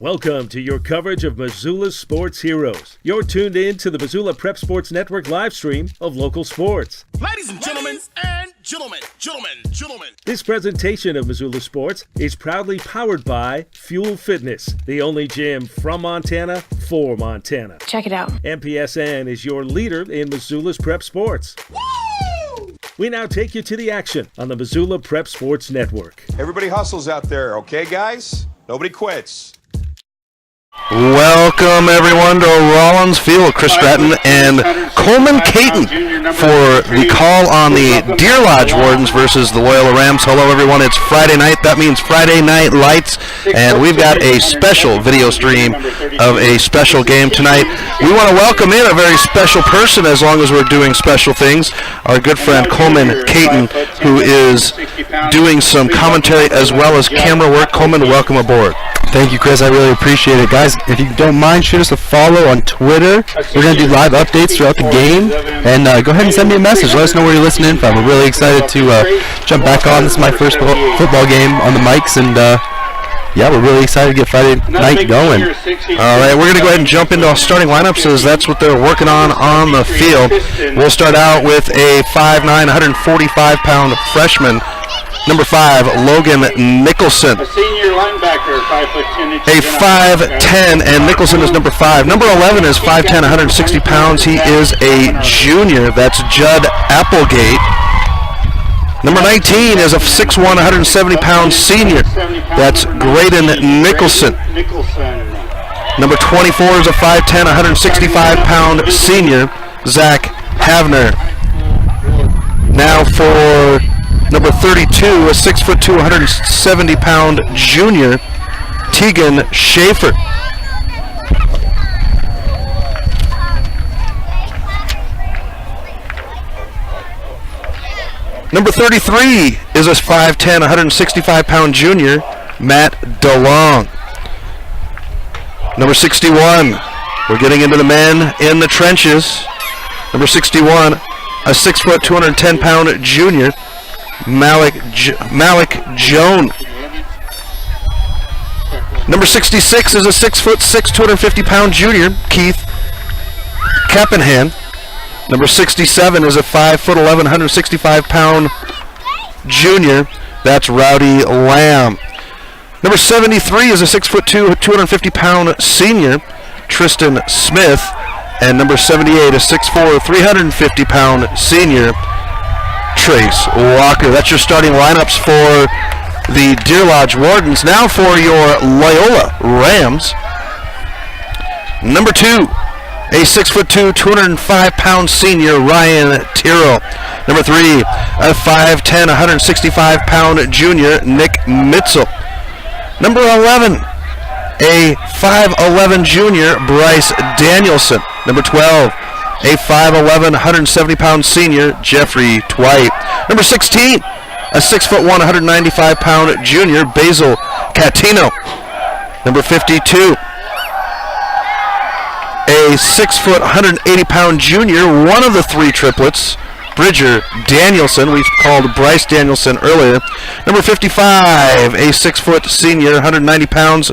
Welcome to your coverage of Missoula's sports heroes. You're tuned in to the Missoula Prep Sports Network live stream of local sports. Ladies and gentlemen, gentlemen. This presentation of Missoula Sports is proudly powered by Fuel Fitness, the only gym from Montana for Montana. Check it out. MPSN is your leader in Missoula's prep sports. Woo! We now take you to the action on the Missoula Prep Sports Network. Everybody hustles out there, okay, guys? Nobody quits. Welcome, everyone, to Rollins Field. Chris Stratton and Coleman Caton for the call on the Deer Lodge Wardens versus the Loyola Rams. Hello, everyone. It's Friday night. That means Friday Night Lights, and we've got a special video stream of a special game tonight. We want to welcome in a very special person as long as we're doing special things. Our good friend Coleman Caton, who is doing some commentary as well as camera work. Coleman, welcome aboard. Thank you, Chris. I really appreciate it. Guys, if you don't mind, shoot us a follow on Twitter. We're going to do live updates throughout the game. And go ahead and send me a message. Let us know where you're listening from. We're really excited to jump back on. This is my first football game on the mics. And, yeah, we're really excited to get Friday night going. All right, we're going to go ahead and jump into our starting lineups as that's what they're working on the field. We'll start out with a 5'9", 145-pound freshman. Number 5, Logan Nicholson. A senior linebacker, 5'10". A 5'10", and Nicholson is number 5. Number 11 is 5'10", 160 pounds. He is a junior. That's Judd Applegate. Number 19 is a 6'1", 170-pound senior. That's Graydon Nicholson. Number 24 is a 5'10", 165-pound senior, Zach Havner. Now for number 32, a 6'2", 170-pound junior, Tegan Schaefer. Number 33 is a 5'10", 165-pound junior, Matt DeLong. Number 61, we're getting into the men in the trenches. Number 61, a 6', 210-pound junior, Malik Joan. Number 66 is a 6'6", 250-pound junior, Keith Kappenhan. Number 67 is a 5'11", 165-pound junior. That's Rowdy Lamb. Number 73 is a 6'2", 250-pound senior, Tristan Smith. And number 78, a 6'4", 350-pound senior, Trace Walker. That's your starting lineups for the Deer Lodge Wardens. Now for your Loyola Rams. Number 2, a 6'2", 205-pound senior, Ryan Tiro. Number 3, a 5'10", 165-pound junior, Nick Mitzel. Number 11, a 5'11" junior, Bryce Danielson. Number 12, a 5'11", 170-pound senior, Jeffrey Dwight. Number 16, a 6'1", 195-pound junior, Basil Catino. Number 52, a 6', 180-pound junior, one of the three triplets, Bridger Danielson. We called Bryce Danielson earlier. Number 55, a 6' senior, 190 pounds,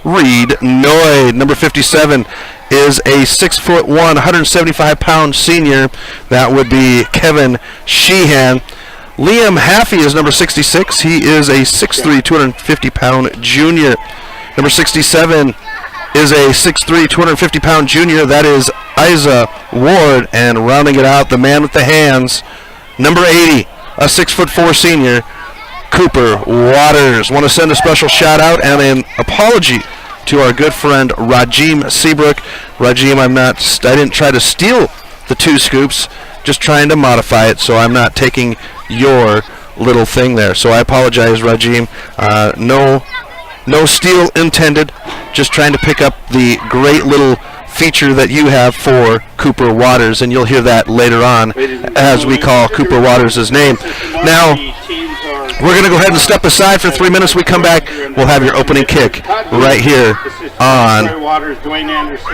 Reed Noyd. Number 57 is a 6'1", 175-pound senior. That would be Kevin Sheehan. Liam Haffey is number 66. He is a 6'3", 250-pound junior. Number 67 is a 6'3", 250-pound junior. That is Isa Ward. And rounding it out, the man with the hands, number 80, a 6'4" senior, Cooper Waters. Want to send a special shout out and an apology to our good friend Rajim Seabrook. Rajim, I didn't try to steal the 2 scoops, just trying to modify it, so I'm not taking your little thing there. So I apologize, Rajim. No steal intended, just trying to pick up the great little feature that you have for Cooper Waters, and you'll hear that later on as we call Cooper Waters' name. Now, we're going to go ahead and step aside for 3 minutes. We come back, we'll have your opening kick right here on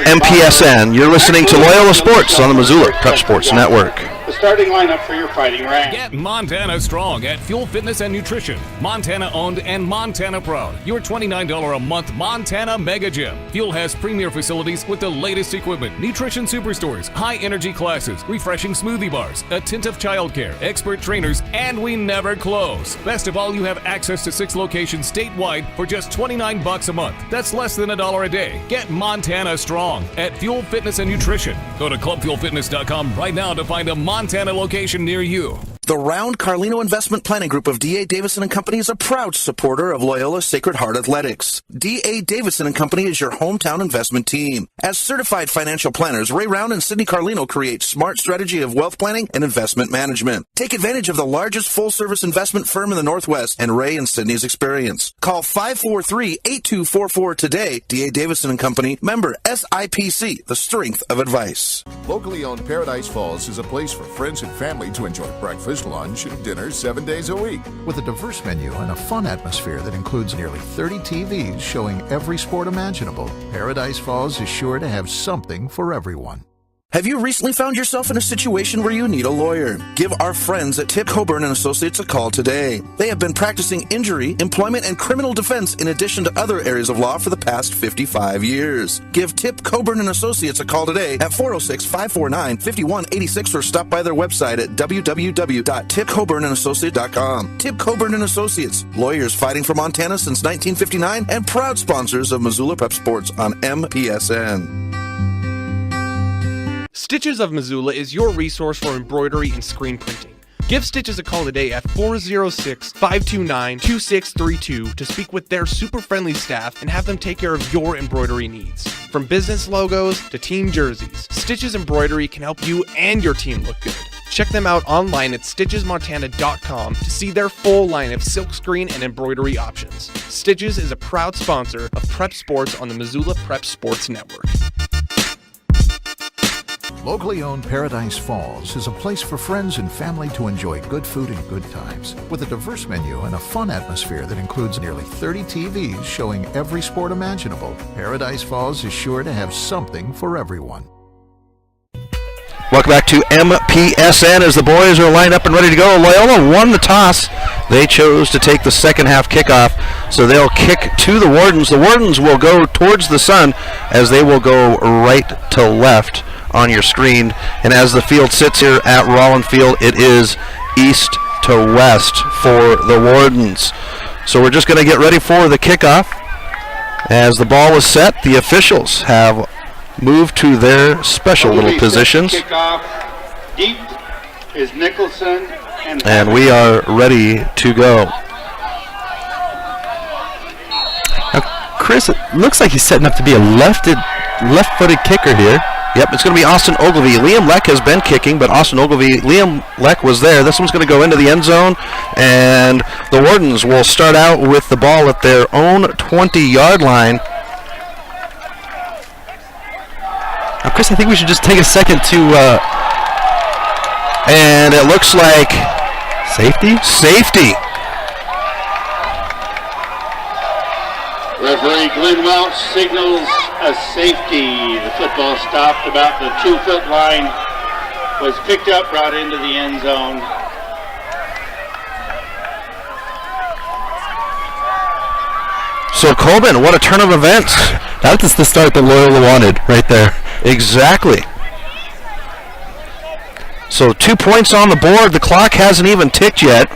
MPSN. You're listening to Loyola Sports on the Missoula Prep Sports Network. starting lineup for your Fighting Rams. Get Montana strong at Fuel Fitness and Nutrition. Montana owned and Montana proud. Your $29 a month Montana Mega Gym. Fuel has premier facilities with the latest equipment, nutrition superstores, high energy classes, refreshing smoothie bars, attentive childcare, expert trainers, and we never close. Best of all, you have access to 6 locations statewide for just $29 a month. That's less than $1 a day. Get Montana strong at Fuel Fitness and Nutrition. Go to clubfuelfitness.com right now to find a Montana location near you. The Round Carlino Investment Planning Group of D.A. Davison & Company is a proud supporter of Loyola Sacred Heart Athletics. D.A. Davison & Company is your hometown investment team. As certified financial planners, Ray Round and Sidney Carlino create smart strategy of wealth planning and investment management. Take advantage of the largest full-service investment firm in the Northwest and Ray and Sidney's experience. Call 543-8244 today. D.A. Davison & Company, member SIPC, the strength of advice. Locally owned Paradise Falls is a place for friends and family to enjoy breakfast, lunch, and dinner 7 days a week. With a diverse menu and a fun atmosphere that includes nearly 30 TVs showing every sport imaginable, Paradise Falls is sure to have something for everyone. Have you recently found yourself in a situation where you need a lawyer? Give our friends at Tip Coburn & Associates a call today. They have been practicing injury, employment, and criminal defense in addition to other areas of law for the past 55 years. Give Tip Coburn & Associates a call today at 406-549-5186 or stop by their website at www.tipcoburnandassociates.com. Tip Coburn & Associates, lawyers fighting for Montana since 1959 and proud sponsors of Missoula Prep Sports on MPSN. Stitches of Missoula is your resource for embroidery and screen printing. Give Stitches a call today at 406-529-2632 to speak with their super friendly staff and have them take care of your embroidery needs. From business logos to team jerseys, Stitches Embroidery can help you and your team look good. Check them out online at stitchesmontana.com to see their full line of silkscreen and embroidery options. Stitches is a proud sponsor of Prep Sports on the Missoula Prep Sports Network. Locally owned Paradise Falls is a place for friends and family to enjoy good food and good times. With a diverse menu and a fun atmosphere that includes nearly 30 TVs showing every sport imaginable, Paradise Falls is sure to have something for everyone. Welcome back to MPSN as the boys are lined up and ready to go. Loyola won the toss. They chose to take the second half kickoff, so they'll kick to the Wardens. The Wardens will go towards the sun as they will go right to left on your screen. And as the field sits here at Rollin Field, it is east to west for the Wardens. So we're just going to get ready for the kickoff. As the ball is set, the officials have moved to their special little positions. Kickoff deep is Nicholson and we are ready to go. Now, Chris, it looks like he's setting up to be a left-footed kicker here. Yep, it's going to be Austin Ogilvie. Liam Leck has been kicking, but Liam Leck was there. This one's going to go into the end zone, and the Wardens will start out with the ball at their own 20-yard line. Now, Chris, I think we should just take a second to... and it looks like... Safety? Safety. Referee Glenn Welch signals a safety. The football stopped about the 2-foot line, was picked up, brought into the end zone. So Colbin, what a turn of events. That's the start that Loyola wanted right there. Exactly. So 2 points on the board. The clock hasn't even ticked yet.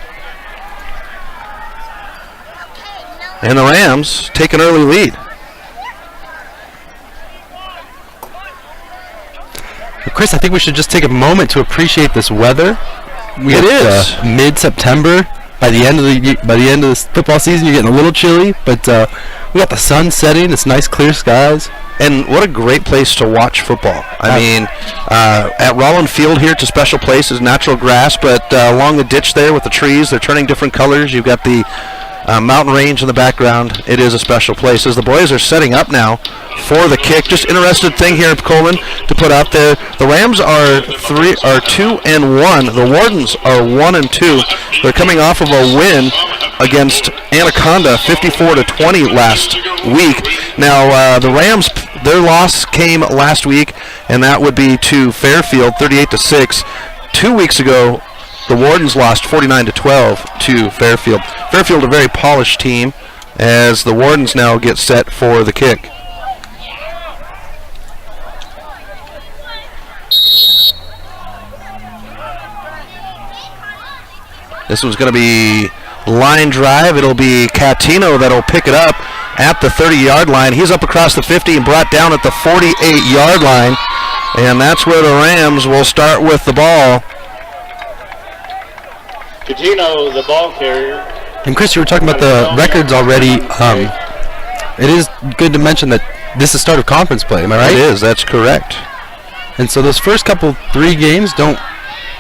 And the Rams take an early lead. Chris, I think we should just take a moment to appreciate this weather. It is mid-September. By the end of the football season, you're getting a little chilly, but we got the sun setting. It's nice, clear skies. And what a great place to watch football. I mean, at Rollin Field here, it's a special place. It's natural grass, but along the ditch there with the trees, they're turning different colors. You've got the mountain range in the background. It is a special place. As the boys are setting up now for the kick, just interested thing here, Coleman, to put out there. The Rams are 2-1. The Wardens are 1-2. They're coming off of a win against Anaconda, 54-20 last week. Now the Rams, their loss came last week, and that would be to Fairfield, 38-6. 2 weeks ago, the Wardens lost 49-12 to Fairfield. Fairfield, a very polished team, as the Wardens now get set for the kick. This one's going to be line drive. It'll be Catino that'll pick it up at the 30-yard line. He's up across the 50 and brought down at the 48-yard line. And that's where the Rams will start with the ball. Catino, the ball carrier. And Chris, you were talking about the records already. It is good to mention that this is start of conference play, am I right? It is, that's correct. And so those first three games don't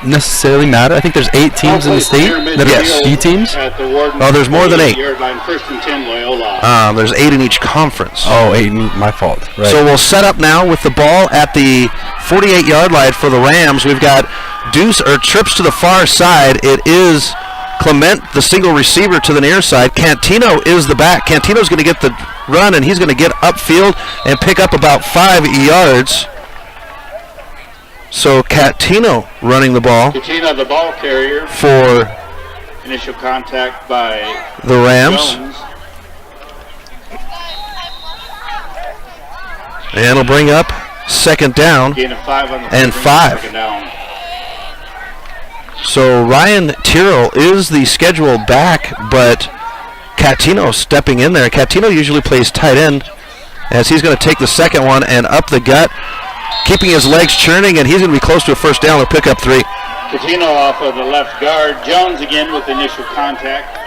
necessarily matter. I think there's 8 teams in the state that are E teams. Oh, there's more than 8. First and 10, Loyola. There's 8 in each conference. Oh, 8, my fault. Right. So we'll set up now with the ball at the 48-yard line for the Rams. We've got trips to the far side. It is Clement, the single receiver, to the near side. Cantino is the back. Cantino's going to get the run, and he's going to get upfield and pick up about 5 yards. So Catino running the ball. Catino, the ball carrier. For initial contact by the Rams. Jones. And it'll bring up second down. Gain of 5 on the and 5. Second down. So Ryan Tyrrell is the scheduled back, but Catino stepping in there. Catino usually plays tight end, as he's going to take the second one and up the gut, keeping his legs churning, and he's going to be close to a first down. He'll pick up 3. Catino off of the left guard. Jones again with initial contact.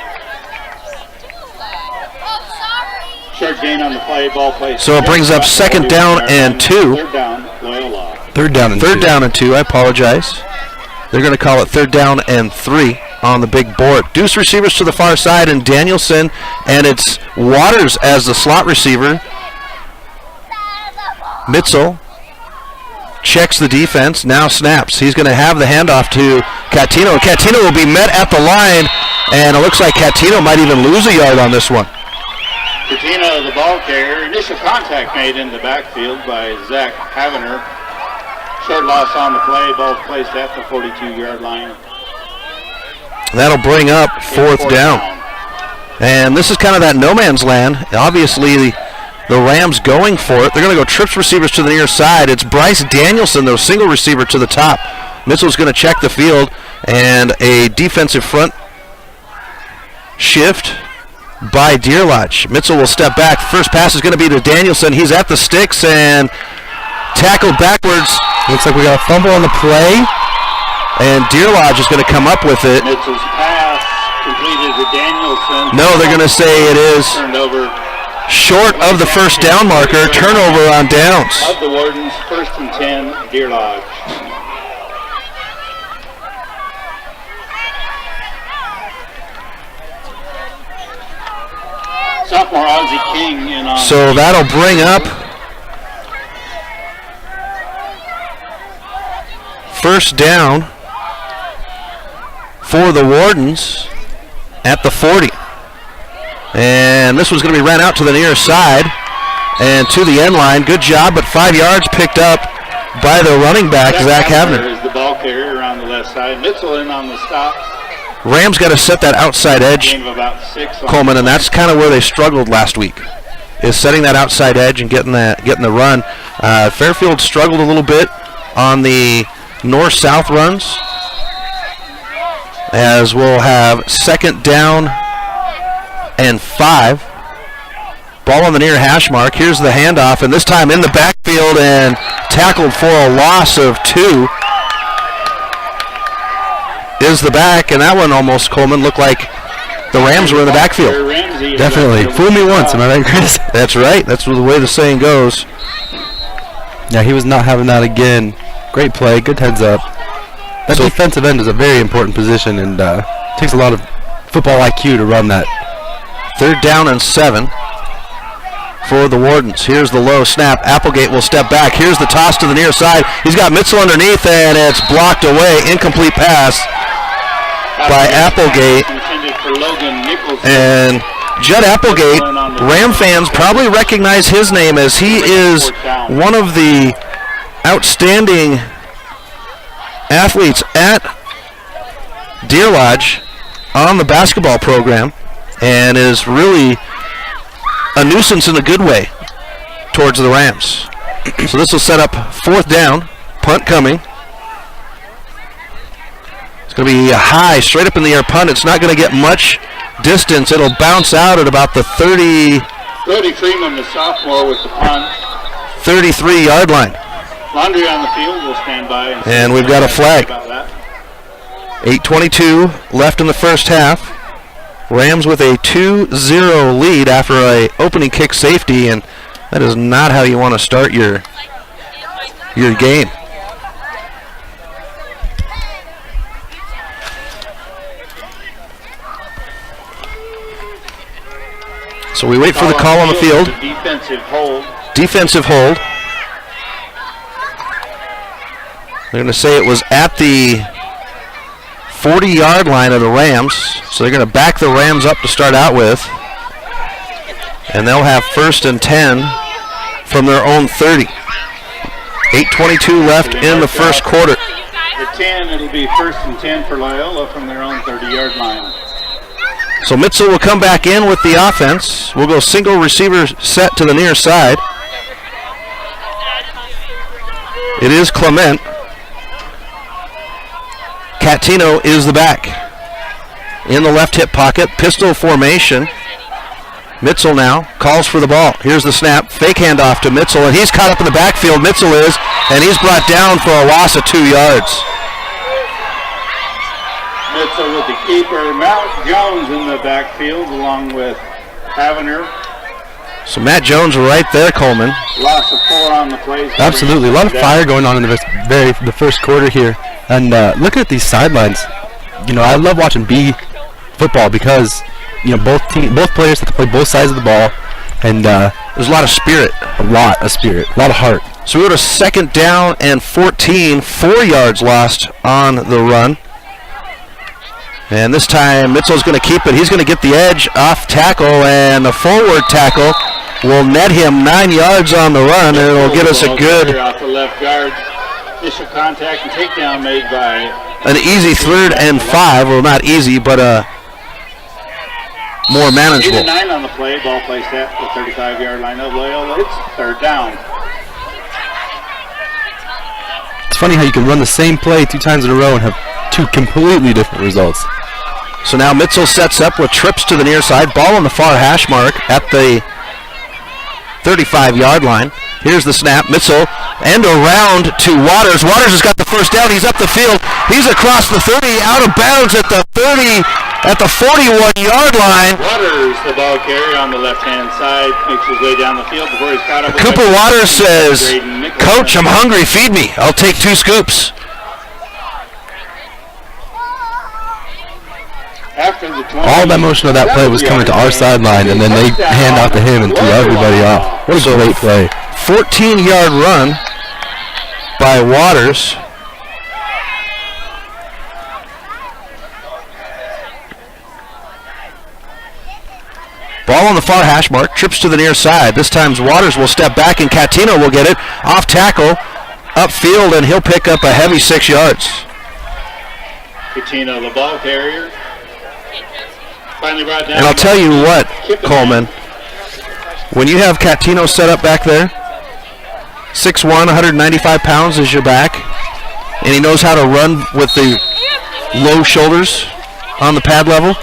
Short gain on the play, ball play. So it brings up second down and 2. Third down, Loyola. Third down and 2, I apologize. They're going to call it third down and 3 on the big board. Deuce receivers to the far side, and Danielson, and it's Waters as the slot receiver. Mitzel checks the defense, now snaps. He's going to have the handoff to Catino. Catino will be met at the line, and it looks like Catino might even lose a yard on this one. Catino, the ball carrier. Initial contact made in the backfield by Zach Havener. Short loss on the play. Ball placed at the 42-yard line. That'll bring up fourth down. And this is kind of that no man's land. Obviously, the Rams going for it. They're going to go trips receivers to the near side. It's Bryce Danielson, though, single receiver to the top. Mitchell's going to check the field, and a defensive front shift by Deer Lodge. Mitchell will step back. First pass is going to be to Danielson. He's at the sticks and tackled backwards. Looks like we got a fumble on the play. And Deer Lodge is going to come up with it. Mitchell's pass completed to Danielson. No, they're going to say it is turned over short of the first down marker. Turnover on downs. Of the Wardens, first and 10, Deer Lodge. Sophomore Ozzie King in on. So that'll bring up first down for the Wardens at the 40. And this one's going to be ran out to the near side and to the end line. Good job, but 5 yards picked up by the running back, Zach Havner. Is the ball carrier around the left side. Mitchell in on the stop. Rams got to set that outside edge, Coleman, and that's kind of where they struggled last week, is setting that outside edge and getting the run. Fairfield struggled a little bit on the north-south runs, as we'll have second down and 5. Ball on the near hash mark. Here's the handoff, and this time in the backfield and tackled for a loss of 2. Is the back, and that one almost, Coleman, looked like the Rams were in the backfield. Definitely. Fool me once, am I right, Chris? That's right. That's the way the saying goes. Yeah, he was not having that again. Great play, good heads up. That defensive end is a very important position, and takes a lot of football IQ to run that. Third down and 7 for the Wardens. Here's the low snap. Applegate will step back. Here's the toss to the near side. He's got Mitchell underneath, and it's blocked away. Incomplete pass by Applegate. And Judd Applegate, Ram fans probably recognize his name, as he is one of the outstanding athletes at Deer Lodge on the basketball program and is really a nuisance in a good way towards the Rams. So this will set up 4th down. Punt coming. It's going to be a high, straight up in the air punt. It's not going to get much distance. It'll bounce out at about the Cody Freeman, the sophomore, with the punt. 33-yard line. Laundry on the field will stand by. And we've got a flag. 8:22 left in the first half. Rams with a 2-0 lead after a opening kick safety, and that is not how you want to start your game. So we wait for the call on the field. Defensive hold. Defensive hold. They're going to say it was at the 40-yard line of the Rams. So they're going to back the Rams up to start out with. And they'll have 1st and 10 from their own 30. 8:22 left in the first quarter. At 10, it'll be 1st and 10 for Loyola from their own 30-yard line. So Mitzel will come back in with the offense. We'll go single receiver set to the near side. It is Clement. Catino is the back. In the left hip pocket, pistol formation. Mitzel now calls for the ball. Here's the snap. Fake handoff to Mitzel, and he's caught up in the backfield. Mitzel is, and he's brought down for a loss of 2 yards. Mitzel with the keeper. Matt Jones in the backfield along with Havener. So Matt Jones right there, Coleman. Loss of 4 on the play. Absolutely. A lot of fire going on in the first quarter here. And look at these sidelines. You know, I love watching B football because, you know, both players have to play both sides of the ball. And there's a lot of spirit. A lot of spirit. A lot of heart. So we go to 2nd down and 14. 4 yards lost on the run. And this time, Mitzel's going to keep it. He's going to get the edge off tackle, and the forward tackle will net him 9 yards on the run, and it'll get us a good... Off the left guard. Initial contact and takedown made by... An easy 3rd and 5. Well, not easy, but more manageable. 8 and 9 on the play. Ball placed at the 35-yard line of Loyola. It's 3rd down. It's funny how you can run the same play 2 times in a row and have 2 completely different results. So now Mitzel sets up with trips to the near side. Ball on the far hash mark at the 35-yard line. Here's the snap. Mitzel and around to Waters. Waters has got the first down. He's up the field. He's across the 30, out of bounds at the 30, at the 41-yard line. Waters, the ball carrier on the left-hand side, makes his way down the field before he's caught up. Cooper Waters says, "Coach, I'm hungry. Feed me. I'll take 2 scoops." All that motion of that play was coming to our sideline, and then they hand off to him and threw everybody off. What a great play. 14-yard run by Waters. Ball on the far hash mark, trips to the near side. This time Waters will step back, and Catino will get it. Off tackle, upfield, and he'll pick up a heavy 6 yards. Catino, the ball carrier. Finally brought down. And I'll tell you what, Coleman, when you have Catino set up back there, 6'1", 195 pounds is your back, and he knows how to run with the low shoulders on the pad level.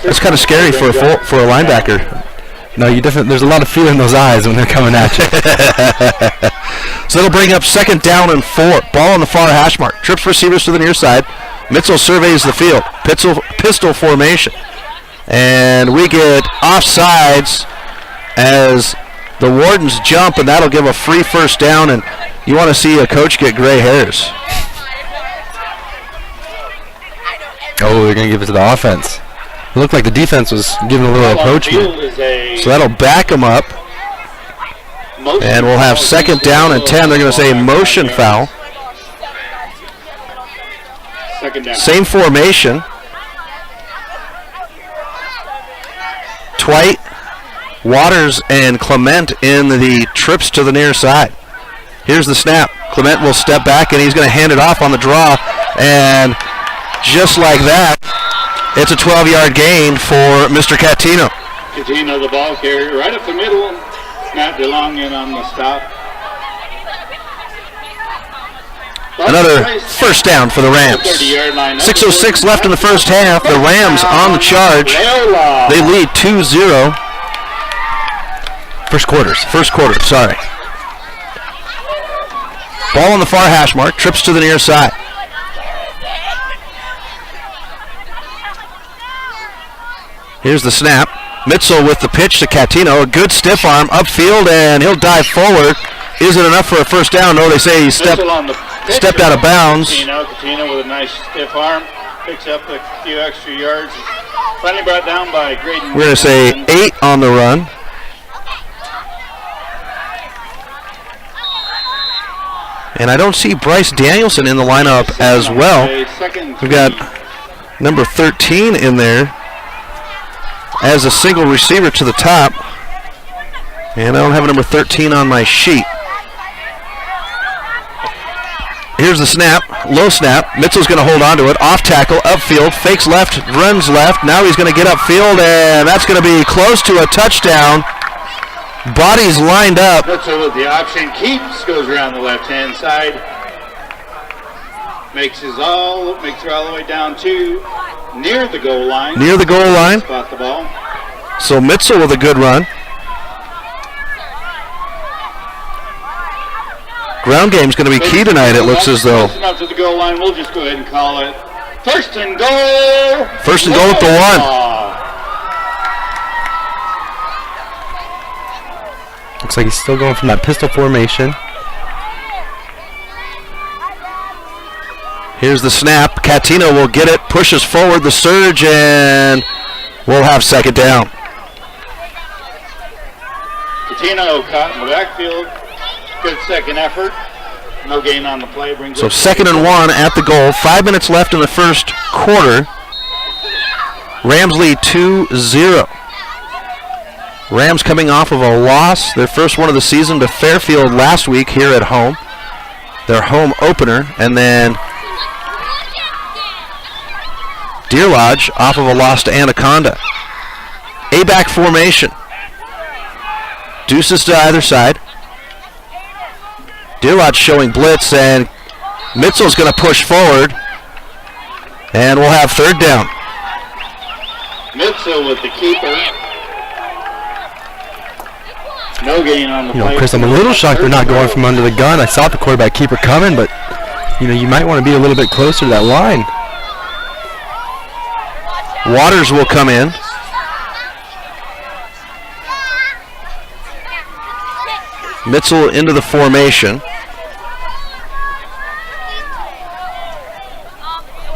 That's kind of scary for a linebacker. No, there's a lot of fear in those eyes when they're coming at you. So it'll bring up 2nd down and 4. Ball on the far hash mark. Trips receivers to the near side. Mitzel surveys the field. Pistol formation. And we get offsides as the Wardens jump, and that'll give a free 1st down, and you want to see a coach get gray hairs. Oh, they're going to give it to the offense. It looked like the defense was giving a little approachment. So that'll back them up. And we'll have 2nd down and 10. They're going to say motion foul. Same formation. Twite, Waters, and Clement in the trips to the near side. Here's the snap. Clement will step back, and he's going to hand it off on the draw. And just like that, it's a 12-yard gain for Mr. Catino. Catino, the ball carrier, right up the middle. Matt DeLong in on the stop. Another first down for the Rams. 6:06 left in the first half. The Rams on the charge. They lead 2-0. First quarter, sorry. Ball on the far hash mark, trips to the near side. Here's the snap. Mitzel with the pitch to Catino. A good stiff arm upfield, and he'll dive forward. Is it enough for a first down? No, they say he stepped out of bounds. Catino with a nice stiff arm. Picks up a few extra yards. Finally brought down by Graydon. We're going to say 8 on the run. And I don't see Bryce Danielson in the lineup as well. We've got number 13 in there as a single receiver to the top. And I don't have a number 13 on my sheet. Here's the snap, low snap. Mitchell's going to hold on to it. Off tackle, upfield, fakes left, runs left. Now he's going to get upfield, and that's going to be close to a touchdown. Bodies lined up. Mitchell with the option, keeps, goes around the left-hand side. Makes her all the way down to near the goal line. Near the goal line. Spot the ball. So Mitchell with a good run. Ground game's going to be key tonight, it looks as though. Up to the goal line, we'll just go ahead and call it first and goal. First and goal at the 1. Looks like he's still going from that pistol formation. Here's the snap. Catino will get it, pushes forward the surge, and we'll have second down. Catino caught in the backfield. Good second effort. No gain on the play. So second and 1 at the goal. 5 minutes left in the first quarter. Rams lead 2-0. Rams coming off of a loss, their first one of the season, to Fairfield last week here at home. Their home opener. And then Deer Lodge off of a loss to Anaconda. A-back formation. Deuces to either side. Deer Lodge showing blitz, and Mitchell's going to push forward. And we'll have third down. Mitchell with the keeper. No gain on the play. Chris, I'm a little shocked they're not going from under the gun. I saw the quarterback keeper coming, but you might want to be a little bit closer to that line. Waters will come in. Mitchell into the formation.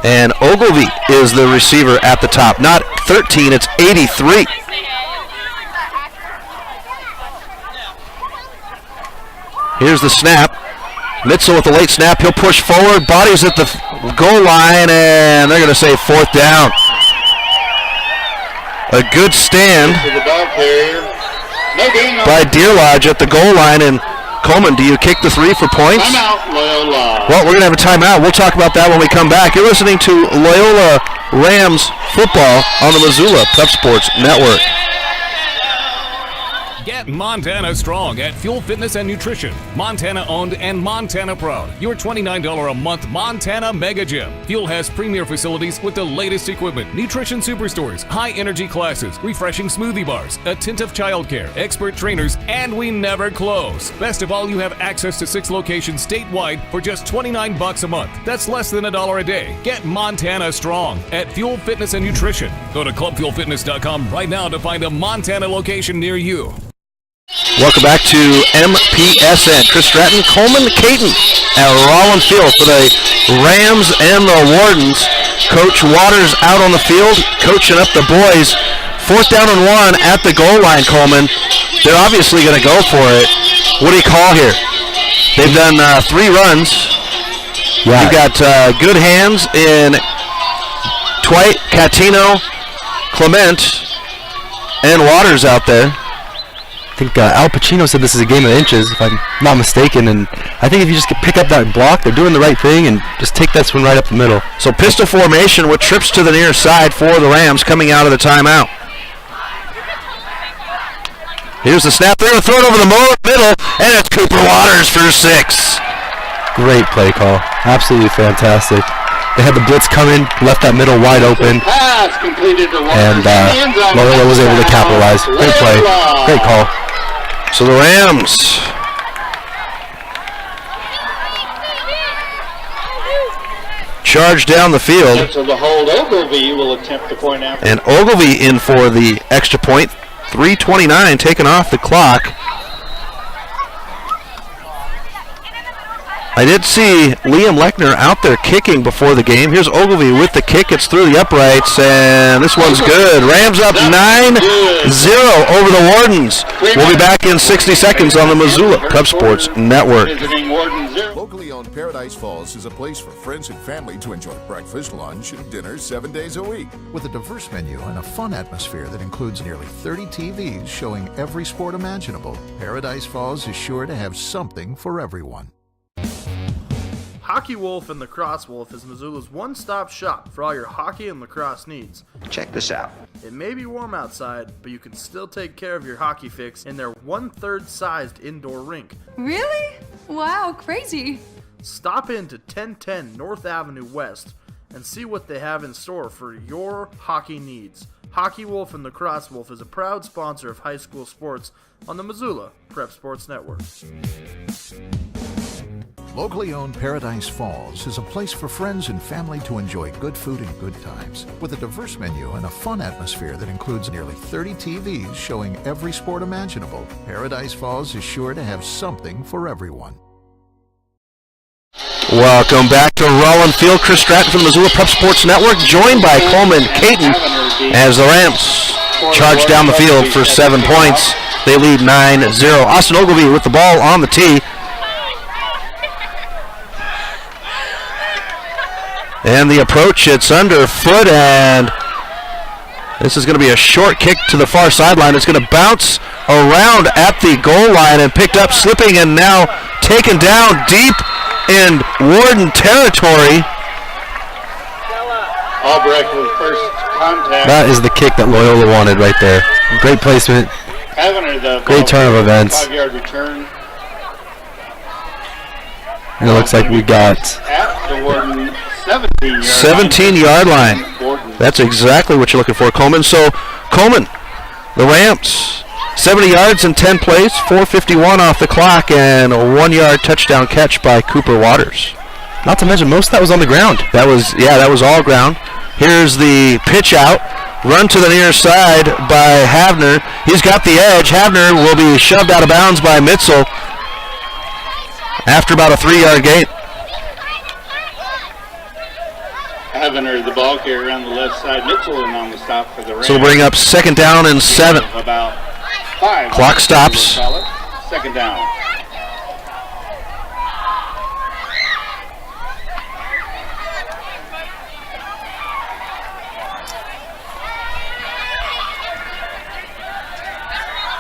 And Ogilvy is the receiver at the top. Not 13, it's 83. Here's the snap. Mitchell with the late snap. He'll push forward. Bodies at the goal line, and they're going to say fourth down. A good stand by Deer Lodge at the goal line. And Coleman, do you kick the 3 for points? Timeout, Loyola. Well, we're going to have a timeout. We'll talk about that when we come back. You're listening to Loyola Rams football on the Missoula Prep Sports Network. Get Montana strong at Fuel Fitness and Nutrition. Montana owned and Montana proud. Your $29 a month Montana Mega Gym. Fuel has premier facilities with the latest equipment, nutrition superstores, high energy classes, refreshing smoothie bars, attentive childcare, expert trainers, and we never close. Best of all, you have access to 6 locations statewide for just $29 a month. That's less than $1 a day. Get Montana strong at Fuel Fitness and Nutrition. Go to clubfuelfitness.com right now to find a Montana location near you. Welcome back to MPSN. Chris Stratton, Coleman Caton at Rollin Field for the Rams and the Wardens. Coach Waters out on the field, coaching up the boys. 4th down and 1 at the goal line, Coleman. They're obviously going to go for it. What do you call here? They've done 3 runs. Yeah. You've got good hands in Dwight, Catino, Clement, and Waters out there. think Al Pacino said this is a game of inches, if I'm not mistaken, and I think if you just pick up that block, they're doing the right thing, and just take this one right up the middle. So pistol formation with trips to the near side for the Rams coming out of the timeout. Here's the snap. They're going to throw it over the middle, and it's Cooper Waters for 6. Great play call. Absolutely fantastic. They had the blitz coming, left that middle wide open, and Loyola was able to capitalize. Great play. Great call. So the Rams charge down the field. So the hold, Ogilvy will attempt the point after. And Ogilvy in for the extra point. 3:29 taken off the clock. I did see Liam Lechner out there kicking before the game. Here's Ogilvy with the kick. It's through the uprights, and this one's good. Rams up 9-0 over the Wardens. We'll be back in 60 seconds on the Missoula Prep Sports Network. Locally owned Paradise Falls is a place for friends and family to enjoy breakfast, lunch, and dinner 7 days a week. With a diverse menu and a fun atmosphere that includes nearly 30 TVs showing every sport imaginable, Paradise Falls is sure to have something for everyone. Hockey Wolf and Lacrosse Wolf is Missoula's one-stop shop for all your hockey and lacrosse needs. Check this out. It may be warm outside, but you can still take care of your hockey fix in their 1/3 sized indoor rink. Really? Wow, crazy. Stop in to 1010 North Avenue West and see what they have in store for your hockey needs. Hockey Wolf and Lacrosse Wolf is a proud sponsor of high school sports on the Missoula Prep Sports Network. Locally owned Paradise Falls is a place for friends and family to enjoy good food and good times. With a diverse menu and a fun atmosphere that includes nearly 30 TVs showing every sport imaginable, Paradise Falls is sure to have something for everyone. Welcome back to Rollin Field. Chris Stratton from the Missoula Prep Sports Network, joined by Coleman Caton as the Rams charge down the field for 7 points. They lead 9-0. Austin Ogilvy with the ball on the tee. And the approach, it's underfoot, and this is going to be a short kick to the far sideline. It's going to bounce around at the goal line and picked up, slipping, and now taken down deep in Warden territory. Albrecht with first contact. That is the kick that Loyola wanted right there. Great placement. Great turn of events. 5-yard return. And it looks like we got at the Warden 17-yard line. That's exactly what you're looking for, Coleman. So, Coleman, the Rams, 70 yards in 10 plays, 4:51 off the clock, and a 1-yard touchdown catch by Cooper Waters. Not to mention, most of that was on the ground. That was all ground. Here's the pitch out. Run to the near side by Havner. He's got the edge. Havner will be shoved out of bounds by Mitzel after about a 3-yard gain. Havner, the ball carrier on the left side. Mitchell in on the stop for the Rams. So we'll bring up 2nd down and 7. About 5. Clock stops. 2nd down.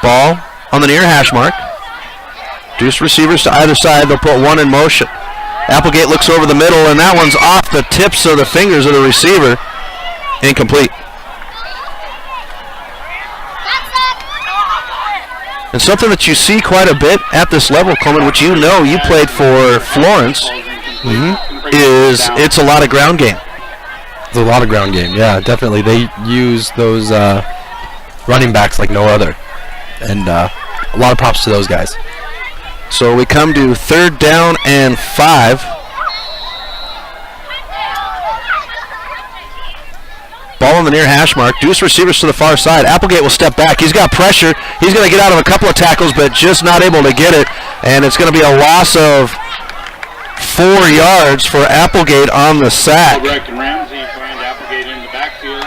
Ball on the near hash mark. Deuce receivers to either side. They'll put one in motion. Applegate looks over the middle, and that one's off the tips of the fingers of the receiver. Incomplete. And something that you see quite a bit at this level, Coleman, which you know you played for Florence, is it's a lot of ground game. It's a lot of ground game, yeah, definitely. They use those running backs like no other. And a lot of props to those guys. So we come to 3rd down and 5. Ball on the near hash mark. Deuce receivers to the far side. Applegate will step back. He's got pressure. He's going to get out of a couple of tackles, but just not able to get it. And it's going to be a loss of 4 yards for Applegate on the sack. Albrecht and Ramsey find Applegate in the backfield.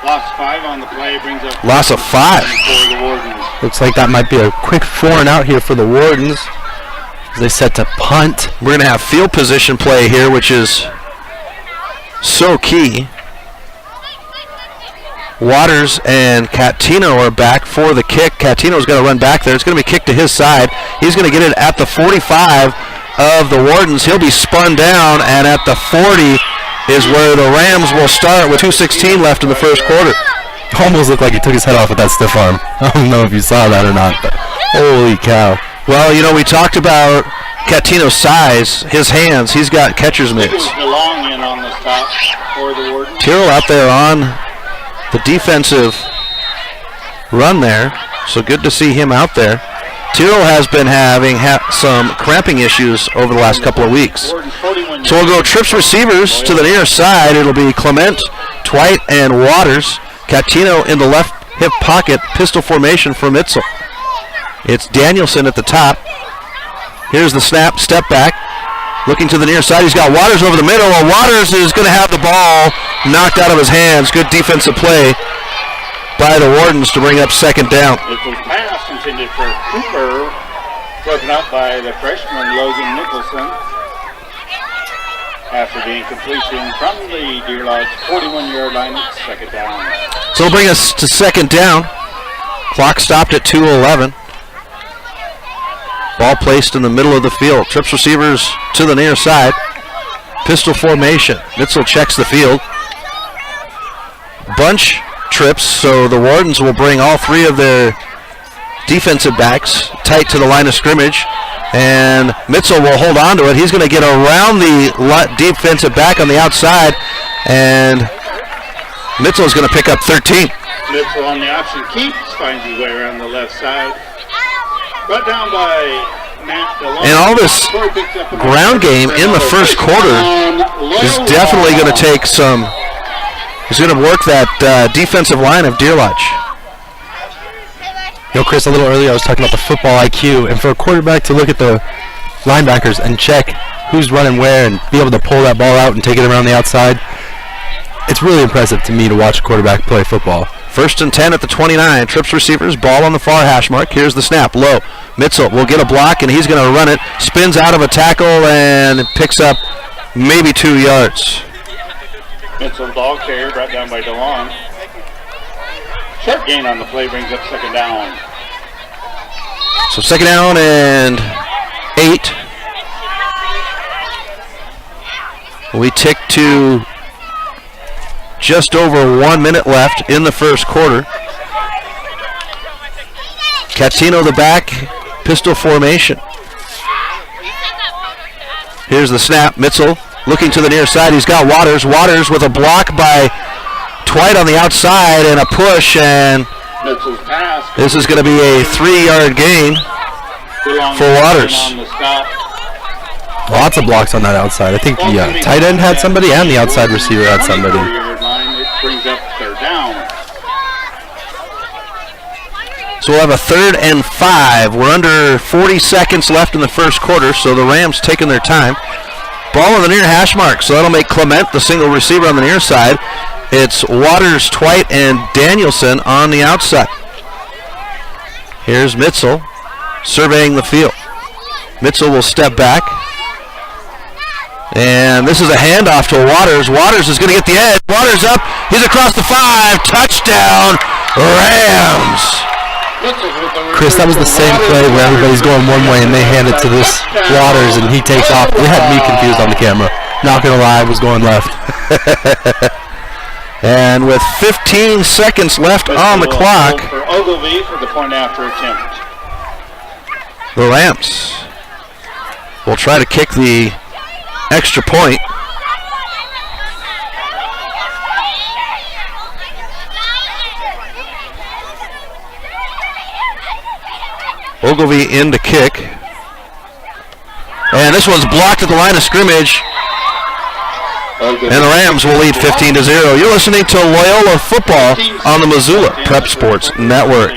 Loss 5 on the play brings up loss of 5. For the Wardens. Looks like that might be a quick 4 and out here for the Wardens. They set to punt. We're going to have field position play here, which is so key. Waters and Catino are back for the kick. Catino's going to run back there. It's going to be kicked to his side. He's going to get it at the 45 of the Wardens. He'll be spun down, and at the 40 is where the Rams will start with 2:16 left in the first quarter. Almost looked like he took his head off with that stiff arm. I don't know if you saw that or not, but holy cow. Well, you know, we talked about Catino's size, his hands. He's got catcher's mitts. DeLong in on the stop for the Wardens. Tyrrell out there on the defensive run there, so good to see him out there. Tyrrell has been having some cramping issues over the last couple of weeks. So we'll go trips receivers to the near side. It'll be Clement, Twite, and Waters. Catino in the left hip pocket, pistol formation for Mitzel. It's Danielson at the top. Here's the snap, step back. Looking to the near side, he's got Waters over the middle. Well, Waters is going to have the ball knocked out of his hands. Good defensive play by the Wardens to bring up second down. It's a pass intended for Cooper, broken up by the freshman Logan Nicholson. After the incompletion from the Deer Lodge 41-yard line, it's second down. So it'll bring us to second down. Clock stopped at 2:11. Ball placed in the middle of the field. Trips receivers to the near side. Pistol formation. Mitzel checks the field. Bunch trips, so the Wardens will bring all three of their defensive backs tight to the line of scrimmage, and Mitzel will hold on to it. He's going to get around the defensive back on the outside, and Mitzel is going to pick up 13. Mitzel on the option keeps, finds his way around the left side. Brought down by Matt DeLong. And all this ground game in the first quarter is definitely going to take some. He's going to work that defensive line of Deer Lodge. You know, Chris, a little earlier I was talking about the football IQ, and for a quarterback to look at the linebackers and check who's running where and be able to pull that ball out and take it around the outside, it's really impressive to me to watch a quarterback play football. First and 10 at the 29. Trips receivers, ball on the far hash mark. Here's the snap, low. Mitzel will get a block, and he's going to run it. Spins out of a tackle and picks up maybe 2 yards. Mitzel dog carrier brought down by DeLong. Short gain on the play brings up second down. So second down and 8. We tick to just over 1 minute left in the first quarter. Catino the back, pistol formation. Here's the snap. Mitzel looking to the near side. He's got Waters. Waters with a block by Twite on the outside and a push, and this is going to be a 3-yard gain for Waters. Lots of blocks on that outside. I think the tight end had somebody and the outside receiver had somebody. So we'll have a 3rd and 5. We're under 40 seconds left in the first quarter, so the Rams taking their time. Ball on the near hash mark, so that'll make Clement the single receiver on the near side. It's Waters, Twite, and Danielson on the outside. Here's Mitzel surveying the field. Mitzel will step back. And this is a handoff to Waters. Waters is going to get the edge. Waters up. He's across the 5. Touchdown, Rams. Chris, that was the same play where everybody's going one way and they hand it to this Waters and he takes off. It had me confused on the camera. Not going to lie, I was going left. And with 15 seconds left on the clock, for Ogilvie for the point after attempt. The Rams will try to kick the extra point. Ogilvie in to kick. And this one's blocked at the line of scrimmage. And the Rams will lead 15-0. You're listening to Loyola Football on the Missoula Prep Sports Network.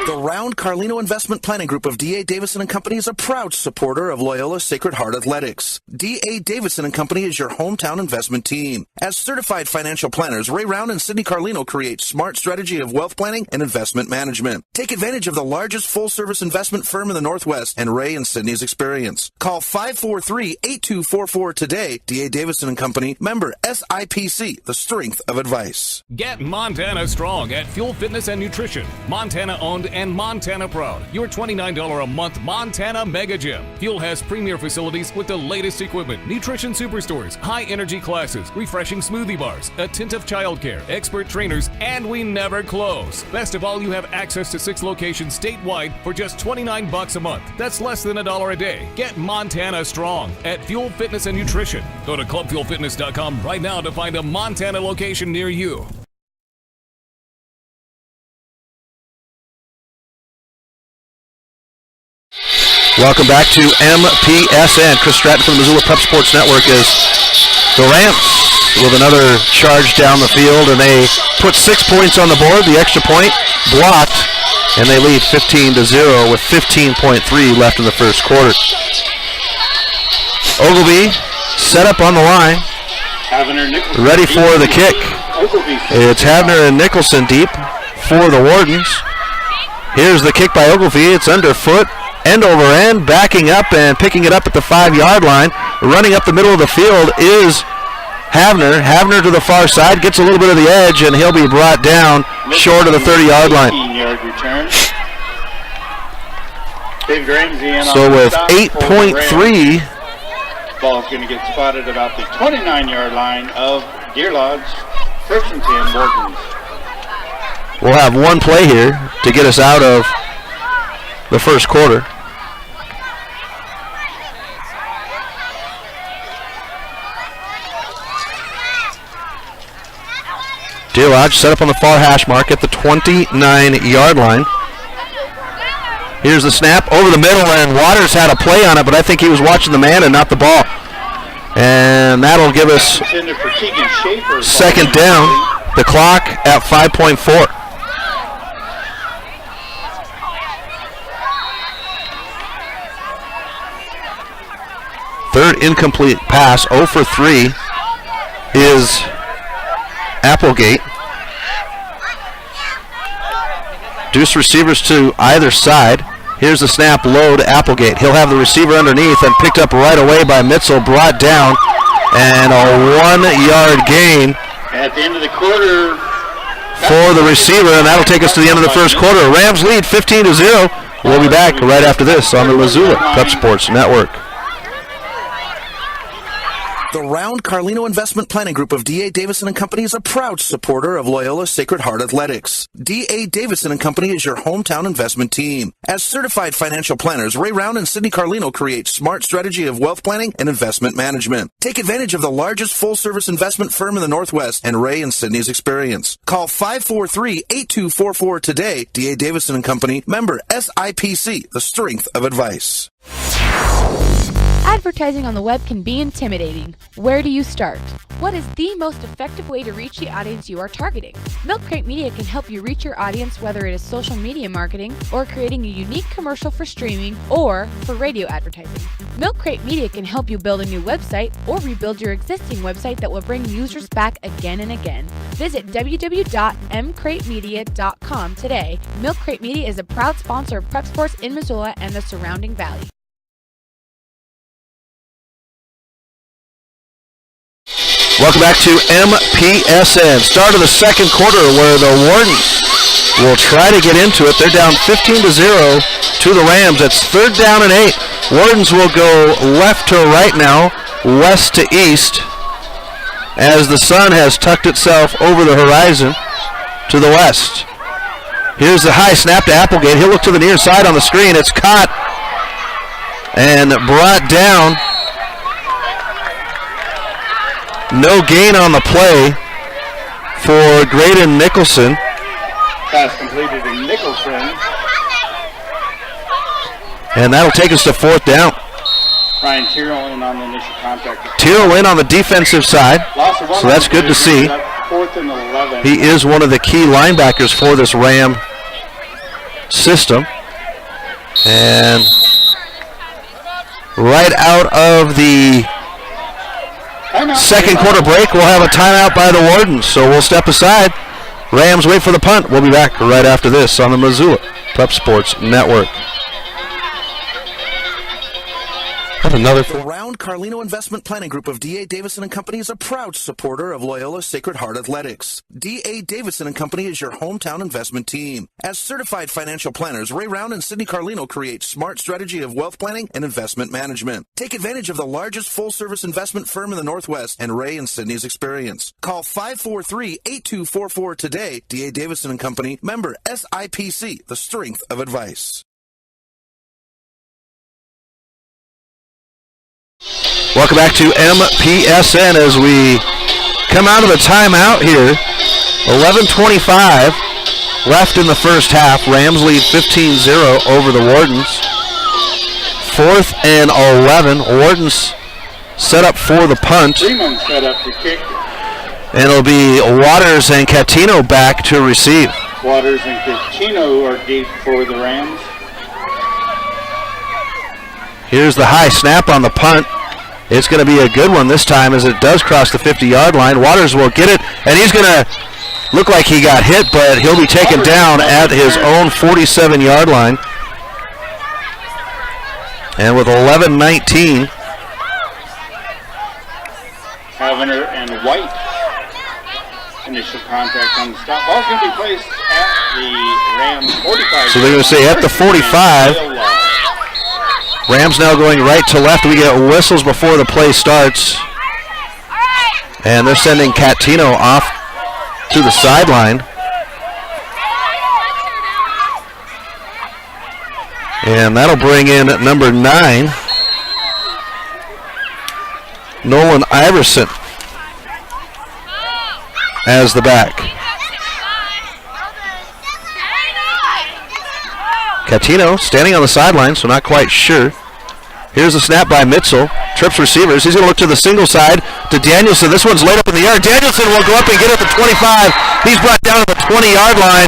The Round Carlino Investment Planning Group of D.A. Davison & Company is a proud supporter of Loyola Sacred Heart Athletics. D.A. Davison & Company is your hometown investment team. As certified financial planners, Ray Round and Sidney Carlino create smart strategy of wealth planning and investment management. Take advantage of the largest full-service investment firm in the Northwest and Ray and Sidney's experience. Call 543-8244 today. D.A. Davison & Company, member SIPC, the strength of advice. Get Montana strong at Fuel Fitness and Nutrition. Montana owned and Montana proud. Your $29 a month Montana Mega Gym. Fuel has premier facilities with the latest equipment, nutrition superstores, high energy classes, refreshing smoothie bars, attentive childcare, expert trainers, and we never close. Best of all, you have access to 6 locations statewide for just $29 a month. That's less than $1 a day. Get Montana strong at Fuel Fitness and Nutrition. Go to clubfuelfitness.com right now to find a Montana location near you. Welcome back to MPSN. Chris Stratton from the Missoula Prep Sports Network is the Rams with another charge down the field, and they put 6 points on the board. The extra point blocked, and they lead 15-0 with 15.3 left in the first quarter. Ogilvie set up on the line, ready for the kick. It's Havner and Nicholson deep for the Wardens. Here's the kick by Ogilvie. It's underfoot. End over end, backing up and picking it up at the 5-yard line. Running up the middle of the field is Havner. Havner to the far side, gets a little bit of the edge, and he'll be brought down short of the 30-yard line. So with 8.3, ball's going to get spotted about the 29-yard line of Deer Lodge, Kirchington, Wardens. We'll have one play here to get us out of the first quarter. Deer Lodge set up on the far hash mark at the 29-yard line. Here's the snap over the middle, and Waters had a play on it, but I think he was watching the man and not the ball. And that'll give us second down. The clock at 5.4. Third incomplete pass, 0 for 3, is Applegate. Deuce receivers to either side. Here's the snap, load, Applegate. He'll have the receiver underneath and picked up right away by Mitzel, brought down, and a 1-yard gain at the end of the quarter for the receiver, and that'll take us to the end of the first quarter. Rams lead 15-0. We'll be back right after this on the Missoula Prep Sports Network. The Round Carlino Investment Planning Group of D.A. Davison & Company is a proud supporter of Loyola Sacred Heart Athletics. D.A. Davison & Company is your hometown investment team. As certified financial planners, Ray Round and Sidney Carlino create smart strategy of wealth planning and investment management. Take advantage of the largest full-service investment firm in the Northwest and Ray and Sidney's experience. Call 543-8244 today. D.A. Davison & Company, member SIPC, the strength of advice. Advertising on the web can be intimidating. Where do you start? What is the most effective way to reach the audience you are targeting? Milk Crate Media can help you reach your audience, whether it is social media marketing or creating a unique commercial for streaming or for radio advertising. Milk Crate Media can help you build a new website or rebuild your existing website that will bring users back again and again. Visit www.mcratemedia.com today. Milk Crate Media is a proud sponsor of Prep Sports in Missoula and the surrounding valley. Welcome back to MPSN. Start of the second quarter where the Wardens will try to get into it. They're down 15-0 to the Rams. It's 3rd down and 8. Wardens will go left to right now, west to east, as the sun has tucked itself over the horizon to the west. Here's the high snap to Applegate. He'll look to the near side on the screen. It's caught and brought down. No gain on the play for Graydon Nicholson. Pass completed to Nicholson. And that'll take us to 4th down. Ryan Tyrrell in on the initial contact. Tyrrell in on the defensive side, so that's good to see. 4th and 11. He is one of the key linebackers for this Ram system. And right out of the second quarter break, we'll have a timeout by the Wardens. So we'll step aside. Rams wait for the punt. We'll be back right after this on the Missoula Prep Sports Network. The Round Carlino Investment Planning Group of D.A. Davison & Company is a proud supporter of Loyola Sacred Heart Athletics. D.A. Davison & Company is your hometown investment team. As certified financial planners, Ray Round and Sidney Carlino create smart strategy of wealth planning and investment management. Take advantage of the largest full-service investment firm in the Northwest and Ray and Sidney's experience. Call 543-8244 today. D.A. Davison & Company, member SIPC, the strength of advice. Welcome back to MPSN as we come out of the timeout here. 11:25 left in the first half. Rams lead 15-0 over the Wardens. 4th and 11. Wardens set up for the punt. Freeman set up to kick. And it'll be Waters and Catino back to receive. Waters and Catino are deep for the Rams. Here's the high snap on the punt. It's going to be a good one this time as it does cross the 50-yard line. Waters will get it, and he's going to look like he got hit, but he'll be taken down at his own 47-yard line. And with 11:19. Havener and White. Initial contact on the stop. Ball's going to be placed at the Rams 45. So they're going to say at the 45. Rams now going right to left. We get whistles before the play starts. And they're sending Catino off to the sideline. And that'll bring in number 9, Nolan Iverson, as the back. Catino standing on the sideline, so not quite sure. Here's the snap by Mitchell. Trips receivers. He's going to look to the single side to Danielson. This one's laid up in the air. Danielson will go up and get it at the 25. He's brought down at the 20-yard line.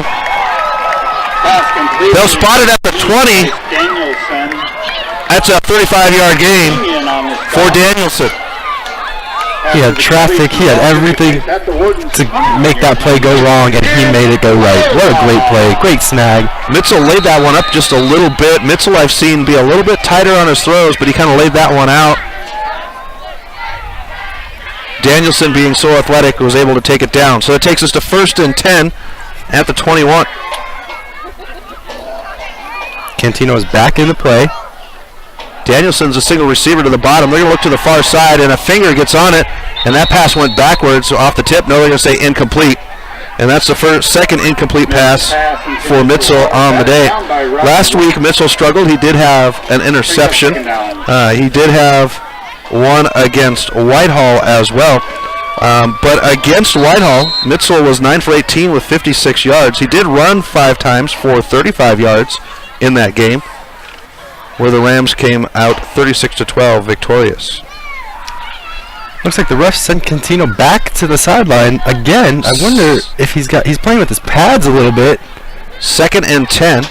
They'll spot it at the 20. That's a 35-yard gain for Danielson. He had traffic, he had everything to make that play go wrong, and he made it go right. What a great play, great snag. Mitchell laid that one up just a little bit. Mitchell I've seen be a little bit tighter on his throws, but he kind of laid that one out. Danielson, being so athletic, was able to take it down. So it takes us to 1st and 10 at the 21. Cantino is back in the play. Danielson's a single receiver to the bottom. They're going to look to the far side, and a finger gets on it, and that pass went backwards off the tip. No, they're going to say incomplete. And that's the second incomplete pass for Mitchell on the day. Last week, Mitchell struggled. He did have an interception. He did have one against Whitehall as well. But against Whitehall, Mitchell was 9 for 18 with 56 yards. He did run 5 times for 35 yards in that game, where the Rams came out 36-12 victorious. Looks like the refs sent Cantino back to the sideline again. I wonder if he's playing with his pads a little bit. 2nd and 10.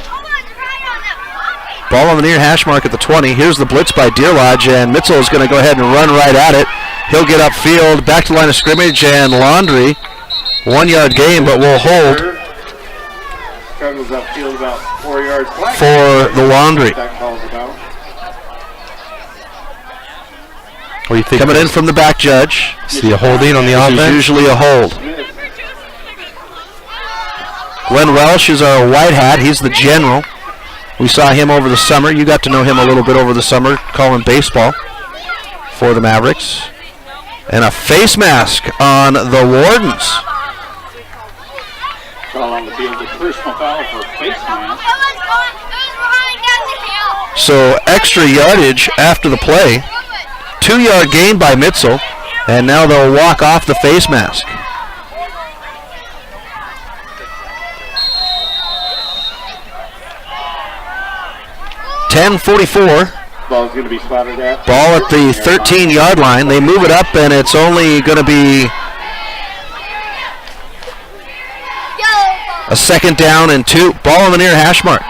Ball on the near hash mark at the 20. Here's the blitz by Deer Lodge, and Mitchell is going to go ahead and run right at it. He'll get upfield, back to line of scrimmage, and Laundry. 1-yard gain, but will hold Struggles upfield about 4 yards. for the Laundry. What do you think? Coming in from the back judge. See a holding on the offense? Usually a hold. Glenn Welsh is our white hat. He's the general. We saw him over the summer. You got to know him a little bit over the summer, calling baseball for the Mavericks. And a face mask on the Wardens. Call on the field, a personal foul for face mask. So extra yardage after the play. 2-yard gain by Mitchell, and now they'll walk off the face mask. .10:44. Ball's going to be spotted at. Ball at the 13-yard line. They move it up, and it's only going to be a 2nd down and 2. Ball on the near hash mark.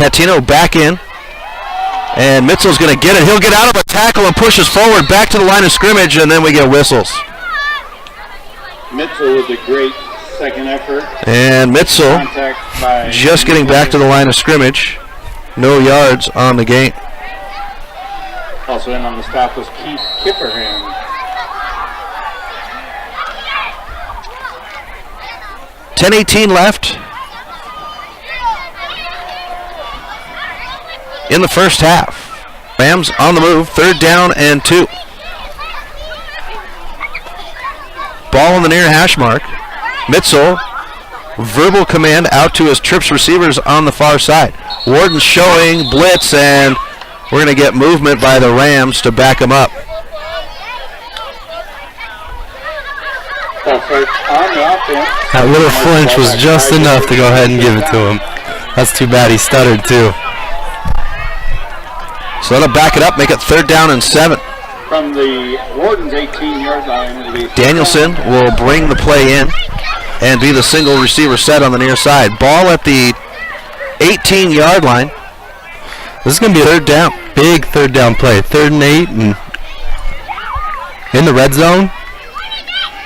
Catino back in. And Mitzel's going to get it. He'll get out of a tackle and pushes forward back to the line of scrimmage, and then we get whistles. Mitzel with a great second effort. And Mitzel just getting back to the line of scrimmage. No yards on the game. Also in on the stop was Keith Kipperham. $10:18 left in the first half. Rams on the move, 3rd down and 2. Ball on the near hash mark. Mitzel, verbal command out to his trips receivers on the far side. Warden showing blitz, and we're going to get movement by the Rams to back him up. That little flinch was just enough to go ahead and give it to him. That's too bad he stuttered too. So that'll back it up, make it 3rd down and 7. From the Warden's 18-yard line. Danielson will bring the play in and be the single receiver set on the near side. Ball at the 18-yard line. This is going to be a 3rd down. Big 3rd down play. 3rd and 8 and in the red zone.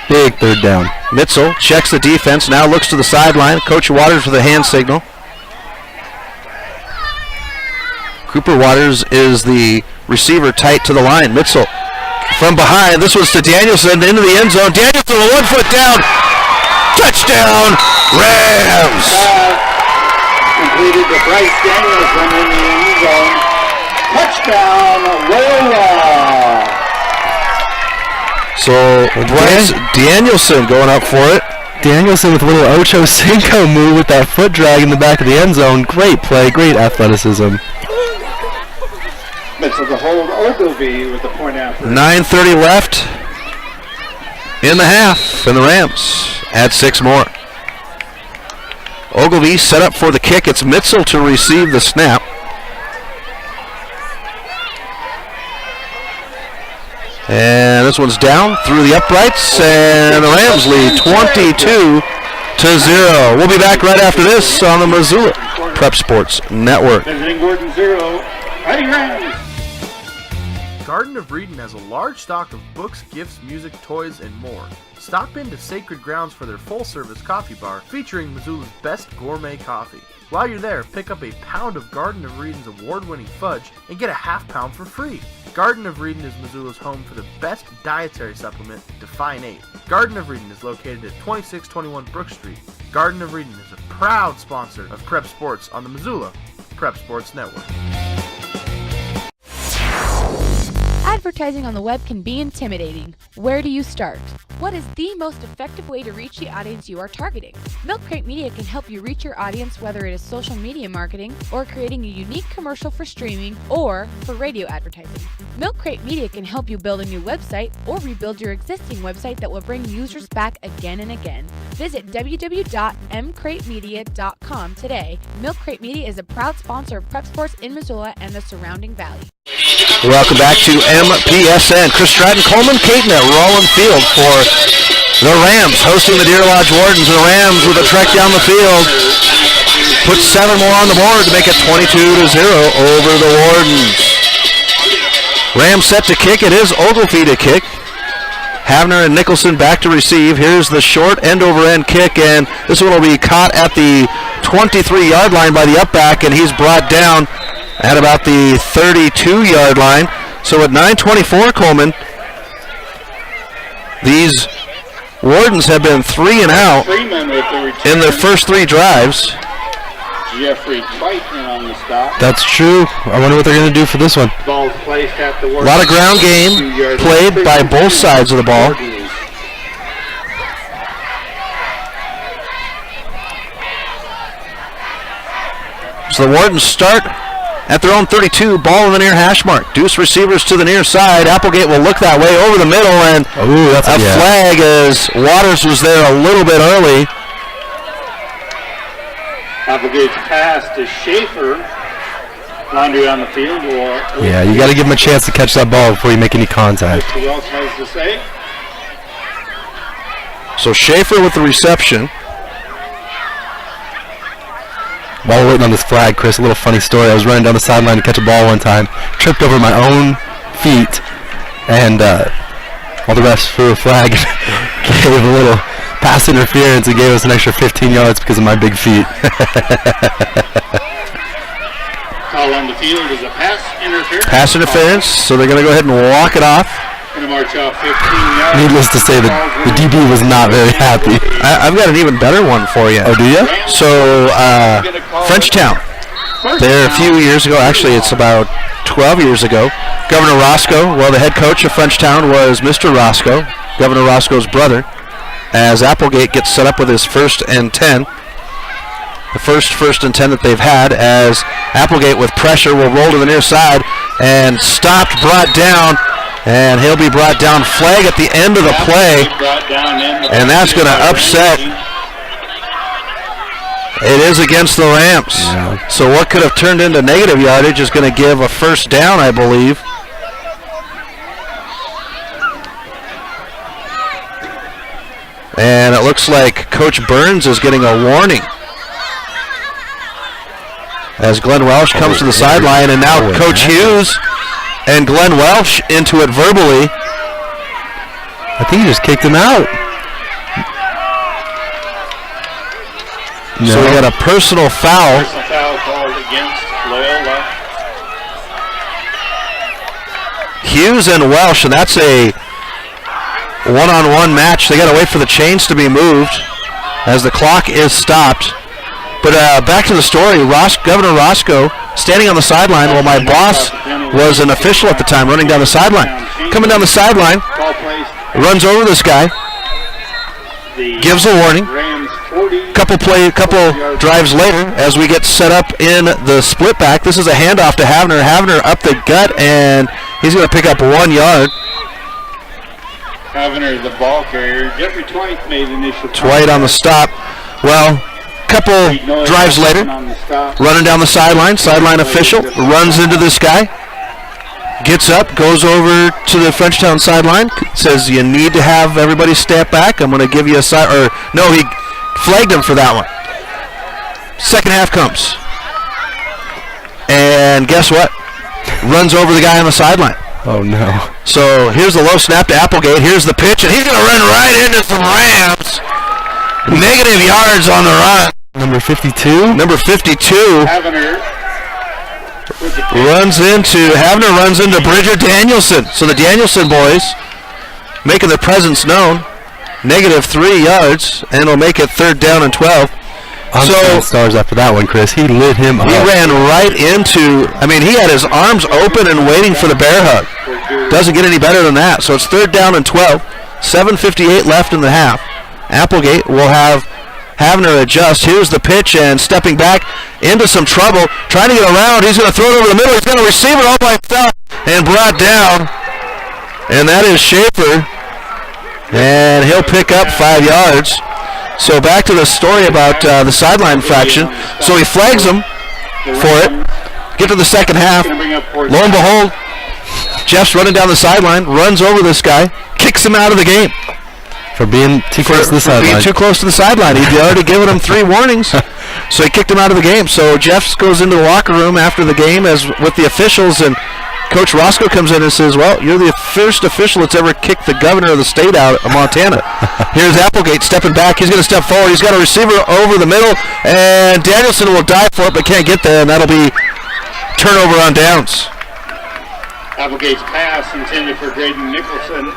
Big 3rd down. Mitzel checks the defense, now looks to the sideline. Coach Waters with a hand signal. Cooper Waters is the receiver tight to the line. Mitzel from behind. This was to Danielson into the end zone. Danielson with 1 foot down. Touchdown, Rams! Completed to Bryce Danielson in the end zone. Touchdown, Loyola! So Bryce Danielson going up for it. Danielson with a little Ocho Cinco move with that foot drag in the back of the end zone. Great play, great athleticism. Mitchell to hold Ogilvie with the point after. 9:30 left in the half, and the Rams add 6 more. Ogilvie set up for the kick. It's Mitzel to receive the snap. And this one's down through the uprights, and the Rams lead 22-0. We'll be back right after this on the Missoula Prep Sports Network. Visiting Gordon 0, Fighting Rams. Garden of Reading has a large stock of books, gifts, music, toys, and more. Stop into Sacred Grounds for their full-service coffee bar featuring Missoula's best gourmet coffee. While you're there, pick up a pound of Garden of Reading's award-winning fudge and get a half pound for free. Garden of Reading is Missoula's home for the best dietary supplement, Define 8. Garden of Reading is located at 2621 Brook Street. Garden of Reading is a proud sponsor of Prep Sports on the Missoula Prep Sports Network. Advertising on the web can be intimidating. Where do you start? What is the most effective way to reach the audience you are targeting? Milk Crate Media can help you reach your audience, whether it is social media marketing or creating a unique commercial for streaming or for radio advertising. Milk Crate Media can help you build a new website or rebuild your existing website that will bring users back again and again. Visit www.mcratemedia.com today. Milk Crate Media is a proud sponsor of Prep Sports in Missoula and the surrounding valley. Welcome back to MPSN. Chris Stratton, Coleman Caton at Roland Field for the Rams, hosting the Deer Lodge Wardens. The Rams with a trek down the field. Put 7 more on the board to make it 22-0 over the Wardens. Rams set to kick. It is Ogilvie to kick. Havner and Nicholson back to receive. Here's the short end-over-end kick, and this one will be caught at the 23-yard line by the upback, and he's brought down at about the 32-yard line. So at 9:24, Coleman, these Wardens have been 3 and out in their first 3 drives. Jeffrey Crichton on the stop. That's true. I wonder what they're going to do for this one. Ball placed at the A lot of ground game played by both sides of the ball. So the Wardens start at their own 32, ball in the near hash mark. Deuce receivers to the near side. Applegate will look that way over the middle, and that's a flag as Waters was there a little bit early. Applegate's pass to Schaefer. Laundry on the field. Yeah, you got to give him a chance to catch that ball before you make any contact. What else has to say? So Schaefer with the reception. While we're waiting on this flag, Chris, a little funny story. I was running down the sideline to catch a ball one time, tripped over my own feet, and all the refs threw a flag, gave a little pass interference, and gave us an extra 15 yards because of my big feet. Call on the field is a pass interference. Pass interference, so they're going to go ahead and walk it off. Going to march off 15 yards. Needless to say, the DB was not very happy. I've got an even better one for you. Oh, do you? So, Frenchtown. There a few years ago, actually it's about 12 years ago, Governor Roscoe, well, the head coach of Frenchtown was Mr. Roscoe, Governor Roscoe's brother, as Applegate gets set up with his 1st and 10. The first and 10 that they've had, as Applegate with pressure will roll to the near side and stopped, brought down, and he'll be brought down. Flag at the end of the play, and that's going to upset. It is against the Rams. Yeah. So what could have turned into negative yardage is going to give a 1st down, I believe. And it looks like Coach Burns is getting a warning as Glenn Welsh comes to the sideline, and now Coach Hughes and Glenn Welsh into it verbally. I think he just kicked him out. No. So we got a personal foul. Personal foul called against Loyola. Hughes and Welsh, and that's a one-on-one match. They got to wait for the chains to be moved as the clock is stopped. But back to the story, Governor Roscoe standing on the sideline while my boss was an official at the time running down the sideline. Coming down the sideline, runs over this guy, gives a warning. Couple drives later, as we get set up in the split back, this is a handoff to Havner. Havner up the gut, and he's going to pick up 1 yard. Havner, the ball carrier. Jeffrey Twite made initial. Twite on the stop. Well, couple drives later, running down the sideline official runs into this guy, gets up, goes over to the Frenchtown sideline, says you need to have everybody step back. I'm going to give you a side, or no, he flagged him for that one. Second half comes, and guess what? Runs over the guy on the sideline. Oh no. So here's the low snap to Applegate. Here's the pitch, and he's going to run right into some Rams. Negative yards on the run. Number 52. Number 52 Havner runs into Bridger Danielson. So the Danielson boys making their presence known. Negative 3 yards, and will make it 3rd down and 12. So stars after that one, Chris. He lit him up. He ran right into, he had his arms open and waiting for the bear hug. Doesn't get any better than that. So it's 3rd down and 12. 7:58 left in the half. Applegate will have Havner adjust. Here's the pitch, and stepping back into some trouble, trying to get around. He's going to throw it over the middle. He's going to receive it all by himself and brought down. And that is Schaefer. And he'll pick up 5 yards. So back to the story about the sideline fraction. So he flags him for it. Get to the second half. Lo and behold, Jeff's running down the sideline, runs over this guy, kicks him out of the game. For being too close to the sideline. Being too close to the sideline. He'd already given him 3 warnings, so he kicked him out of the game. So Jeff goes into the locker room after the game as with the officials, and Coach Roscoe comes in and says, well, you're the first official that's ever kicked the governor of the state out of Montana. Here's Applegate stepping back. He's going to step forward. He's got a receiver over the middle, and Danielson will dive for it but can't get there, and that'll be turnover on downs. Applegate's pass intended for Graydon Nicholson.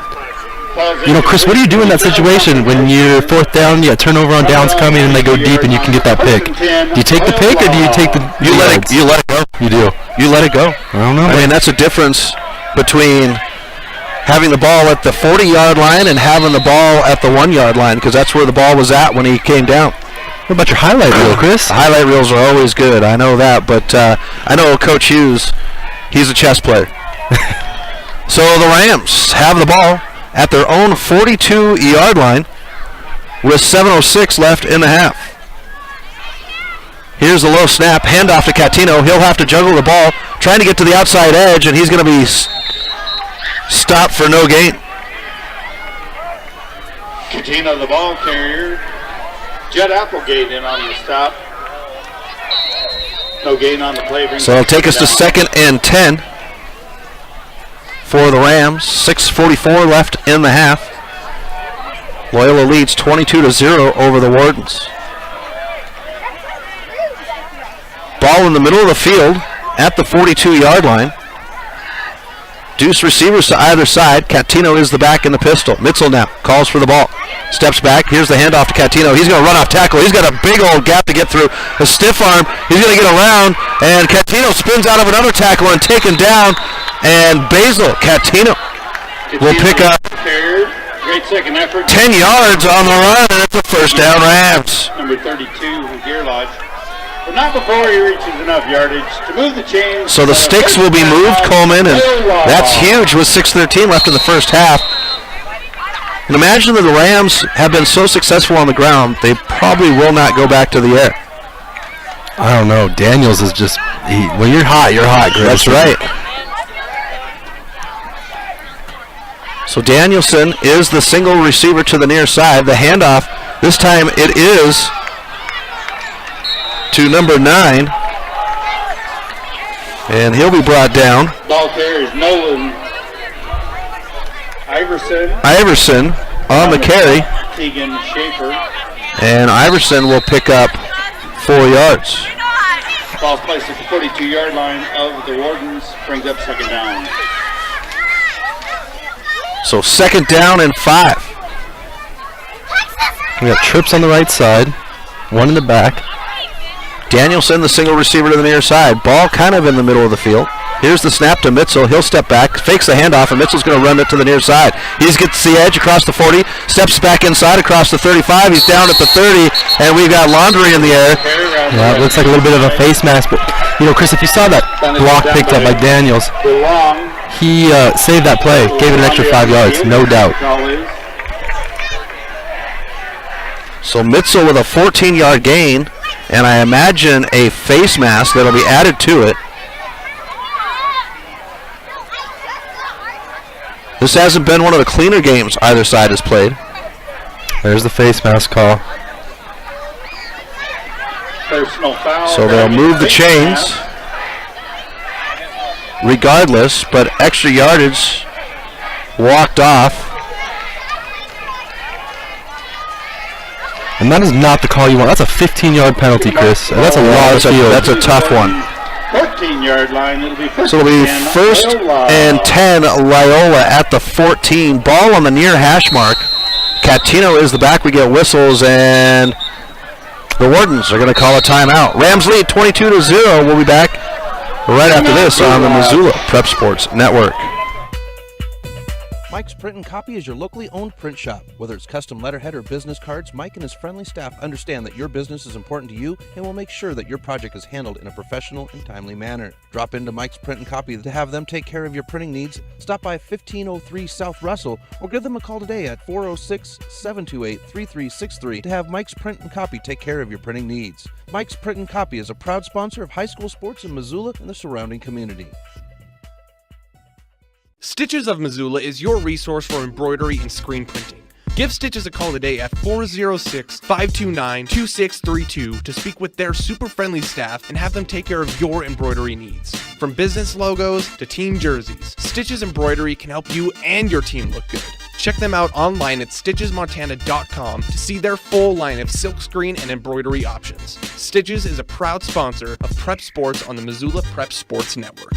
Chris, what do you do in that situation when you're 4th down, you got turnover on downs coming, and they go deep, and you can get that pick? Do you take the pick, or do you take the? You let it go. You do. You let it go. I don't know. That's a difference between having the ball at the 40-yard line and having the ball at the 1-yard line, because that's where the ball was at when he came down. What about your highlight reel, Chris? Highlight reels are always good. I know that, but I know Coach Hughes. He's a chess player. So the Rams have the ball at their own 42-yard line with 7:06 left in the half. Here's the low snap, handoff to Catino. He'll have to juggle the ball, trying to get to the outside edge, and he's going to be stopped for no gain. Catino, the ball carrier. Judd Applegate in on the stop. No gain on the play. So it'll take us to 2nd and 10 for the Rams. 6:44 left in the half. Loyola leads 22-0 over the Wardens. Ball in the middle of the field at the 42-yard line. Deuce receivers to either side. Catino is the back in the pistol. Mitzel now calls for the ball. Steps back. Here's the handoff to Catino. He's going to run off tackle. He's got a big old gap to get through. A stiff arm. He's going to get around. And Catino spins out of another tackle and taken down. And Basil Catino will pick up Great second effort. 10 yards on the run, and it's a first down Rams. Number 32, Gearlodge. But not before he reaches enough yardage to move the chains. So the sticks will be moved, Coleman, and that's huge with 6:13 left in the first half. And imagine that the Rams have been so successful on the ground, they probably will not go back to the air. I don't know. Daniels is just, when you're hot, Chris. That's right. So Danielson is the single receiver to the near side. The handoff, this time it is to number 9. And he'll be brought down. Ball carrier is Nolan Iverson. Iverson on the carry. Tegan Schaefer. And Iverson will pick up 4 yards. Ball placed at the 42-yard line of the Wardens. Brings up second down. So 2nd down and 5. We got trips on the right side. One in the back. Danielson, the single receiver to the near side. Ball kind of in the middle of the field. Here's the snap to Mitzel. He'll step back, fakes the handoff, and Mitzel's going to run it to the near side. He gets the edge across the 40, steps back inside across the 35. He's down at the 30, and we've got Laundry in the air. Yeah, it looks like a little bit of a face mask, but, Chris, if you saw that block picked up by Daniels, he saved that play, gave it an extra 5 yards, no doubt. So Mitzel with a 14-yard gain, and I imagine a face mask that'll be added to it. This hasn't been one of the cleaner games either side has played. There's the face mask call. Personal foul. So they'll move the chains regardless, but extra yardage walked off. And that is not the call you want. That's a 15-yard penalty, Chris. That's a lot of field. That's a tough one. 14-yard line. It'll be first So it'll be first and 10, Loyola at the 14. Ball on the near hash mark. Catino is the back. We get whistles, and the Wardens are going to call a timeout. Rams lead 22-0. We'll be back right after this on the Missoula Prep Sports Network. Mike's Print and Copy is your locally owned print shop. Whether it's custom letterhead or business cards, Mike and his friendly staff understand that your business is important to you and will make sure that your project is handled in a professional and timely manner. Drop into Mike's Print and Copy to have them take care of your printing needs. Stop by 1503 South Russell or give them a call today at 406-728-3363 to have Mike's Print and Copy take care of your printing needs. Mike's Print and Copy is a proud sponsor of high school sports in Missoula and the surrounding community. Stitches of Missoula is your resource for embroidery and screen printing. Give Stitches a call today at 406-529-2632 to speak with their super friendly staff and have them take care of your embroidery needs. From business logos to team jerseys, Stitches Embroidery can help you and your team look good. Check them out online at stitchesmontana.com to see their full line of silkscreen and embroidery options. Stitches is a proud sponsor of Prep Sports on the Missoula Prep Sports Network.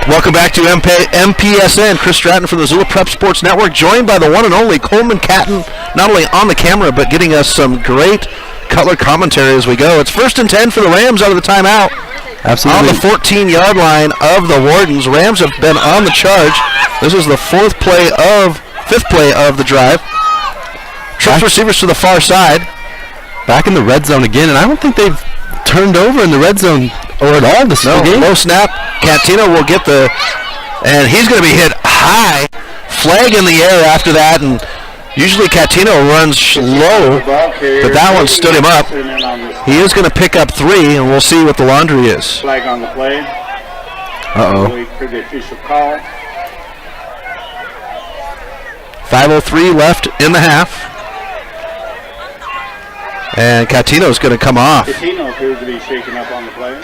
Welcome back to MPSN. Chris Stratton from the Missoula Prep Sports Network, joined by the one and only Coleman Catton, not only on the camera, but getting us some great Cutler commentary as we go. It's 1st and 10 for the Rams out of the timeout. Absolutely. On the 14-yard line of the Wardens. Rams have been on the charge. This is the 5th play of the drive. Trips receivers to the far side. Back in the red zone again, and I don't think they've turned over in the red zone or at all this game. No snap. Catino will get and he's going to be hit high. Flag in the air after that, and usually Catino runs low, but that one stood him up. He is going to pick up 3, and we'll see what the laundry is. Flag on the play. Uh-oh. Wait for the official call. 5:03 left in the half. And Catino's going to come off. Catino appears to be shaken up on the play.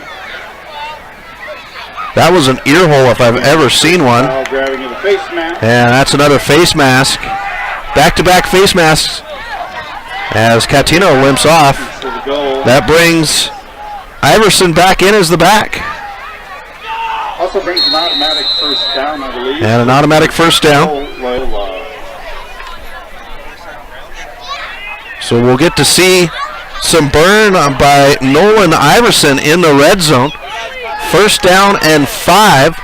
That was an ear hole if I've ever seen one. Grabbing the face mask. And that's another face mask. Back-to-back face masks as Catino limps off. That brings Iverson back in as the back. Also brings an automatic first down, I believe. And an automatic first down. So we'll get to see some burn by Nolan Iverson in the red zone. First down and 5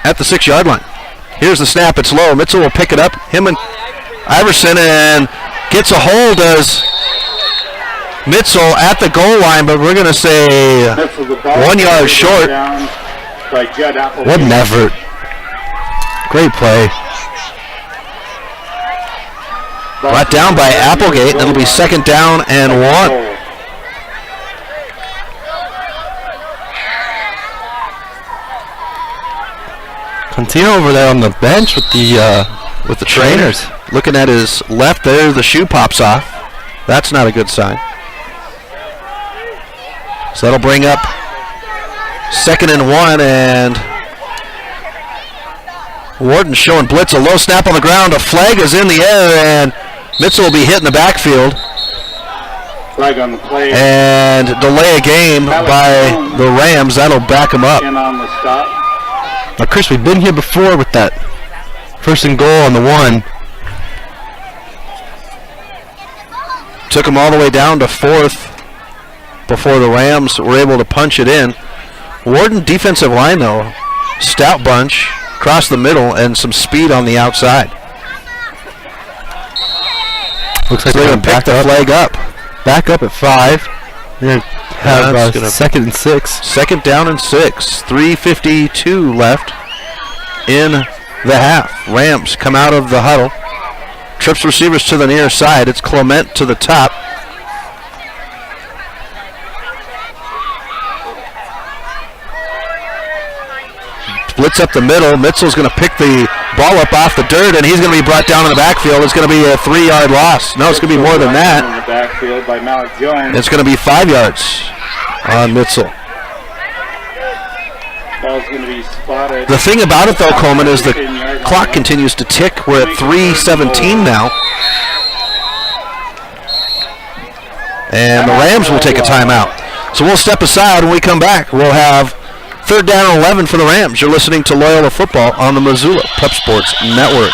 at the 6-yard line. Here's the snap. It's low. Mitchell will pick it up. Him and Iverson, and gets a hold as Mitchell at the goal line, but we're going to say 1 yard short. What an effort. Great play. Brought down by Applegate. That'll be second down and 1. Continue over there on the bench with the trainers. Looking at his left there, the shoe pops off. That's not a good sign. So that'll bring up second and 1, and Warden showing blitz. A low snap on the ground. A flag is in the air, and Mitchell will be hit in the backfield. Flag on the play. And delay a game by the Rams. That'll back them up. In on the stop. Now, Chris, we've been here before with that first and goal on the 1. Took them all the way down to 4th before the Rams were able to punch it in. Warden defensive line, though, stout bunch, across the middle, and some speed on the outside. Looks like they're going to pick the flag up. Back up at 5. They're going to have second and 6. Second down and 6. 3:52 left in the half. Rams come out of the huddle. Trips receivers to the near side. It's Clement to the top. Blitz up the middle. Mitchell's going to pick the ball up off the dirt, and he's going to be brought down in the backfield. It's going to be a 3-yard loss. No, it's going to be more than that. In the backfield by Malik Jones. It's going to be 5 yards on Mitchell. Ball's going to be spotted. The thing about it, though, Coleman, is the clock continues to tick. We're at 3:17 now. And the Rams will take a timeout. So we'll step aside. When we come back, we'll have third down and 11 for the Rams. You're listening to Loyola Football on the Missoula Prep Sports Network.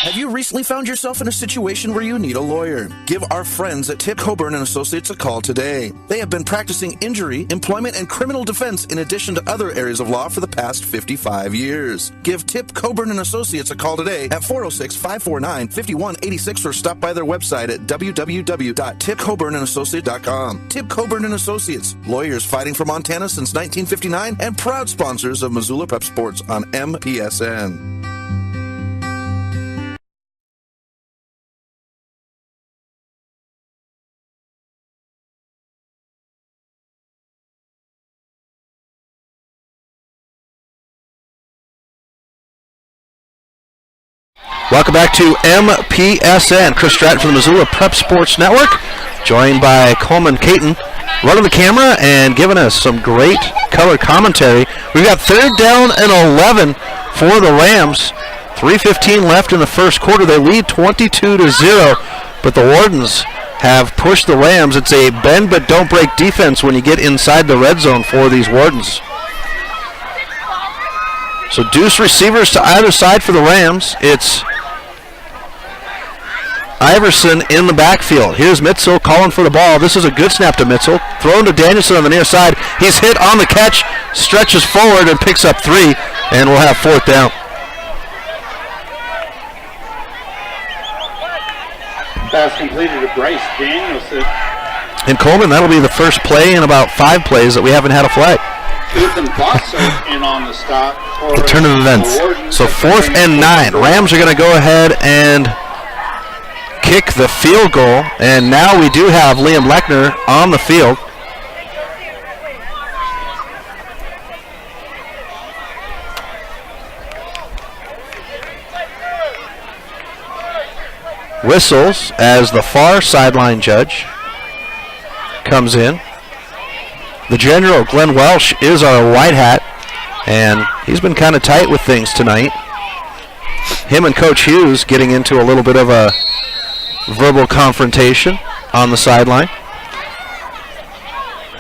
Have you recently found yourself in a situation where you need a lawyer? Give our friends at Tip Coburn & Associates a call today. They have been practicing injury, employment, and criminal defense in addition to other areas of law for the past 55 years. Give Tip Coburn & Associates a call today at 406-549-5186 or stop by their website at www.tipcoburnandassociates.com. Tip Coburn & Associates, lawyers fighting for Montana since 1959 and proud sponsors of Missoula Prep Sports on MPSN. Welcome back to MPSN. Chris Stratton from the Missoula Prep Sports Network, joined by Coleman Caton, running the camera and giving us some great color commentary. We've got third down and 11 for the Rams. 3:15 left in the first quarter. They lead 22-0, but the Wardens have pushed the Rams. It's a bend but don't break defense when you get inside the red zone for these Wardens. So deuce receivers to either side for the Rams. It's Iverson in the backfield. Here's Mitchell calling for the ball. This is a good snap to Mitchell. Thrown to Danielson on the near side. He's hit on the catch, stretches forward and picks up 3, and we'll have fourth down. Pass completed to Bryce Danielson. And Coleman, that'll be the first play in about 5 plays that we haven't had a flag. Ethan Bosser in on the stop. The turn of events. So 4th and 9. Rams are going to go ahead and kick the field goal. And now we do have Liam Lechner on the field. whistles as the far sideline judge comes in. The general, Glenn Welsh, is our white hat, and he's been kind of tight with things tonight. Him and Coach Hughes getting into a little bit of a verbal confrontation on the sideline.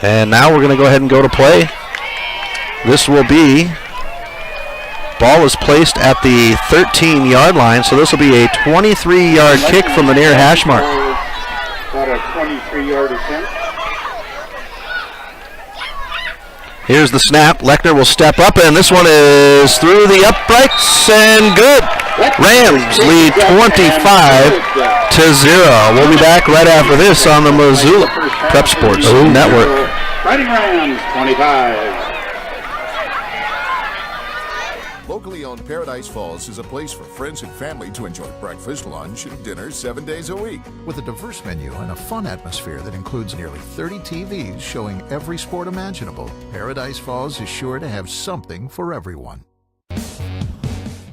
And now we're going to go ahead and go to play. This will be, ball is placed at the 13-yard line, so this will be a 23-yard kick from the near hash mark. About a 23-yard attempt. Here's the snap. Lechner will step up, and this one is through the uprights and good. Rams lead 25-0. We'll be back right after this on the Missoula Prep Sports Network. Fighting Rams 25. Locally owned Paradise Falls is a place for friends and family to enjoy breakfast, lunch, and dinner 7 days a week. With a diverse menu and a fun atmosphere that includes nearly 30 TVs showing every sport imaginable, Paradise Falls is sure to have something for everyone.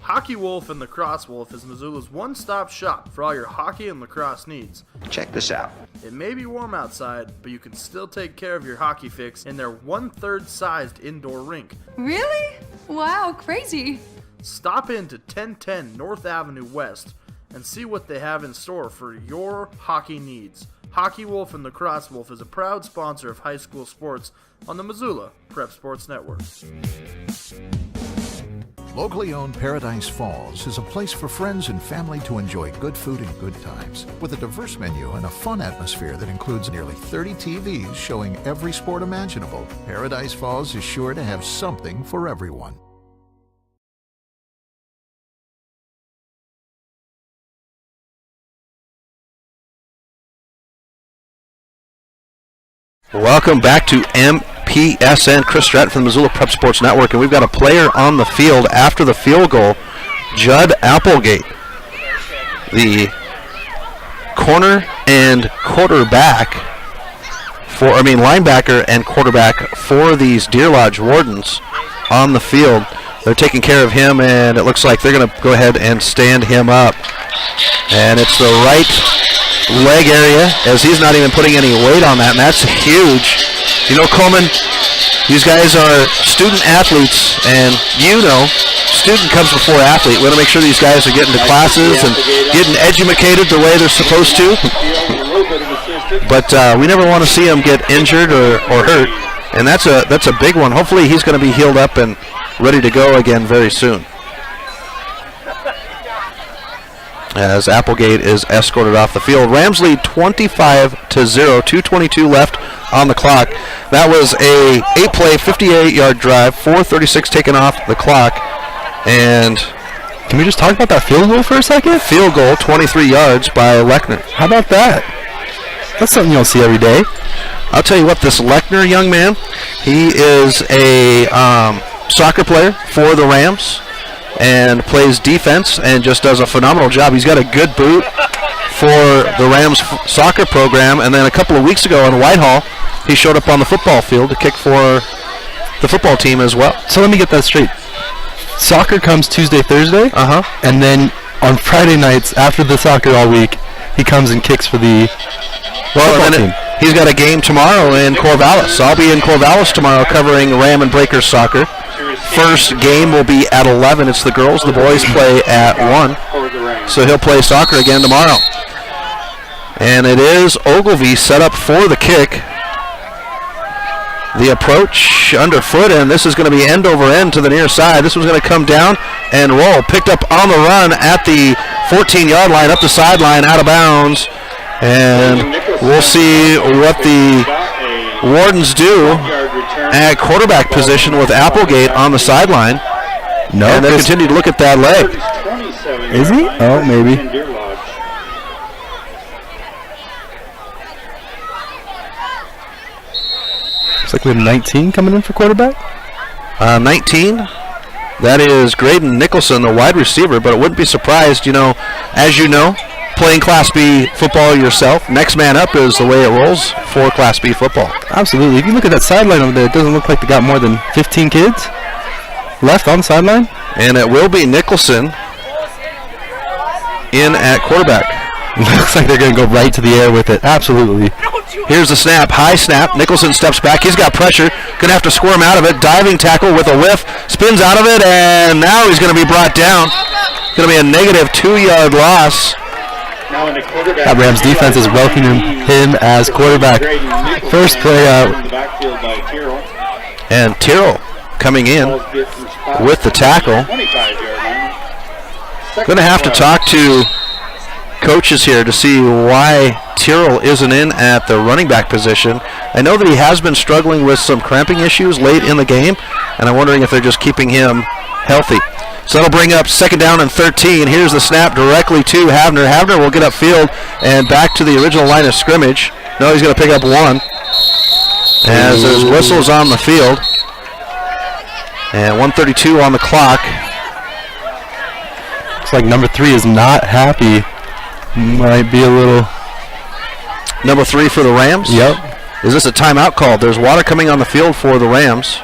Hockey Wolf and Lacrosse Wolf is Missoula's one-stop shop for all your hockey and lacrosse needs. Check this out. It may be warm outside, but you can still take care of your hockey fix in their 1/3 sized indoor rink. Really? Wow, crazy. Stop in to 1010 North Avenue West and see what they have in store for your hockey needs. Hockey Wolf and Lacrosse Wolf is a proud sponsor of high school sports on the Missoula Prep Sports Network. Locally owned Paradise Falls is a place for friends and family to enjoy good food and good times. With a diverse menu and a fun atmosphere that includes nearly 30 TVs showing every sport imaginable, Paradise Falls is sure to have something for everyone. Welcome back to MPSN. Chris Stratton from the Missoula Prep Sports Network, and we've got a player on the field after the field goal, Judd Applegate, the corner and quarterback linebacker and quarterback for these Deer Lodge Wardens on the field. They're taking care of him, and it looks like they're going to go ahead and stand him up. And it's the right leg area, as he's not even putting any weight on that, and that's huge. You know, Coleman, these guys are student athletes, and student comes before athlete. We want to make sure these guys are getting to classes and getting educated the way they're supposed to. But we never want to see them get injured or hurt, and that's a big one. Hopefully he's going to be healed up and ready to go again very soon, as Applegate is escorted off the field. Rams lead 25-0, 2:22 left on the clock. That was a 8-play, 58-yard drive, 4:36 taken off the clock. And can we just talk about that field goal for a second? Field goal, 23 yards by Lechner. How about that? That's something you don't see every day. I'll tell you what, this Lechner young man, he is a soccer player for the Rams and plays defense and just does a phenomenal job. He's got a good boot for the Rams soccer program, and then a couple of weeks ago in Whitehall, he showed up on the football field to kick for the football team as well. So let me get that straight. Soccer comes Tuesday, Thursday, and then on Friday nights after the soccer all week, he comes and kicks for the football team. He's got a game tomorrow in Corvallis. I'll be in Corvallis tomorrow covering Ram and Breakers soccer. First game will be at 11. It's the girls. The boys play at 1. So he'll play soccer again tomorrow. And it is Ogilvie set up for the kick. The approach underfoot, and this is going to be end over end to the near side. This one's going to come down and roll. Picked up on the run at the 14-yard line, up the sideline, out of bounds. And we'll see what the Wardens do at quarterback position with Applegate on the sideline. No, and they continue to look at that leg. Is he? Oh, maybe. Looks like we have 19 coming in for quarterback. 19. That is Graydon Nicholson, the wide receiver, but it wouldn't be surprised, as you know, playing Class B football yourself, next man up is the way it rolls for Class B football. Absolutely. If you look at that sideline over there, it doesn't look like they got more than 15 kids left on the sideline. And it will be Nicholson in at quarterback. Looks like they're going to go right to the air with it. Absolutely. Here's the snap. High snap. Nicholson steps back. He's got pressure. Going to have to squirm out of it. Diving tackle with a whiff. Spins out of it, and now he's going to be brought down. Going to be a negative 2-yard loss. That Rams defense is welcoming him as quarterback. First play out. And Tyrrell coming in with the tackle. Going to have to talk to coaches here to see why Tyrrell isn't in at the running back position. I know that he has been struggling with some cramping issues late in the game, and I'm wondering if they're just keeping him healthy. So that'll bring up 2nd down and 13. Here's the snap directly to Havner. Havner will get upfield and back to the original line of scrimmage. No, he's going to pick up 1 as there's whistles on the field. And 1:32 on the clock. Looks like number 3 is not happy. Might be a little... Number 3 for the Rams? Yep. Is this a timeout call? There's water coming on the field for the Rams.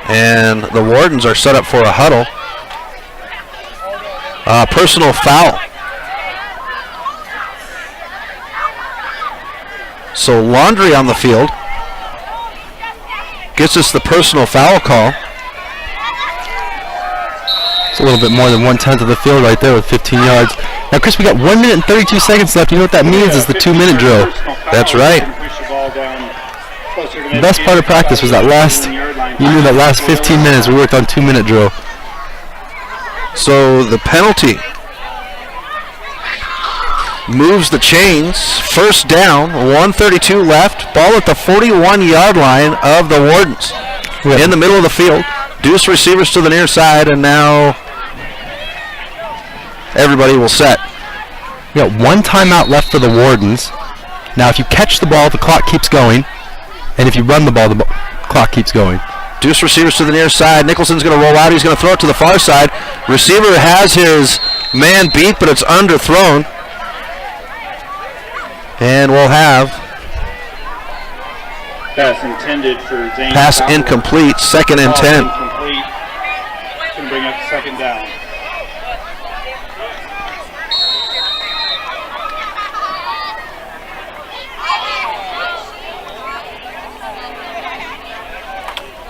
And the Wardens are set up for a huddle. Personal foul. So Laundry on the field. Gets us the personal foul call. It's a little bit more than 1/10 of the field right there with 15 yards. Now, Chris, we got 1 minute and 32 seconds left. You know what that means is the 2-minute drill. That's right. The best part of practice was that last 15 minutes we worked on 2-minute drill. So the penalty moves the chains. First down, 1:32 left. Ball at the 41-yard line of the Wardens. In the middle of the field. Deuce receivers to the near side, and now everybody will set. We got 1 timeout left for the Wardens. Now, if you catch the ball, the clock keeps going. And if you run the ball, the clock keeps going. Deuce receivers to the near side. Nicholson's going to roll out. He's going to throw it to the far side. Receiver has his man beat, but it's underthrown. And we'll have pass intended for Zane. Pass incomplete. 2nd and 10. Incomplete. Can bring up 2nd down.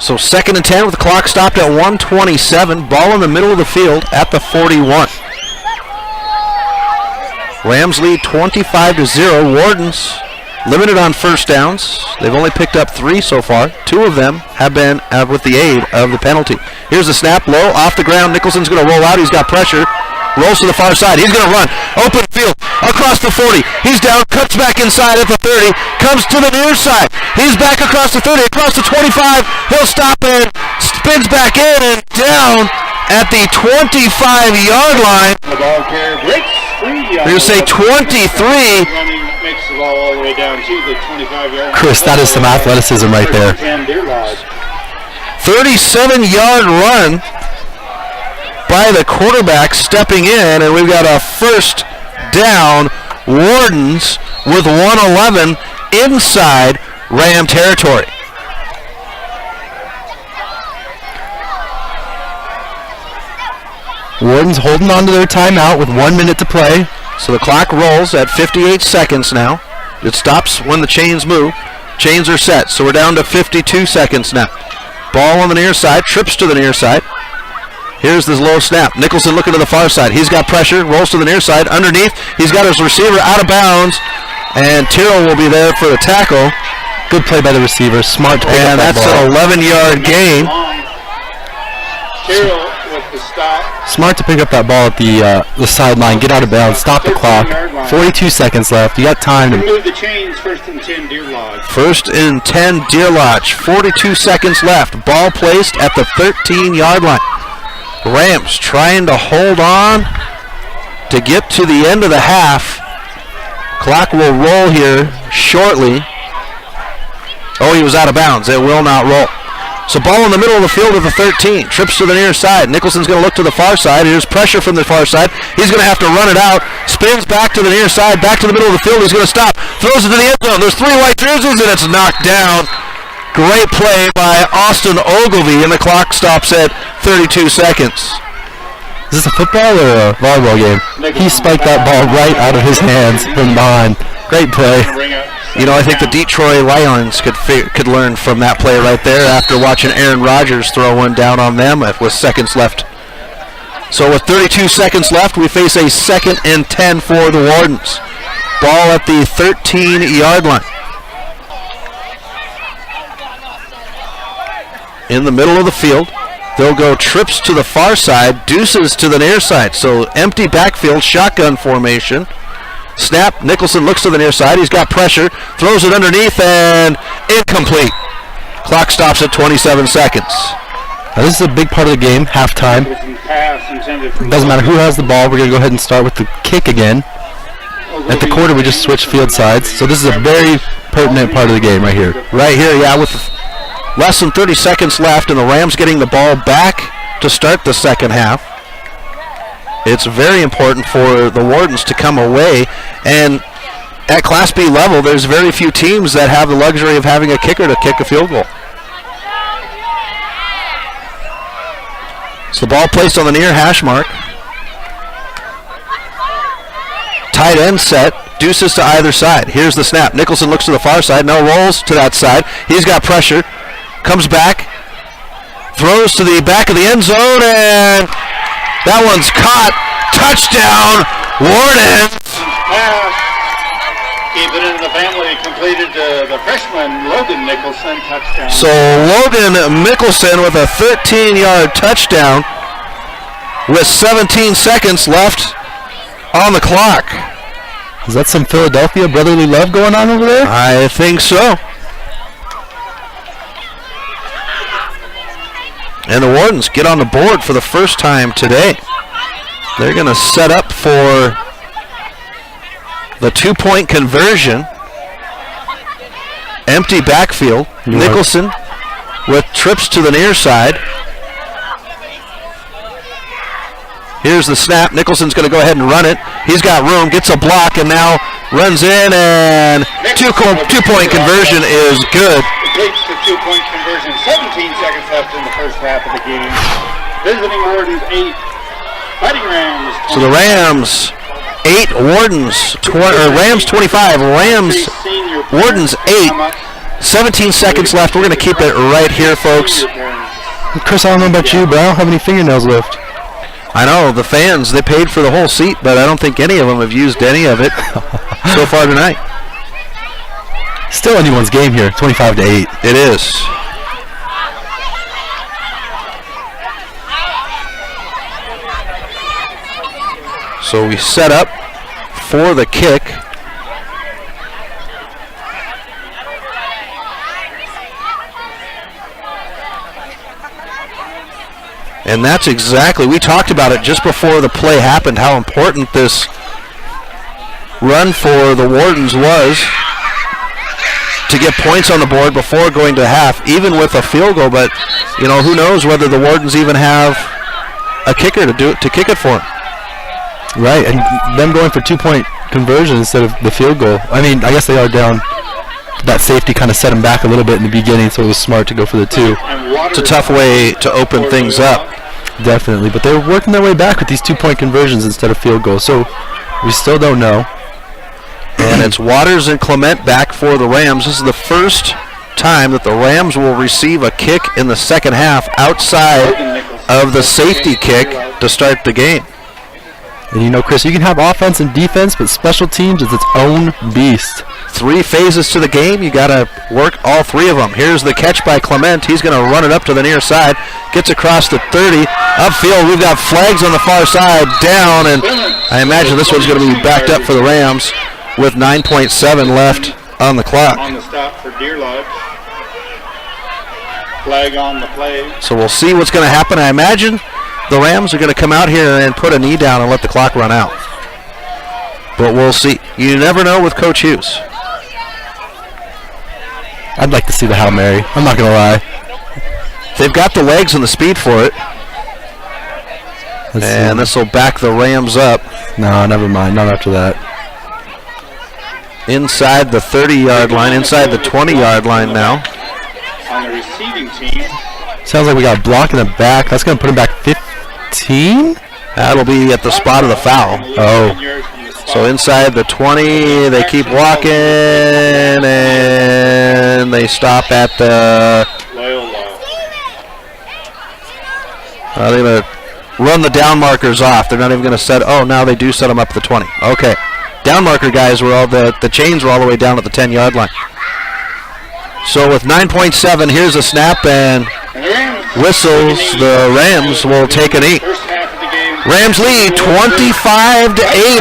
So 2nd and 10 with the clock stopped at 1:27. Ball in the middle of the field at the 41. Rams lead 25-0. Wardens limited on first downs. They've only picked up 3 so far. 2 of them have been with the aid of the penalty. Here's the snap, low, off the ground. Nicholson's going to roll out. He's got pressure. Rolls to the far side. He's going to run. Open field. Across the 40. He's down. Cuts back inside at the 30. Comes to the near side. He's back across the 30. Across the 25. He'll stop and spins back in and down at the 25-yard line. The ball carrier breaks free. We're going to say 23. Makes the ball all the way down to the 25-yard line. Chris, that is some athleticism right there. 37-yard run by the quarterback stepping in, and we've got a first down. Wardens with 1:11 inside Ram territory. Wardens holding on to their timeout with 1 minute to play. So the clock rolls at 58 seconds now. It stops when the chains move. Chains are set, so we're down to 52 seconds now. Ball on the near side, trips to the near side. Here's this low snap. Nicholson looking to the far side. He's got pressure, rolls to the near side. Underneath, he's got his receiver out of bounds, and Tyrrell will be there for the tackle. Good play by the receiver. Smart to pick up that ball. And that's an 11-yard gain. Tyrrell with the stop. Smart to pick up that ball at the sideline, get out of bounds, stop the clock. 42 seconds left. You got time to move the chains. 1st and 10, Deer Lodge. 1st and 10, Deer Lodge. 42 seconds left. Ball placed at the 13-yard line. Rams trying to hold on to get to the end of the half. Clock will roll here shortly. Oh, he was out of bounds. It will not roll. So ball in the middle of the field at the 13. Trips to the near side. Nicholson's going to look to the far side. Here's pressure from the far side. He's going to have to run it out. Spins back to the near side. Back to the middle of the field. He's going to stop. Throws it to the end zone. There's 3 white jerseys, and it's knocked down. Great play by Austin Ogilvie, and the clock stops at 32 seconds. Is this a football or a volleyball game? He spiked that ball right out of his hands from behind. Great play. You know, I think the Detroit Lions could learn from that play right there after watching Aaron Rodgers throw one down on them with seconds left. So with 32 seconds left, we face a 2nd and 10 for the Wardens. Ball at the 13-yard line. In the middle of the field, they'll go trips to the far side, deuces to the near side. So empty backfield, shotgun formation. Snap, Nicholson looks to the near side. He's got pressure, throws it underneath, and incomplete. Clock stops at 27 seconds. Now this is a big part of the game, halftime. It doesn't matter who has the ball. We're going to go ahead and start with the kick again. At the quarter, we just switched field sides. So this is a very pertinent part of the game right here. Right here, yeah, with less than 30 seconds left, and the Rams getting the ball back to start the second half. It's very important for the Wardens to come away, and at Class B level, there's very few teams that have the luxury of having a kicker to kick a field goal. So the ball placed on the near hash mark. Tight end set, deuces to either side. Here's the snap. Nicholson looks to the far side, now rolls to that side. He's got pressure, comes back, throws to the back of the end zone, and that one's caught. Touchdown, Wardens. Keep it in the family. Completed the freshman Logan Nicholson touchdown. So Logan Mickelson with a 13-yard touchdown with 17 seconds left on the clock. Is that some Philadelphia brotherly love going on over there? I think so. And the Wardens get on the board for the first time today. They're going to set up for the 2-point conversion. Empty backfield. Nicholson with trips to the near side. Here's the snap. Nicholson's going to go ahead and run it. He's got room, gets a block, and now runs in, and two-point conversion is good. Completes the 2-point conversion. 17 seconds left in the first half of the game. Visiting Wardens 8. Fighting Rams. 25. So the Rams 8, Rams 25, Wardens 8. 17 seconds left. We're going to keep it right here, folks. Chris, I don't know about you, but I don't have any fingernails left. I know, the fans, they paid for the whole seat, but I don't think any of them have used any of it so far tonight. Still anyone's game here, 25-8. It is. So we set up for the kick. And that's exactly, we talked about it just before the play happened, how important this run for the Wardens was to get points on the board before going to half, even with a field goal. But, you know, who knows whether the Wardens even have a kicker to kick it for them. Right, and them going for 2-point conversion instead of the field goal. I mean, I guess they are down. That safety kind of set them back a little bit in the beginning, so it was smart to go for the 2. It's a tough way to open things up. Definitely, but they were working their way back with these 2-point conversions instead of field goals, so we still don't know. And it's Waters and Clement back for the Rams. This is the first time that the Rams will receive a kick in the second half outside of the safety kick to start the game. And you know, Chris, you can have offense and defense, but special teams is its own beast. 3 phases to the game. You got to work all 3 of them. Here's the catch by Clement. He's going to run it up to the near side. Gets across the 30. Upfield, we've got flags on the far side. Down, and I imagine this one's going to be backed up for the Rams with 9.7 left on the clock. On the stop for Deer Lodge. Flag on the play. So we'll see what's going to happen. I imagine the Rams are going to come out here and put a knee down and let the clock run out. But we'll see. You never know with Coach Hughes. I'd like to see the Hail Mary. I'm not going to lie. They've got the legs and the speed for it. And this will back the Rams up. No, never mind. Not after that. Inside the 30-yard line, inside the 20-yard line now. On the receiving team. Sounds like we got a block in the back. That's going to put him back 15? That'll be at the spot of the foul. Oh. So inside the 20, they keep walking, and they stop at the... they're going to run the down markers off. They're not even going to set... Oh, now they do set them up at the 20. Okay. Down marker guys were all the chains were all the way down at the 10-yard line. So with 9.7, here's a snap and whistles. The Rams will take an 8. Rams lead 25-8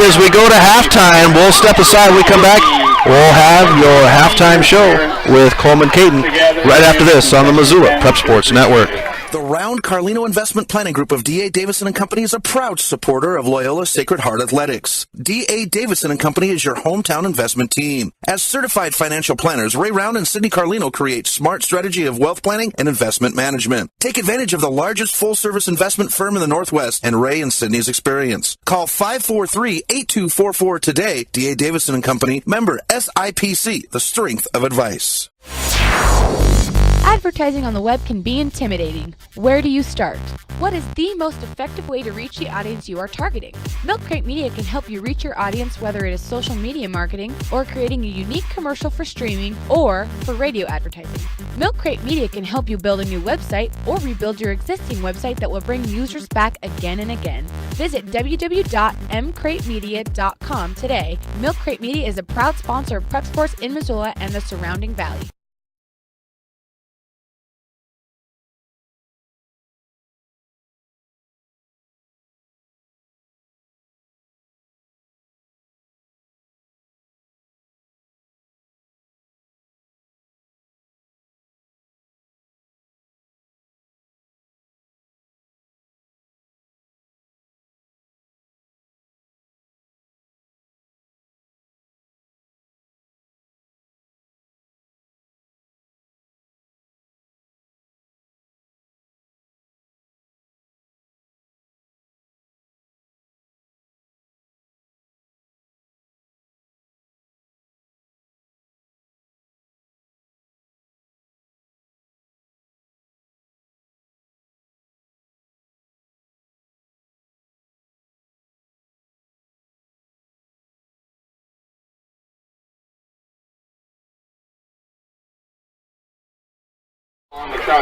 as we go to halftime. We'll step aside. We come back. We'll have your halftime show with Coleman Caton right after this on the Missoula Prep Sports Network. The Round Carlino Investment Planning Group of D.A. Davison & Company is a proud supporter of Loyola Sacred Heart Athletics. D.A. Davison & Company is your hometown investment team. As certified financial planners, Ray Round and Sidney Carlino create smart strategy of wealth planning and investment management. Take advantage of the largest full-service investment firm in the Northwest and Ray and Sidney's experience. Call 543-8244 today. D.A. Davison & Company, member SIPC, the strength of advice. Advertising on the web can be intimidating. Where do you start? What is the most effective way to reach the audience you are targeting? Milk Crate Media can help you reach your audience, whether it is social media marketing or creating a unique commercial for streaming or for radio advertising. Milk Crate Media can help you build a new website or rebuild your existing website that will bring users back again and again. Visit www.mcratemedia.com today. Milk Crate Media is a proud sponsor of Prep Sports in Missoula and the surrounding valley.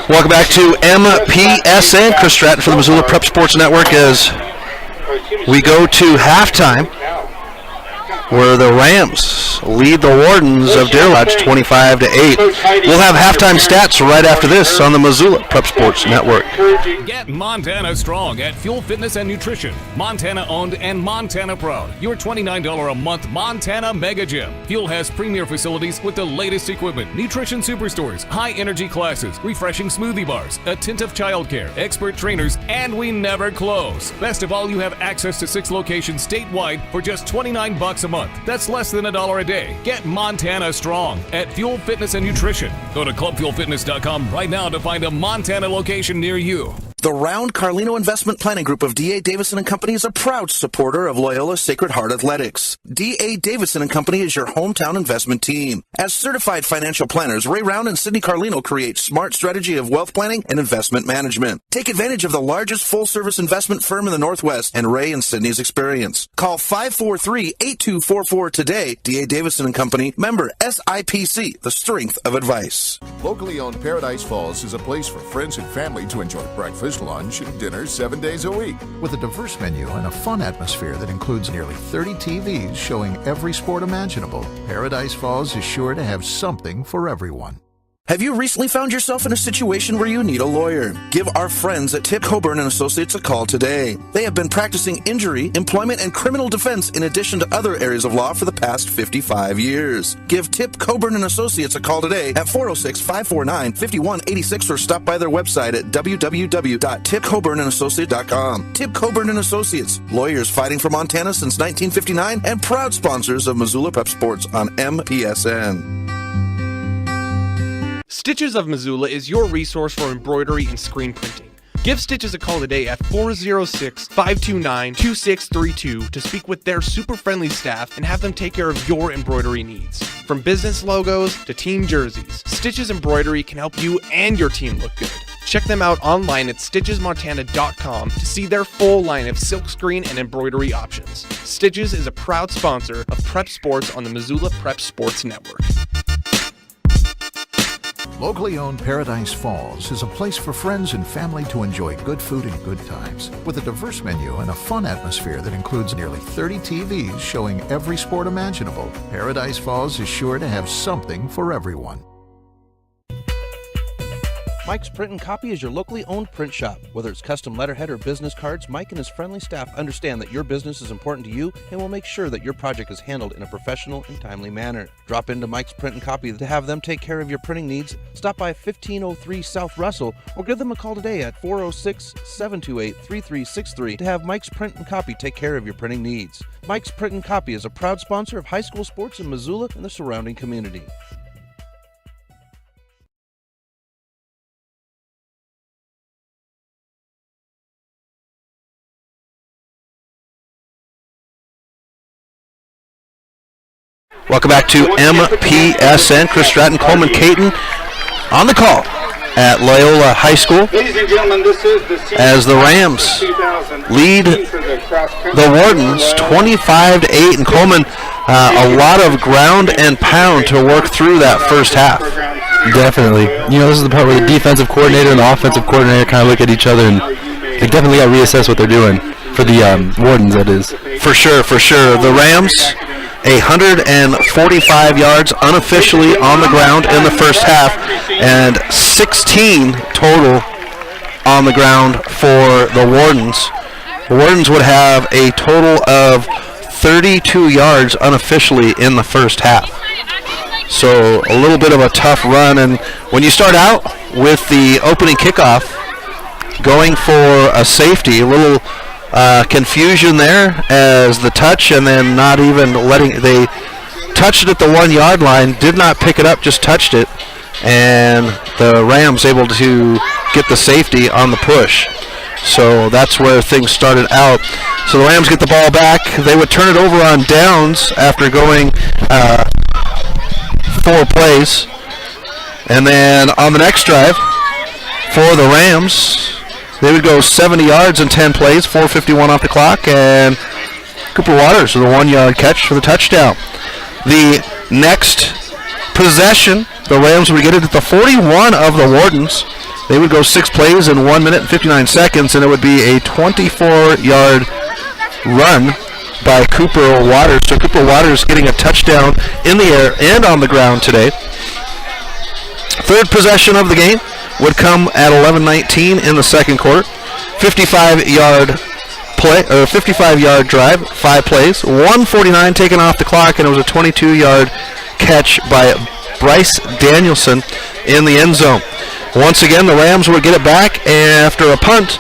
Welcome back to MPSN. Chris Stratton for the Missoula Prep Sports Network as we go to halftime, where the Rams lead the Wardens of Deer Lodge 25-8. We'll have halftime stats right after this on the Missoula Prep Sports Network. Get Montana strong at Fuel Fitness and Nutrition. Montana owned and Montana proud. Your $29 a month Montana Mega Gym. Fuel has premier facilities with the latest equipment, nutrition superstores, high energy classes, refreshing smoothie bars, attentive childcare, expert trainers, and we never close. Best of all, you have access to 6 locations statewide for just $29 a month. That's less than $1 a day. Get Montana strong at Fuel Fitness and Nutrition. Go to clubfuelfitness.com right now to find a Montana location near you. The Round Carlino Investment Planning Group of D.A. Davison & Company is a proud supporter of Loyola Sacred Heart Athletics. D.A. Davison & Company is your hometown investment team. As certified financial planners, Ray Round and Sidney Carlino create smart strategy of wealth planning and investment management. Take advantage of the largest full-service investment firm in the Northwest and Ray and Sidney's experience. Call 543-8244 today. D.A. Davison & Company, member SIPC, the strength of advice. Locally owned Paradise Falls is a place for friends and family to enjoy breakfast, lunch, and dinner 7 days a week. With a diverse menu and a fun atmosphere that includes nearly 30 TVs showing every sport imaginable, Paradise Falls is sure to have something for everyone. Have you recently found yourself in a situation where you need a lawyer? Give our friends at Tip Coburn & Associates a call today. They have been practicing injury, employment, and criminal defense in addition to other areas of law for the past 55 years. Give Tip Coburn & Associates a call today at 406-549-5186 or stop by their website at www.tipcoburnandassociates.com. Tip Coburn & Associates, lawyers fighting for Montana since 1959 and proud sponsors of Missoula Prep Sports on MPSN. Stitches of Missoula is your resource for embroidery and screen printing. Give Stitches a call today at 406-529-2632 to speak with their super friendly staff and have them take care of your embroidery needs. From business logos to team jerseys, Stitches Embroidery can help you and your team look good. Check them out online at stitchesmontana.com to see their full line of silkscreen and embroidery options. Stitches is a proud sponsor of Prep Sports on the Missoula Prep Sports Network. Locally owned Paradise Falls is a place for friends and family to enjoy good food and good times. With a diverse menu and a fun atmosphere that includes nearly 30 TVs showing every sport imaginable, Paradise Falls is sure to have something for everyone. Mike's Print and Copy is your locally owned print shop. Whether it's custom letterhead or business cards, Mike and his friendly staff understand that your business is important to you and will make sure that your project is handled in a professional and timely manner. Drop into Mike's Print and Copy to have them take care of your printing needs. Stop by 1503 South Russell or give them a call today at 406-728-3363 to have Mike's Print and Copy take care of your printing needs. Mike's Print and Copy is a proud sponsor of high school sports in Missoula and the surrounding community. Welcome back to MPSN. Chris Stratton, Coleman Caton on the call at Loyola High School as the Rams lead the Wardens 25-8. And Coleman, a lot of ground and pound to work through that first half. Definitely. You know, this is the part where the defensive coordinator and the offensive coordinator kind of look at each other, and they definitely got to reassess what they're doing for the Wardens, that is. For sure. The Rams, 145 yards unofficially on the ground in the first half, and 16 total on the ground for the Wardens. The Wardens would have a total of 32 yards unofficially in the first half. So a little bit of a tough run, and when you start out with the opening kickoff going for a safety, a little confusion there as the touch, and then not even they touched it at the 1 yard line, did not pick it up, just touched it, and the Rams able to get the safety on the push. So that's where things started out. So the Rams get the ball back. They would turn it over on downs after going 4 plays. And then on the next drive for the Rams, they would go 70 yards in 10 plays, 4:51 off the clock, and Cooper Waters with a 1 yard catch for the touchdown. The next possession, the Rams would get it at the 41 of the Wardens. They would go 6 plays in 1 minute and 59 seconds, and it would be a 24-yard run by Cooper Waters. So Cooper Waters getting a touchdown in the air and on the ground today. Third possession of the game would come at 11:19 in the second quarter. 55-yard drive, 5 plays, 1:49 taken off the clock, and it was a 22-yard catch by Bryce Danielson in the end zone. Once again, the Rams would get it back after a punt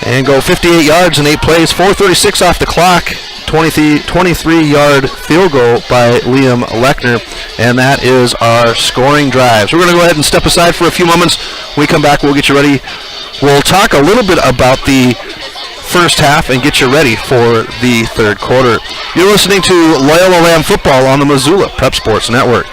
and go 58 yards in 8 plays, 4:36 off the clock. 23-yard field goal by Liam Lechner, and that is our scoring drive. So we're going to go ahead and step aside for a few moments. When we come back, we'll get you ready. We'll talk a little bit about the first half and get you ready for the third quarter. You're listening to Loyola Football on the Missoula Prep Sports Network.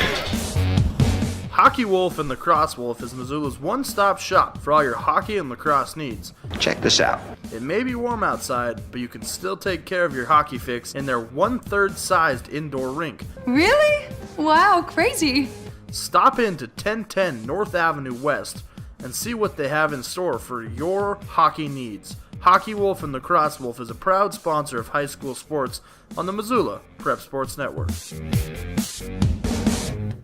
Hockey Wolf and Lacrosse Wolf is Missoula's one-stop shop for all your hockey and lacrosse needs. Check this out. It may be warm outside, but you can still take care of your hockey fix in their 1/3 sized indoor rink. Really? Wow, crazy. Stop in to 1010 North Avenue West and see what they have in store for your hockey needs. Hockey Wolf and Lacrosse Wolf is a proud sponsor of high school sports on the Missoula Prep Sports Network.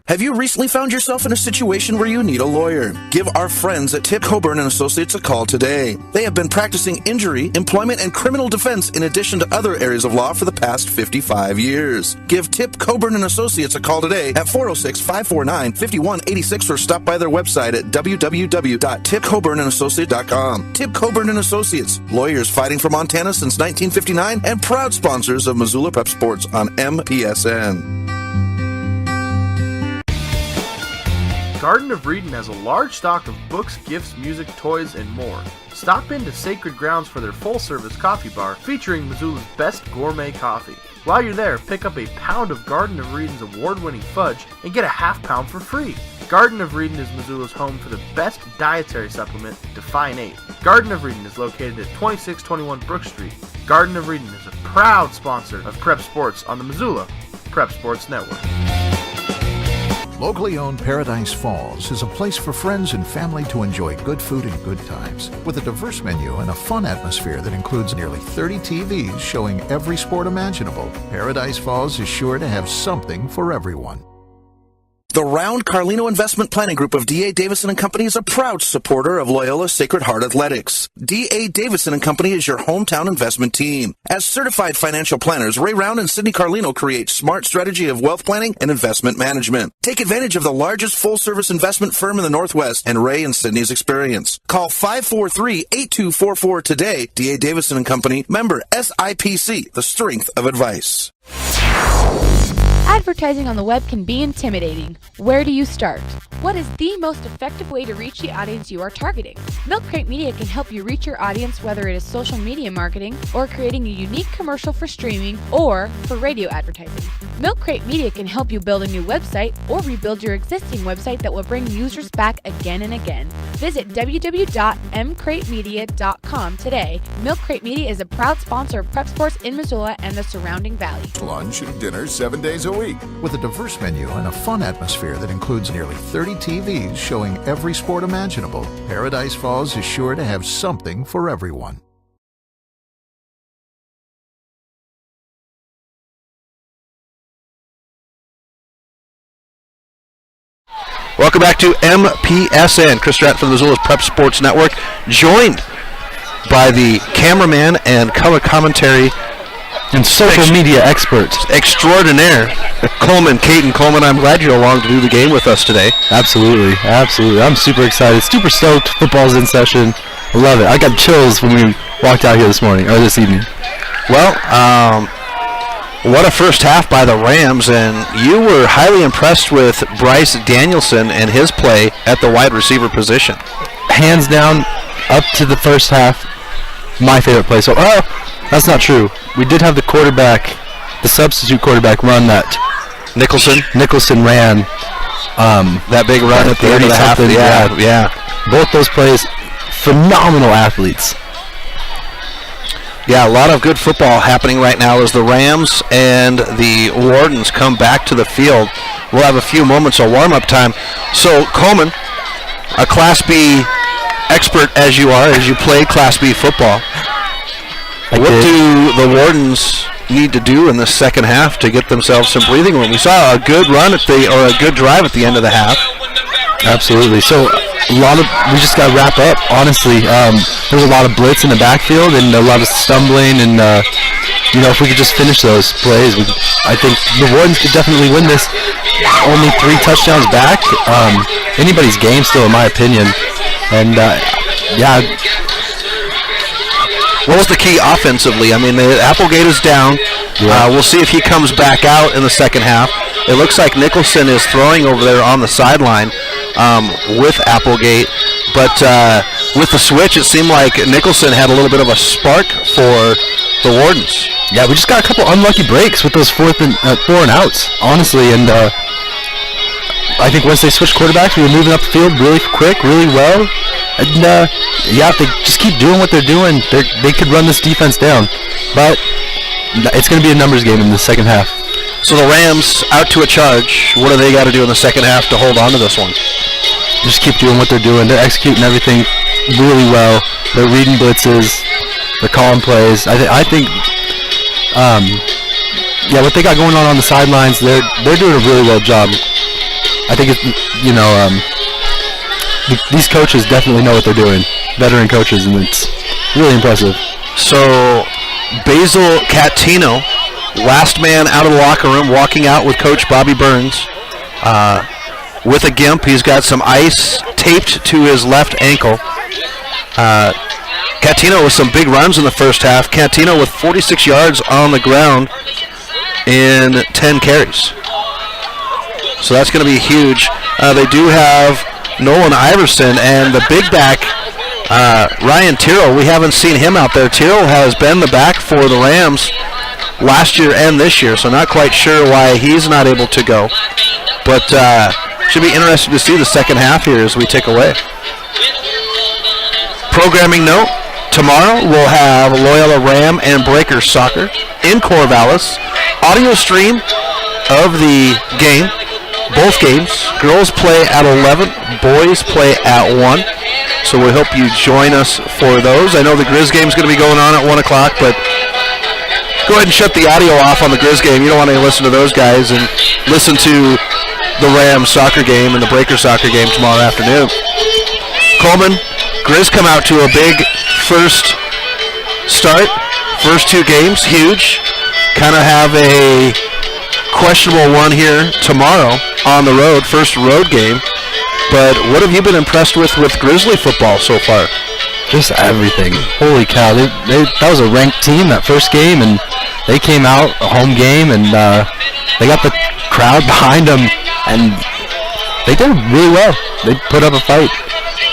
Have you recently found yourself in a situation where you need a lawyer? Give our friends at Tip Coburn & Associates a call today. They have been practicing injury, employment, and criminal defense in addition to other areas of law for the past 55 years. Give Tip Coburn & Associates a call today at 406-549-5186 or stop by their website at www.tipcoburnandassociates.com. Tip Coburn & Associates, lawyers fighting for Montana since 1959 and proud sponsors of Missoula Prep Sports on MPSN. Garden of Reading has a large stock of books, gifts, music, toys, and more. Stop into Sacred Grounds for their full-service coffee bar featuring Missoula's best gourmet coffee. While you're there, pick up a pound of Garden of Reading's award-winning fudge and get a half pound for free. Garden of Reading is Missoula's home for the best dietary supplement, Define 8. Garden of Reading is located at 2621 Brook Street. Garden of Reading is a proud sponsor of Prep Sports on the Missoula Prep Sports Network. Locally owned Paradise Falls is a place for friends and family to enjoy good food and good times. With a diverse menu and a fun atmosphere that includes nearly 30 TVs showing every sport imaginable, Paradise Falls is sure to have something for everyone. The Round Carlino Investment Planning Group of D.A. Davison & Company is a proud supporter of Loyola Sacred Heart Athletics. D.A. Davison & Company is your hometown investment team. As certified financial planners, Ray Round and Sidney Carlino create smart strategy of wealth planning and investment management. Take advantage of the largest full-service investment firm in the Northwest and Ray and Sidney's experience. Call 543-8244 today. D.A. Davison & Company, member SIPC, the strength of advice. Advertising on the web can be intimidating. Where do you start? What is the most effective way to reach the audience you are targeting? Milk Crate Media can help you reach your audience, whether it is social media marketing or creating a unique commercial for streaming or for radio advertising. Milk Crate Media can help you build a new website or rebuild your existing website that will bring users back again and again. Visit www.mcratemedia.com today. Milk Crate Media is a proud sponsor of Prep Sports in Missoula and the surrounding valley. Lunch and dinner 7 days a week. With a diverse menu and a fun atmosphere that includes nearly 30 TVs showing every sport imaginable, Paradise Falls is sure to have something for everyone. Welcome back to MPSN. Chris Stratton from the Missoula's Prep Sports Network, joined by the cameraman and color commentary and social media expert extraordinaire, Caden Coleman. I'm glad you're along to do the game with us today. Absolutely. I'm super excited, super stoked. Football's in session. I love it. I got chills when we walked out here this evening. Well, what a first half by the Rams, and you were highly impressed with Bryce Danielson and his play at the wide receiver position. Hands down, up to the first half, my favorite play. So, that's not true. We did have the substitute quarterback run that Nicholson ran. That big run at the end of the half. Yeah. Both those plays, phenomenal athletes. Yeah, a lot of good football happening right now as the Rams and the Wardens come back to the field. We'll have a few moments of warm-up time. So, Coleman, a Class B expert as you are, as you play Class B football, what do the Wardens need to do in the second half to get themselves some breathing room? We saw a good run a good drive at the end of the half. Absolutely. So we just got to wrap up, honestly. There's a lot of blitz in the backfield and a lot of stumbling, and if we could just finish those plays, I think the Wardens could definitely win this. Only 3 touchdowns back. Anybody's game still, in my opinion. And what was the key offensively? I mean, Applegate is down. Yeah. We'll see if he comes back out in the second half. It looks like Nicholson is throwing over there on the sideline with Applegate. But with the switch, it seemed like Nicholson had a little bit of a spark for the Wardens. Yeah, we just got a couple unlucky breaks with those 4 and outs, honestly. And I think once they switched quarterbacks, we were moving up the field really quick, really well. And if they just keep doing what they're doing, they could run this defense down. But it's going to be a numbers game in the second half. So the Rams out to a charge. What do they got to do in the second half to hold on to this one? Just keep doing what they're doing. They're executing everything really well. They're reading blitzes. They're calling plays. I think what they got going on the sidelines, they're doing a really well job. I think these coaches definitely know what they're doing. Veteran coaches, and it's really impressive. So Basil Catino, last man out of the locker room, walking out with Coach Bobby Burns with a gimp. He's got some ice taped to his left ankle. Catino with some big runs in the first half. Catino with 46 yards on the ground in 10 carries. So that's going to be huge. they do have Nolan Iverson and the big back, Ryan Tyrrell. We haven't seen him out there. Tyrrell has been the back for the Rams last year and this year, so not quite sure why he's not able to go. But should be interesting to see the second half here as we take away. Programming note, tomorrow we'll have Loyola Ram and Breakers soccer in Corvallis. Audio stream of the game, both games. Girls play at 11, boys play at 1. So we hope you join us for those. I know the Grizz game is going to be going on at 1 o'clock, but go ahead and shut the audio off on the Grizz game. You don't want to listen to those guys, and listen to the Rams soccer game and the Breakers soccer game tomorrow afternoon. Coleman, Grizz come out to a big first start. First 2 games, huge. Kind of have a questionable one here tomorrow on the road, first road game. But what have you been impressed with Grizzly football so far? Just everything. Holy cow. That was a ranked team that first game, and they came out, a home game, and they got the crowd behind them, and they did really well. They put up a fight.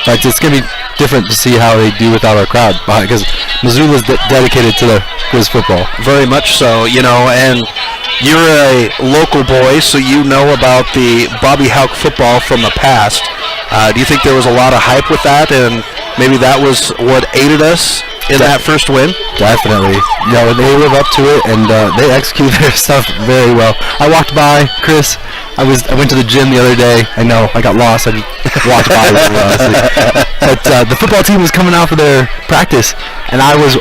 But it's going to be different to see how they do without our crowd, because Missoula's dedicated to the Grizz football. Very much so, and you're a local boy, so you know about the Bobby Houck football from the past. Do you think there was a lot of hype with that, and maybe that was what aided us in that first win? Definitely. They live up to it, and they execute their stuff very well. I walked by, Chris. I went to the gym the other day. I know, I got lost. I just walked by. But the football team was coming out for their practice, and I was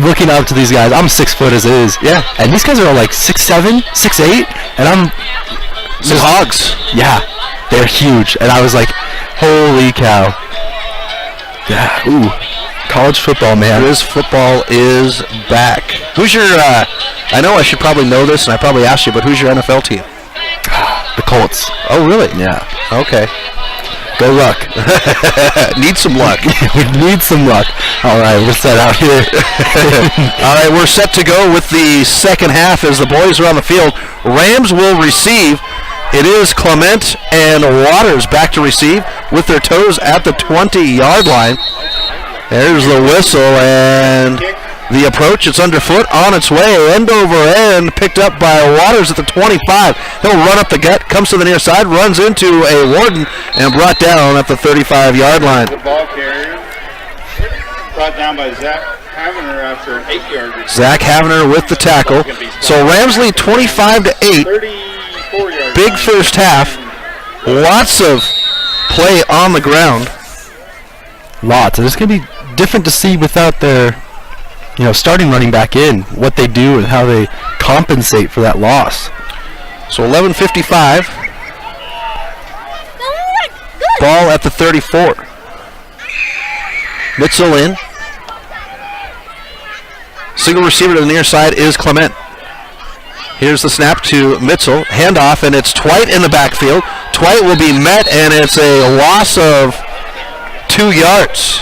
looking up to these guys. I'm 6 foot as it is. Yeah. And these guys are like 6'7", 6'8", and I'm some hogs. Yeah, they're huge, and I was like, holy cow. Yeah. Ooh. College football, man. Grizz football is back. Who's your, I know I should probably know this, and I probably asked you, but who's your NFL team? The Colts. Oh, really? Yeah. Okay. Go luck. Need some luck. We need some luck. All right, we're set out here. All right, we're set to go with the second half as the boys are on the field. Rams will receive. It is Clement and Waters back to receive with their toes at the 20-yard line. There's the whistle and the approach. It's underfoot, on its way, end over end, picked up by Waters at the 25. He'll run up the gut, comes to the near side, runs into a warden, and brought down at the 35-yard line. The ball carrier brought down by Zach Havener after an 8-yard return. Zach Havener with the tackle. So Rams lead 25-8. Big first half. Lots of play on the ground. Lots. And it's going to be different to see without their, starting running back in, what they do and how they compensate for that loss. So 11:55. Ball at the 34. Mitchell in. Single receiver to the near side is Clement. Here's the snap to Mitchell. Handoff, and it's Twite in the backfield. Twite will be met, and it's a loss of 2 yards.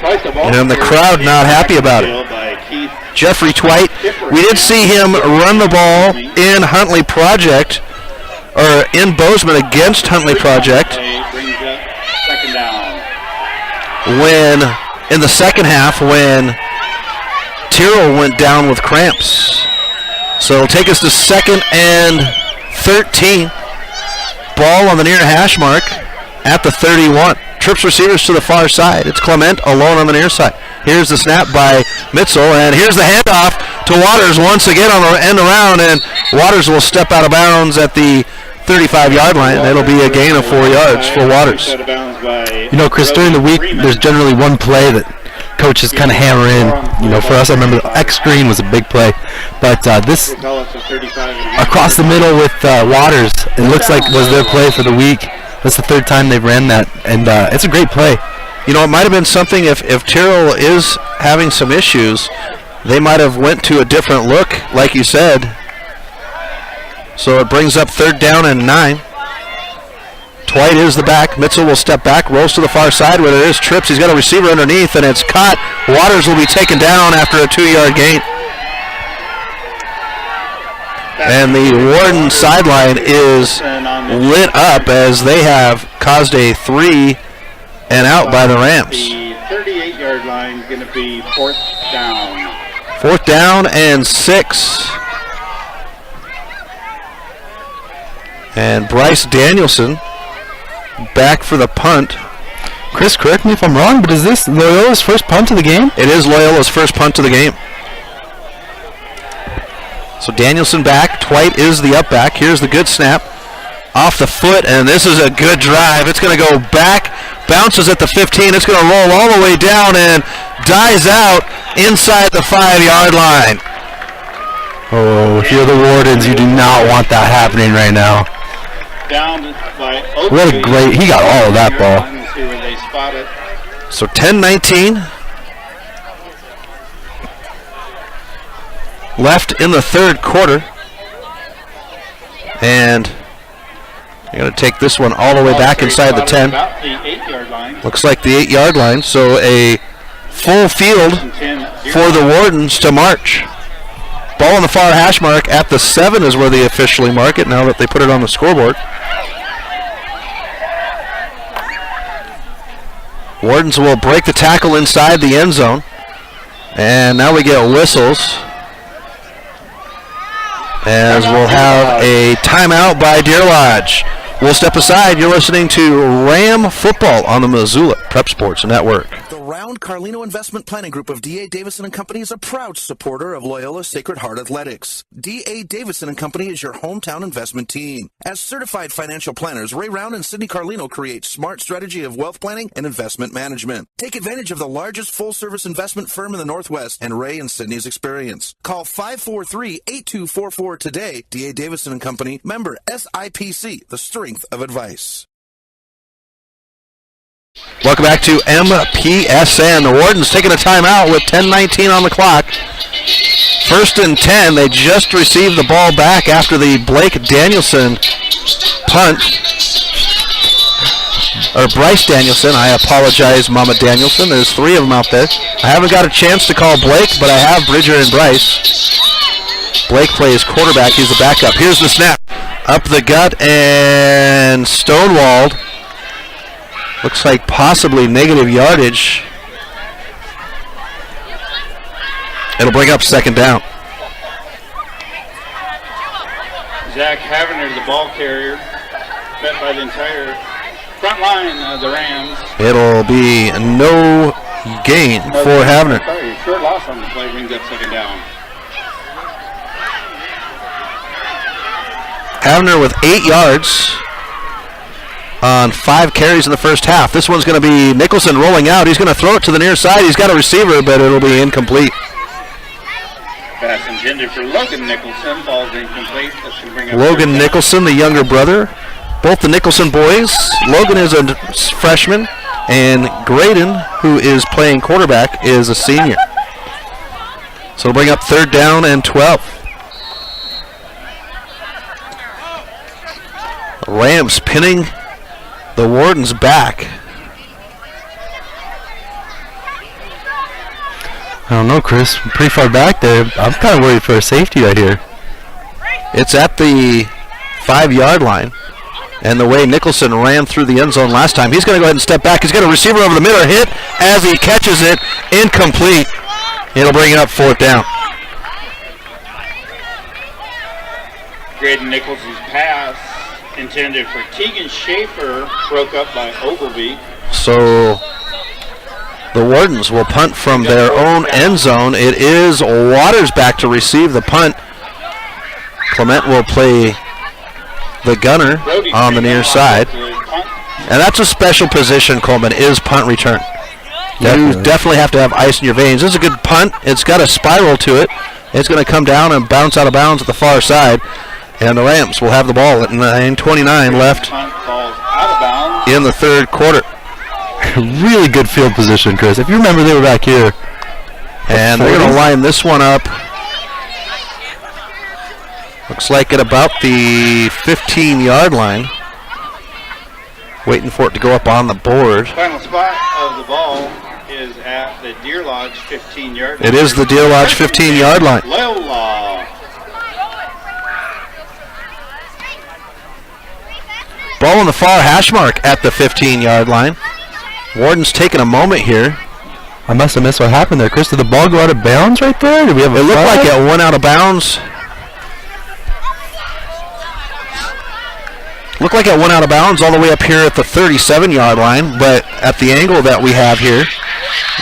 And the crowd not happy about it. Jeffrey Twite. We did see him run the ball in Huntley Project, or in Bozeman against Huntley Project, when in the second half when Tyrrell went down with cramps. So it'll take us to 2nd and 13. Ball on the near hash mark at the 31. Trips receivers to the far side. It's Clement alone on the near side. Here's the snap by Mitchell, and here's the handoff to Waters once again on the end around, and Waters will step out of bounds at the 35-yard line. That'll be a gain of 4 yards for Waters. Chris, during the week, there's generally one play that coaches kind of hammer in. For us, I remember the X screen was a big play, but this across the middle with Waters, it looks like was their play for the week. That's the 3rd time they've ran that, and it's a great play. It might have been something if Tyrrell is having some issues, they might have went to a different look, like you said. So it brings up 3rd down and 9. Twite is the back. Mitchell will step back, rolls to the far side where there is trips. He's got a receiver underneath, and it's caught. Waters will be taken down after a 2-yard gain. And the Warden sideline is lit up as they have caused a 3 and out by the Rams. The 38-yard line is going to be 4th down. 4th down and 6. And Bryce Danielson back for the punt. Chris, correct me if I'm wrong, but is this Loyola's first punt of the game? It is Loyola's first punt of the game. So Danielson back. Twite is the up back. Here's the good snap. Off the foot, and this is a good drive. It's going to go back, bounces at the 15. It's going to roll all the way down and dies out inside the 5-yard line. Oh, if you're the Wardens, you do not want that happening right now. Down by Oakley. What a great, he got all of that ball. Let's see where they spot it. So 10-19. Left in the third quarter. And you're going to take this one all the way back inside the 10. About the 8-yard line. Looks like the 8-yard line. So a full field for the Wardens to march. Ball on the far hash mark at the 7 is where they officially mark it now that they put it on the scoreboard. Wardens will break the tackle inside the end zone. And now we get whistles. As we'll have a timeout by Deer Lodge. We'll step aside. You're listening to Ram Football on the Missoula Prep Sports Network. The Round Carlino Investment Planning Group of D.A. Davison & Company is a proud supporter of Loyola Sacred Heart Athletics. D.A. Davison & Company is your hometown investment team. As certified financial planners, Ray Round and Sidney Carlino create smart strategy of wealth planning and investment management. Take advantage of the largest full-service investment firm in the Northwest and Ray and Sidney's experience. Call 543-8244 today. D.A. Davison & Company, member SIPC, the strength of advice. Welcome back to MPSN. The Wardens taking a timeout with 10:19 on the clock. 1st and 10. They just received the ball back after the Blake Danielson punt. Or Bryce Danielson. I apologize, Mama Danielson. There's 3 of them out there. I haven't got a chance to call Blake, but I have Bridger and Bryce. Blake plays quarterback. He's the backup. Here's the snap. Up the gut and stonewalled. Looks like possibly negative yardage. It'll bring up 2nd down. Zach Havener, the ball carrier, met by the entire front line of the Rams. It'll be no gain for Havener. Short loss on the play brings up 2nd down. Havener with 8 yards on 5 carries in the first half. This one's going to be Nicholson rolling out. He's going to throw it to the near side. He's got a receiver, but it'll be incomplete. Pass intended for Logan Nicholson. Ball's incomplete. That should bring up Logan Nicholson, the younger brother. Both the Nicholson boys. Logan is a freshman, and Graydon, who is playing quarterback, is a senior. So it'll bring up 3rd down and 12. Rams pinning the Wardens back. I don't know, Chris. Pretty far back there. I'm kind of worried for a safety right here. It's at the 5-yard line. And the way Nicholson ran through the end zone last time, he's going to go ahead and step back. He's got a receiver over the middle, hit as he catches it, incomplete. It'll bring it up 4th down. Graydon Nicholson's pass intended for Keegan Schaefer, broke up by Ogilvy. So the Wardens will punt from their own end zone. It is Waters back to receive the punt. Clement will play the gunner on the near side. And that's a special position, Coleman, is punt return. You definitely have to have ice in your veins. This is a good punt. It's got a spiral to it. It's going to come down and bounce out of bounds at the far side. And the Rams will have the ball at 9:29 left in the third quarter. Really good field position, Chris. If you remember, they were back here. And they're going to line this one up. Looks like at about the 15-yard line. Waiting for it to go up on the board. Final spot of the ball is at the Deer Lodge 15-yard line. It is the Deer Lodge 15-yard line. Loyola. Ball on the far hash mark at the 15-yard line. Warden's taking a moment here. I must have missed what happened there. Chris, did the ball go out of bounds right there? Did we have a It looked flag? like it went out of bounds. Looked like it went out of bounds all the way up here at the 37-yard line, but at the angle that we have here,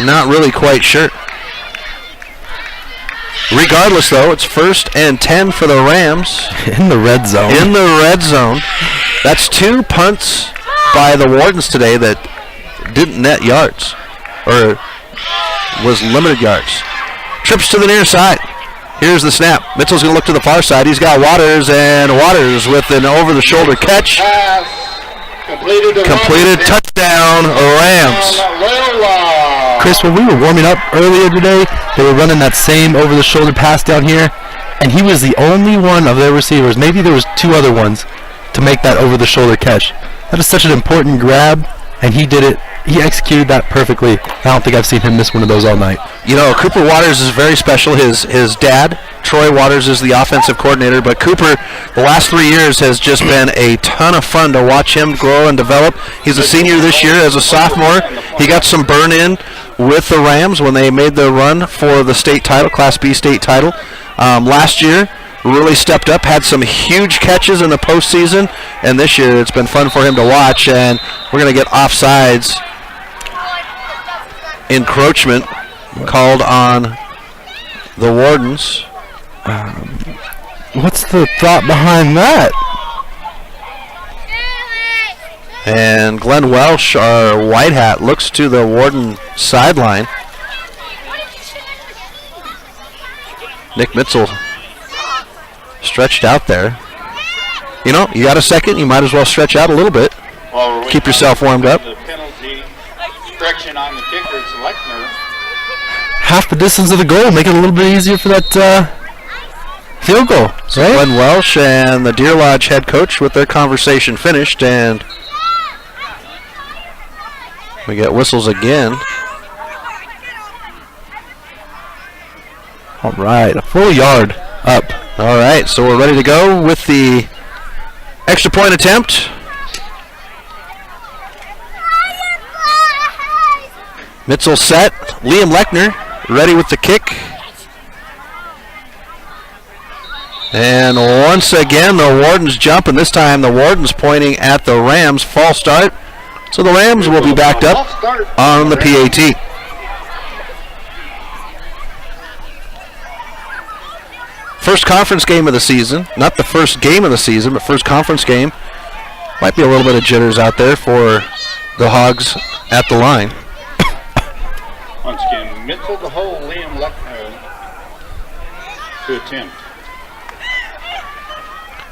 not really quite sure. Regardless, though, it's 1st and 10 for the Rams. In the red zone. In the red zone. That's 2 punts by the Wardens today that didn't net yards, or was limited yards. Trips to the near side. Here's the snap. Mitchell's going to look to the far side. He's got Waters, and Waters with an over-the-shoulder catch. Completed touchdown, Rams. Chris, when we were warming up earlier today, they were running that same over-the-shoulder pass down here, and he was the only one of their receivers, maybe there was 2 other ones, to make that over-the-shoulder catch. That is such an important grab, and he did it. He executed that perfectly. I don't think I've seen him miss one of those all night. You know, Cooper Waters is very special. His dad, Troy Waters, is the offensive coordinator, but Cooper, the last 3 years, has just been a ton of fun to watch him grow and develop. He's a senior this year. As a sophomore, he got some burn-in with the Rams when they made the run for the state title, Class B state title. Last year, really stepped up, had some huge catches in the postseason, and this year it's been fun for him to watch, and we're going to get offsides encroachment called on the Wardens. What's the thought behind that? And Glenn Welsh, our white hat, looks to the Warden sideline. Nick Mitzel stretched out there. You know, you got a second, you might as well stretch out a little bit. Keep yourself warmed up. The penalty, stretching on the kicker, it's Lechner. Half the distance of the goal, make it a little bit easier for that field goal. So right? Glenn Welsh and the Deer Lodge head coach with their conversation finished, and we get whistles again. All right, a full yard up. All right, so we're ready to go with the extra point attempt. Mitzel set. Liam Lechner ready with the kick. And once again, the Wardens jump, and this time the Wardens pointing at the Rams. False start. So the Rams will be backed up on the PAT. First conference game of the season. Not the first game of the season, but first conference game. Might be a little bit of jitters out there for the Hogs at the line. Once again, Mitchell to hold, Liam Lechner to attempt.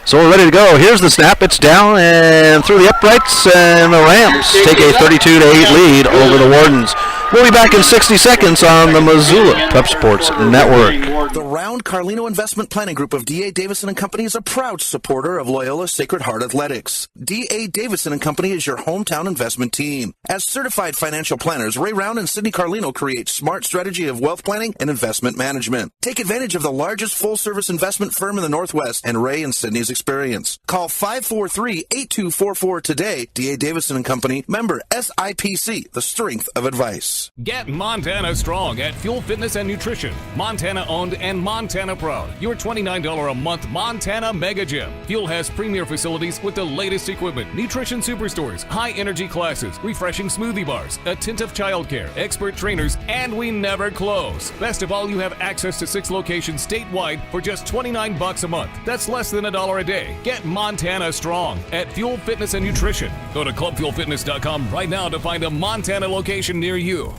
So we're ready to go. Here's the snap. It's down and through the uprights, and the Rams take a 32-8 lead over the Wardens. We'll be back in 60 seconds on the Missoula Prep Sports Network. The Round Carlino Investment Planning Group of D.A. Davison & Company is a proud supporter of Loyola Sacred Heart Athletics. D.A. Davison & Company is your hometown investment team. As certified financial planners, Ray Round and Sidney Carlino create smart strategy of wealth planning and investment management. Take advantage of the largest full-service investment firm in the Northwest and Ray and Sidney's experience. Call 543-8244 today. D.A. Davison & Company, member SIPC, the strength of advice. Get Montana strong at Fuel Fitness and Nutrition. Montana owned and Montana proud. Your $29 a month Montana Mega Gym. Fuel has premier facilities with the latest equipment, nutrition superstores, high energy classes, refreshing smoothie bars, attentive childcare, expert trainers, and we never close. Best of all, you have access to 6 locations statewide for just $29 a month. That's less than $1 a day. Get Montana strong at Fuel Fitness and Nutrition. Go to clubfuelfitness.com right now to find a Montana location near you.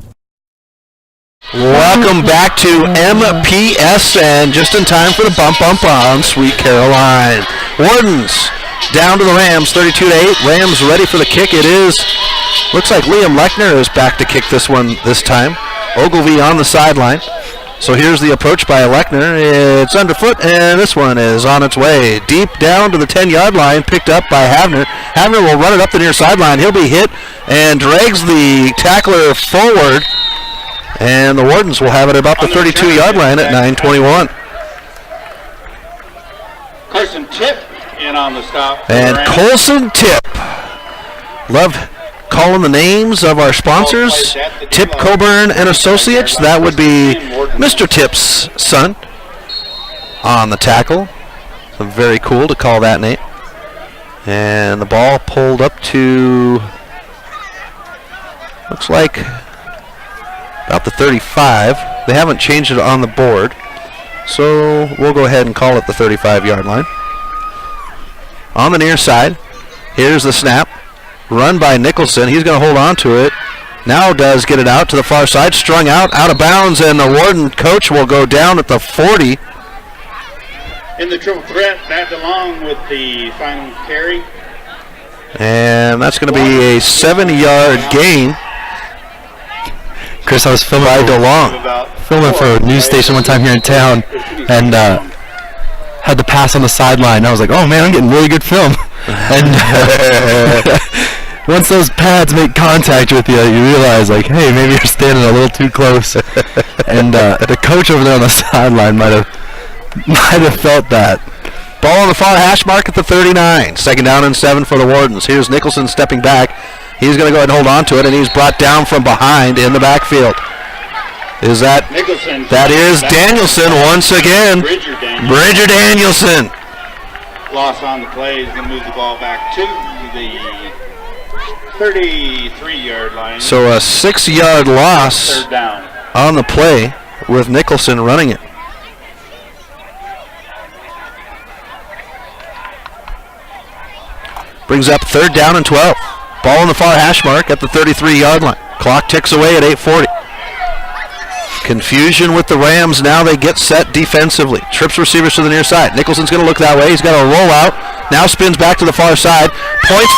Welcome back to MPSN, just in time for the bump on Sweet Caroline. Wardens down to the Rams, 32-8. Rams ready for the kick. It is, looks like Liam Lechner is back to kick this one this time. Ogilvie on the sideline. So here's the approach by Lechner. It's underfoot, and this one is on its way. Deep down to the 10-yard line, picked up by Havner. Havner will run it up the near sideline. He'll be hit and drags the tackler forward. And the Wardens will have it about the 32-yard line at 9:21. Carson Tip in on the stop. And Colson Tip Love calling the names of our sponsors. Tip Coburn and Associates. That would be Mr. Tip's son on the tackle. So very cool to call that name. And the ball pulled up to, looks like about the 35. They haven't changed it on the board, so we'll go ahead and call it the 35-yard line. On the near side, here's the snap. Run by Nicholson. He's going to hold on to it. Now does get it out to the far side. Strung out of bounds, and the Warden coach will go down at the 40. In the triple threat, that along with the final carry. And that's going to be a 7-yard gain. Chris, I was filming for a news station one time here in town, and had the pass on the sideline. I was like, oh man, I'm getting really good film. And once those pads make contact with you, you realize, like, hey, maybe you're standing a little too close. And the coach over there on the sideline might have felt that. Ball on the far hash mark at the 39. 2nd down and 7 for the Wardens. Here's Nicholson stepping back. He's going to go ahead and hold on to it, and he's brought down from behind in the backfield. Is that Nicholson? That is Danielson once again. Bridger Danielson. Loss on the play. He's going to move the ball back to the 33-yard line. So a 6-yard loss 3rd down on the play with Nicholson running it. Brings up 3rd down and 12. Ball on the far hash mark at the 33-yard line. Clock ticks away at 8:40. Confusion with the Rams. Now they get set defensively. Trips receivers to the near side. Nicholson's going to look that way. He's got a rollout. Now spins back to the far side. Points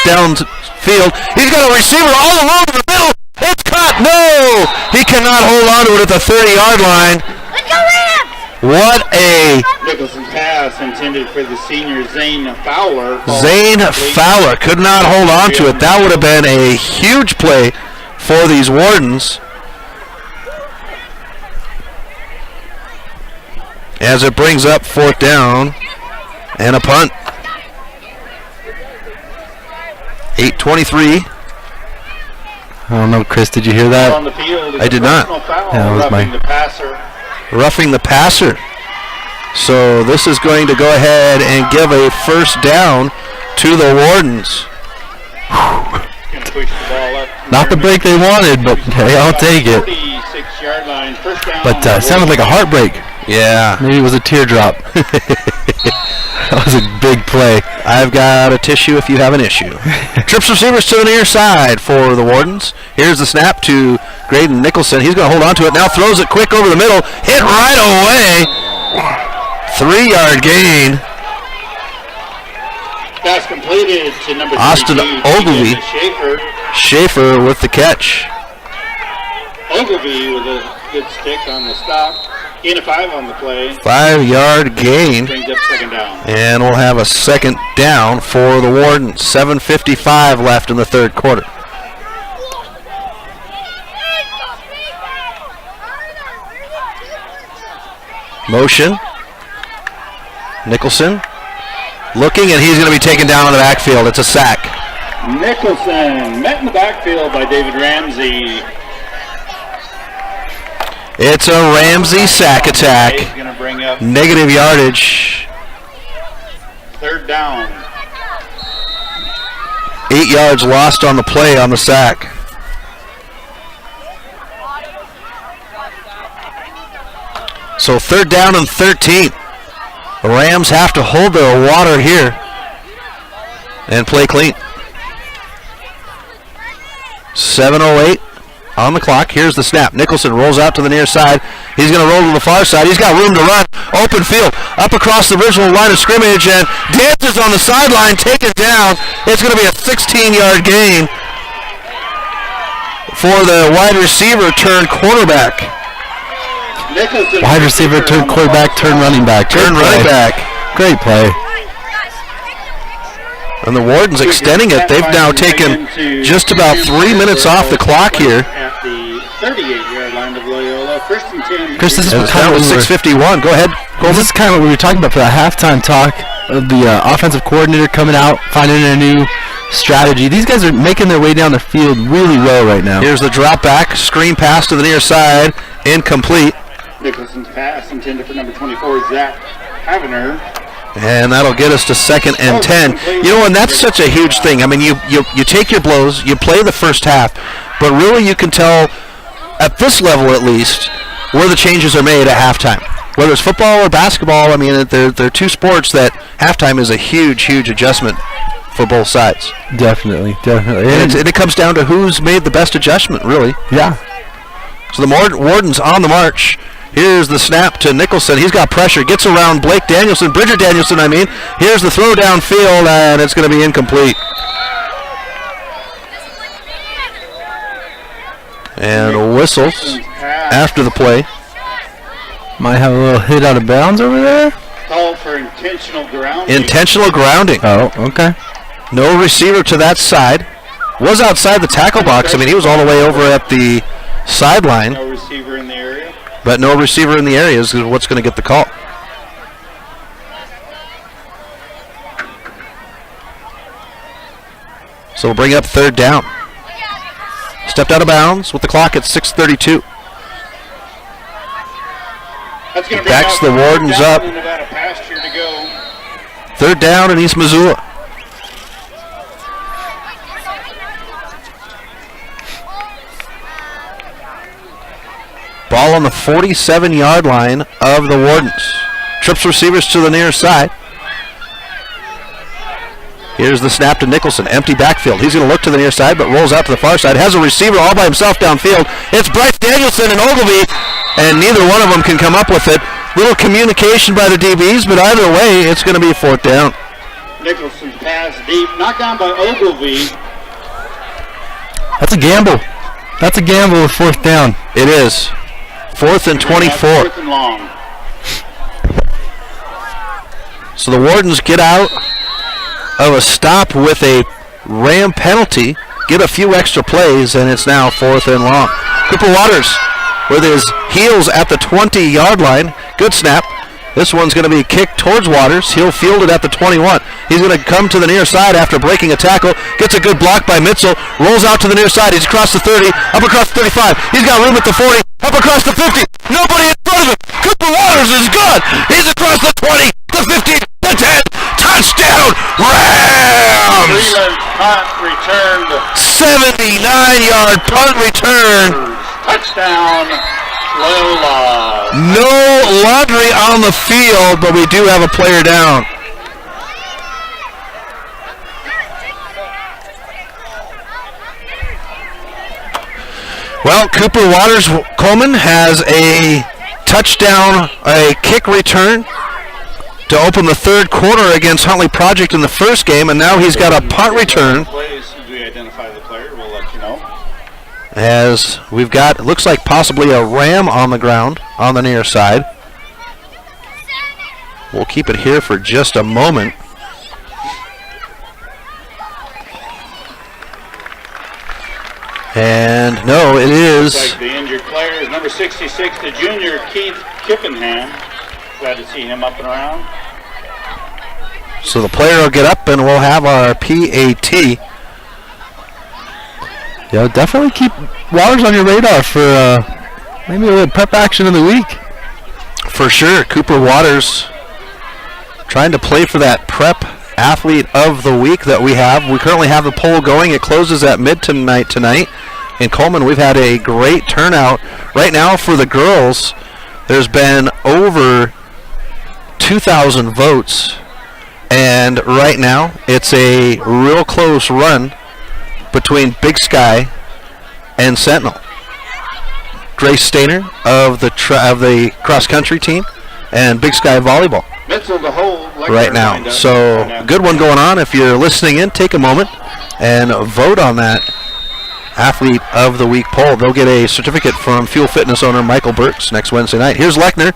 downfield. He's got a receiver all alone in the middle. It's caught. No! He cannot hold on to it at the 30-yard line. Let's go Rams! What a... Nicholson's pass intended for the senior Zane Fowler. Zane Fowler could not hold on to it. That would have been a huge play for these Wardens. As it brings up 4th down and a punt. 8:23. I don't know, Chris, did you hear that? On the field I did not. Yeah, that was the passer. Roughing the passer. So this is going to go ahead and give a 1st down to the Wardens. Push the ball up. Not the break they wanted, but hey, I'll take it. 46-yard line. 1st down. But sounded like a heartbreak. Yeah. Maybe it was a teardrop. That was a big play. I've got a tissue if you have an issue. Trips receivers to the near side for the Wardens. Here's the snap to Graydon Nicholson. He's going to hold on to it. Now throws it quick over the middle. Hit right away. 3-yard gain. Pass completed to number Austin 32, Ogilvy. Schaefer with the catch. Ogilvy with a good stick on the stop. Gain of 5 on the play. 5-yard gain. Brings up 2nd down. And we'll have a 2nd down for the Wardens. 7:55 left in the 3rd quarter. Motion. Nicholson looking, and he's going to be taken down in the backfield. It's a sack. Nicholson met in the backfield by David Ramsey. It's a Ramsey sack attack. He's going to bring up negative yardage. 3rd down. 8 yards lost on the play on the sack. So 3rd down and 13. The Rams have to hold their water here and play clean. 7:08 on the clock. Here's the snap. Nicholson rolls out to the near side. He's going to roll to the far side. He's got room to run. Open field. Up across the original line of scrimmage, and dances on the sideline, taken down. It's going to be a 16-yard gain for the wide receiver turned quarterback. Nicholson, wide receiver turned quarterback, turned running back. Running back. Great play. And the Wardens extending it. They've now taken just about 3 minutes off the clock here. At the 38-yard line of Loyola. 1st and 10. Chris, this is kind of 6:51. Go ahead. This is kind of what we were talking about for that halftime talk of the offensive coordinator coming out, finding a new strategy. These guys are making their way down the field really well right now. Here's the drop back, screen pass to the near side, incomplete. Nicholson's pass intended for number 24, Zach Havener. And that'll get us to 2nd and 10. You know, and that's such a huge thing. I mean, you take your blows, you play the first half, but really you can tell, at this level at least, where the changes are made at halftime. Whether it's football or basketball, I mean, they're two sports that halftime is a huge, huge adjustment for both sides. Definitely. And it comes down to who's made the best adjustment, really. Yeah. So the Warden's on the march. Here's the snap to Nicholson. He's got pressure. Gets around Bridger Danielson, I mean. Here's the throw downfield, and it's going to be incomplete. And whistles after the play. Might have a little hit out of bounds over there. Call for intentional grounding. Intentional grounding. Oh, okay. No receiver to that side. Was outside the tackle box. I mean, he was all the way over at the sideline. No receiver in the area. But no receiver in the area is what's going to get the call. So we'll bring up 3rd down. Stepped out of bounds with the clock at 6:32. Backs the Wardens up. 3rd down in East Missoula. Ball on the 47-yard line of the Wardens. Trips receivers to the near side. Here's the snap to Nicholson. Empty backfield. He's going to look to the near side, but rolls out to the far side. Has a receiver all by himself downfield. It's Bryce Danielson and Ogilvie, and neither one of them can come up with it. Little communication by the DBs, but either way, it's going to be 4th down. Nicholson's pass deep. Knocked down by Ogilvie. That's a gamble. That's a gamble with 4th down. It is. 4th and 24. 4th and long. So the Wardens get out of a stop with a Ram penalty, get a few extra plays, and it's now 4th and long. Cooper Waters with his heels at the 20-yard line. Good snap. This one's going to be kicked towards Waters. He'll field it at the 21. He's going to come to the near side after breaking a tackle. Gets a good block by Mitchell. Rolls out to the near side. He's across the 30, up across the 35. He's got room at the 40, up across the 50. Nobody in front of him. Cooper Waters is good. He's across the 20, the 15, the 10. Touchdown, Rams! Freeland's punt returned. 79-yard punt return. Touchdown, Loyola. No laundry on the field, but we do have a player down. Well, Cooper Waters Coleman has a touchdown, a kick return to open the 3rd quarter against Huntley Project in the first game, and now he's got a punt return. As we identify the player, we'll let you know. As we've got, it looks like possibly a Ram on the ground on the near side. We'll keep it here for just a moment. And no, it is. Looks like the injured player is number 66, the junior Keith Kippenham. Glad to see him up and around. So the player will get up and we'll have our PAT. Yeah, definitely keep Waters on your radar for maybe a little prep action of the week. For sure, Cooper Waters trying to play for that prep athlete of the week that we have. We currently have the poll going. It closes at midnight tonight. In Coleman, we've had a great turnout. Right now for the girls, there's been over 2,000 votes. And right now, it's a real close run between Big Sky and Sentinel. Grace Stainer of the cross-country team and Big Sky Volleyball right now. So good one going on. If you're listening in, take a moment and vote on that Athlete of the Week poll. They'll get a certificate from Fuel Fitness owner Michael Burks next Wednesday night. Here's Lechner.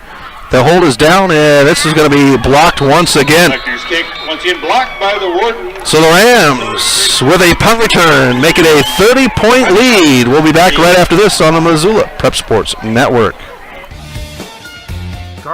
The hold is down, and this is going to be blocked once again. Lechner's kick once again blocked by the Warden. So the Rams with a punt return make it a 30-point lead. We'll be back right after this on the Missoula Prep Sports Network.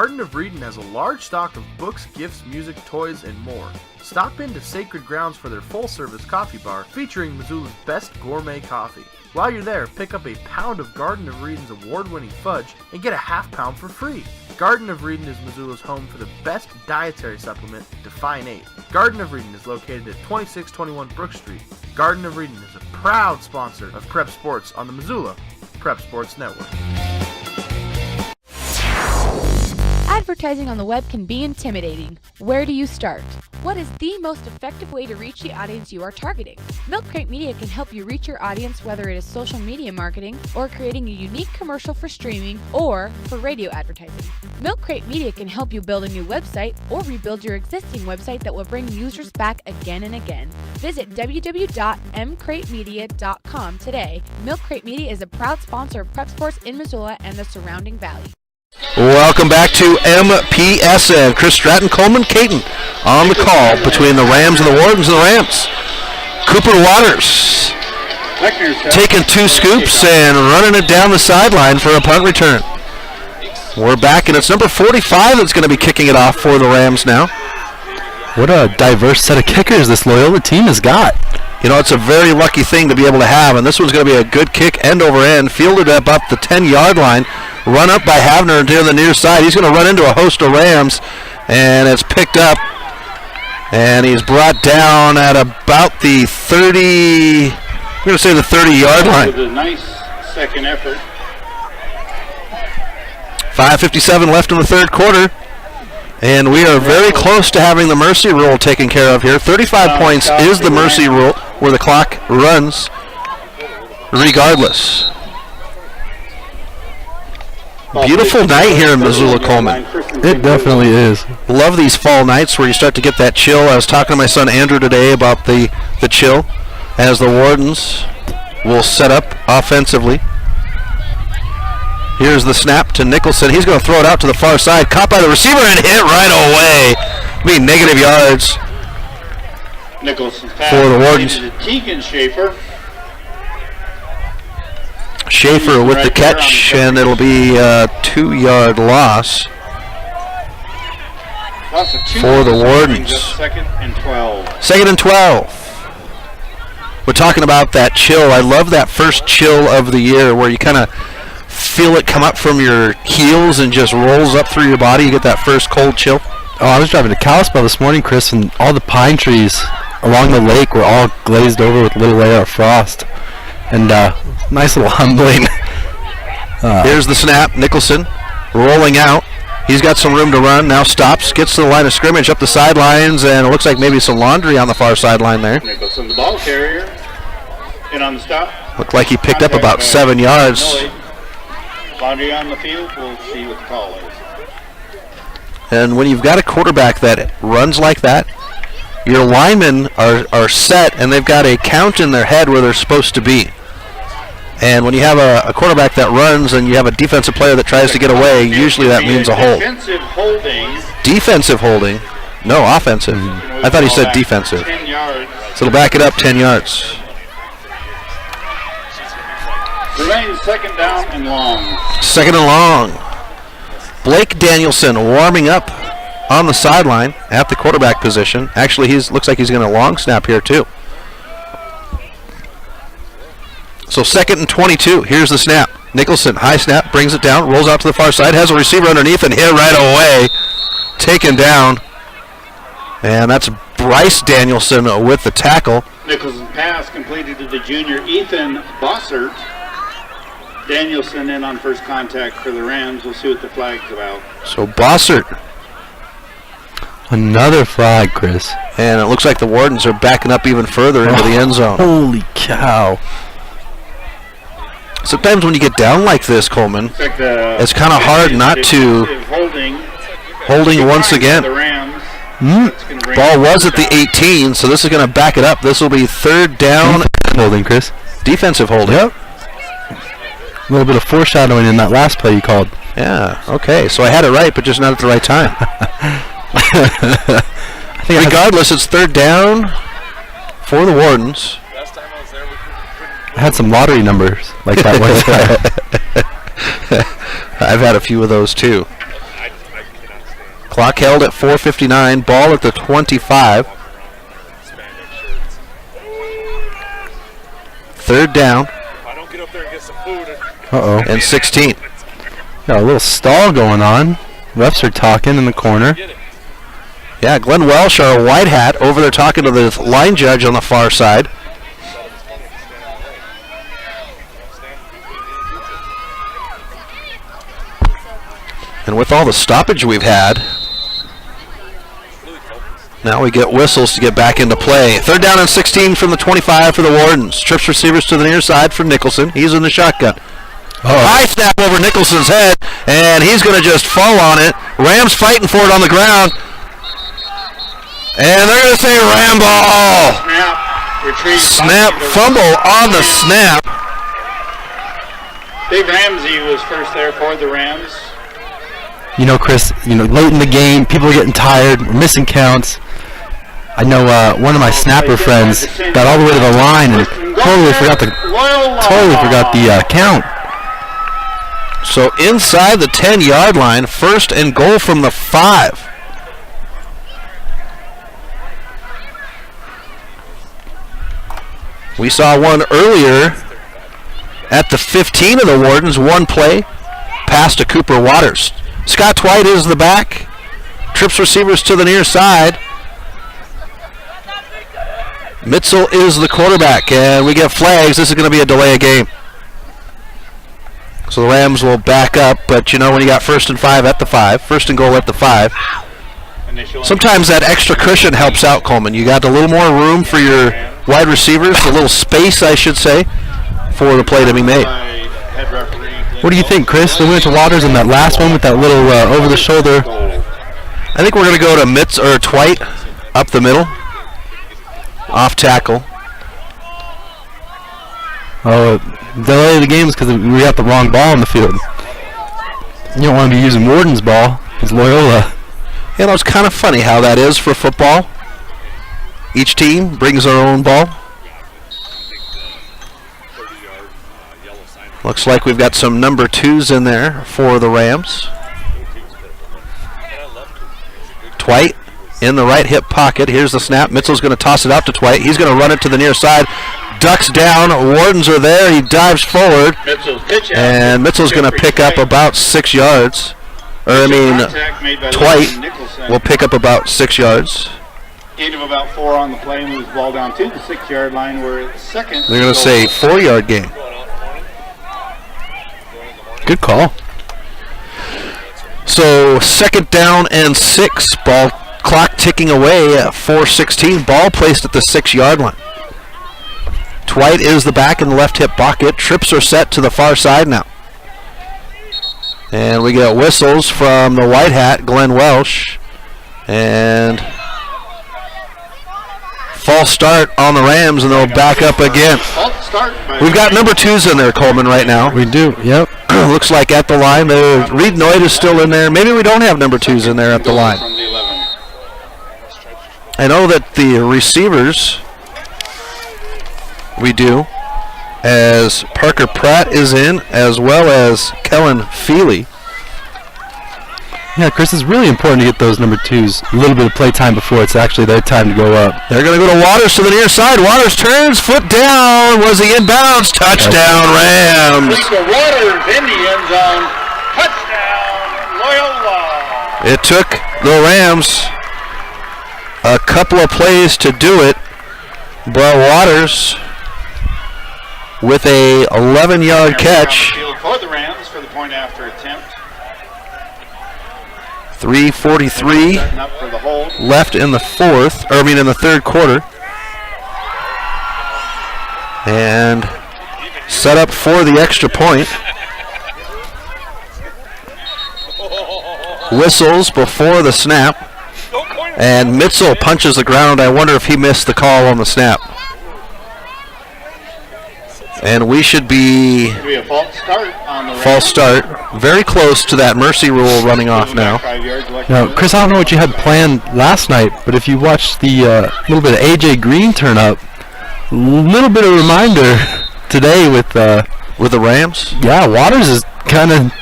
Garden of Reading has a large stock of books, gifts, music, toys, and more. Stop into Sacred Grounds for their full-service coffee bar featuring Missoula's best gourmet coffee. While you're there, pick up a pound of Garden of Reading's award-winning fudge and get a half pound for free. Garden of Reading is Missoula's home for the best dietary supplement, Define 8. Garden of Reading is located at 2621 Brook Street. Garden of Reading is a proud sponsor of Prep Sports on the Missoula Prep Sports Network. Advertising on the web can be intimidating. Where do you start? What is the most effective way to reach the audience you are targeting? Milk Crate Media can help you reach your audience, whether it is social media marketing or creating a unique commercial for streaming or for radio advertising. Milk Crate Media can help you build a new website or rebuild your existing website that will bring users back again and again. Visit www.mcratemedia.com today. Milk Crate Media is a proud sponsor of Prep Sports in Missoula and the surrounding valley. Welcome back to MPSN. Chris Stratton, Coleman Caton on the call between the Rams and the Wardens and the Rams. Cooper Waters taking 2 scoops and running it down the sideline for a punt return. We're back, and it's number 45 that's going to be kicking it off for the Rams now. What a diverse set of kickers this Loyola team has got. You know, it's a very lucky thing to be able to have, and this one's going to be a good kick end over end, fielded at about the 10-yard line, run up by Havner to the near side. He's going to run into a host of Rams, and it's picked up, and he's brought down at about the 30, I'm going to say the 30-yard line. With a nice second effort. 5:57 left in the third quarter, and we are very close to having the mercy rule taken care of here. 35 points is the mercy rule, where the clock runs regardless. Beautiful night here in Missoula, Coleman. It definitely is. Love these fall nights where you start to get that chill. I was talking to my son Andrew today about the chill as the Wardens will set up offensively. Here's the snap to Nicholson. He's going to throw it out to the far side. Caught by the receiver and hit right away. Be negative yards Nicholson for the Wardens. Tegan Schaefer. Schaefer with the catch, and it'll be a 2-yard loss for the Wardens. Second and 12. Second and 12. We're talking about that chill. I love that first chill of the year where you kind of feel it come up from your heels and just rolls up through your body. You get that first cold chill. Oh, I was driving to Kalispell this morning, Chris, and all the pine trees along the lake were all glazed over with a little layer of frost. And nice little humbling. Here's the snap. Nicholson rolling out. He's got some room to run. Now stops. Gets to the line of scrimmage up the sidelines, and it looks like maybe some laundry on the far sideline there. Nicholson, the ball carrier. And on the stop. Looked like he picked up about 7 yards. Laundry on the field. We'll see what the call is. And when you've got a quarterback that runs like that, your linemen are set, and they've got a count in their head where they're supposed to be. And when you have a quarterback that runs and you have a defensive player that tries to get away, usually that means a hold. Defensive holding. Defensive holding. No, offensive. I thought he said defensive. 10 yards. So it'll back it up 10 yards. Remains second down and long. Second and long. Blake Danielson warming up on the sideline at the quarterback position. Actually, looks like he's going to long snap here too. So second and 22. Here's the snap. Nicholson, high snap, brings it down, rolls out to the far side, has a receiver underneath and hit right away. Taken down. And that's Bryce Danielson with the tackle. Nicholson pass completed to the junior Ethan Bossert. Danielson in on first contact for the Rams. We'll see what the flag's about. So Bossert. Another flag, Chris. And it looks like the Wardens are backing up even further into the end zone. Holy cow. Sometimes when you get down like this, Coleman, it's kind of hard not to holding once again. Ball was at the 18, so this is going to back it up. This will be third down. Holding, Chris. Defensive holding. Yep. A little bit of foreshadowing in that last play you called. Yeah, okay. So I had it right, but just not at the right time. Regardless, it's third down for the Wardens. I had some lottery numbers like that one. I've had a few of those too. Clock held at 4:59. Ball at the 25. Third down. Uh-oh. And 16. Got a little stall going on. Refs are talking in the corner. Yeah, Glenn Welsh, our white hat, over there talking to the line judge on the far side. And with all the stoppage we've had, now we get whistles to get back into play. Third down and 16 from the 25 for the Wardens. Trips receivers to the near side for Nicholson. He's in the shotgun. High snap over Nicholson's head, and he's going to just fall on it. Rams fighting for it on the ground. And they're going to say Ram ball. Snap, fumble on the snap. Dave Ramsey was first there for the Rams. You know, Chris, late in the game, people are getting tired. We're missing counts. I know one of my snapper friends got all the way to the line and totally forgot the count. So inside the 10-yard line, first and goal from the 5. We saw one earlier at the 15 of the Wardens, one play, pass to Cooper Waters. Scott Twite is the back. Trips receivers to the near side. Mitzel is the quarterback, and we get flags. This is going to be a delay of game. So the Rams will back up, but when you got 1st and 5 at the 5, 1st and goal at the 5, sometimes that extra cushion helps out, Coleman. You got a little more room for your wide receivers, a little space, I should say, for the play to be made. What do you think, Chris? They went to Waters in that last one with that little over-the-shoulder. I think we're going to go to Twite up the middle, off tackle. Oh, delay of the game is because we got the wrong ball in the field. You don't want to be using Warden's ball. It's Loyola. It's kind of funny how that is for football. Each team brings their own ball. Looks like we've got some number 2s in there for the Rams. Twite in the right hip pocket. Here's the snap. Mitzel's going to toss it out to Twite. He's going to run it to the near side. Ducks down. Wardens are there. He dives forward. And Mitzel's going to pick up about 6 yards. Twite will pick up about 6 yards. Gain of about 4 on the play, moves the ball down to the 6-yard line. We're at second. They're going to say 4-yard gain. Good call. So 2nd down and 6. Ball clock ticking away at 4:16. Ball placed at the 6-yard line. Twite is the back in the left hip pocket. Trips are set to the far side now. And we get whistles from the white hat, Glenn Welsh. And false start on the Rams, and they'll back up again. We've got number 2s in there, Coleman, right now. We do, yep. Looks like at the line. Reed Noyd is still in there. Maybe we don't have number 2s in there at the line. I know that the receivers, we do, as Parker Pratt is in, as well as Kellen Feely. Yeah, Chris, it's really important to get those number 2s a little bit of play time before it's actually their time to go up. They're going to go to Waters to the near side. Waters turns, foot down. Was he inbounds? Touchdown, Rams. Waters in the end zone. Touchdown, Loyola. It took the Rams a couple of plays to do it, but Waters with a 11-yard catch. For the Rams for the point after attempt. 3:43 left in the in the third quarter. And set up for the extra point. Whistles before the snap. And Mitzel punches the ground. I wonder if he missed the call on the snap. And we should be a false start on the false start. Very close to that mercy rule running off now. Now, Chris, I don't know what you had planned last night, but if you watched the little bit of AJ Green turn up, a little bit of reminder today with the Rams. Yeah, Waters is kind of.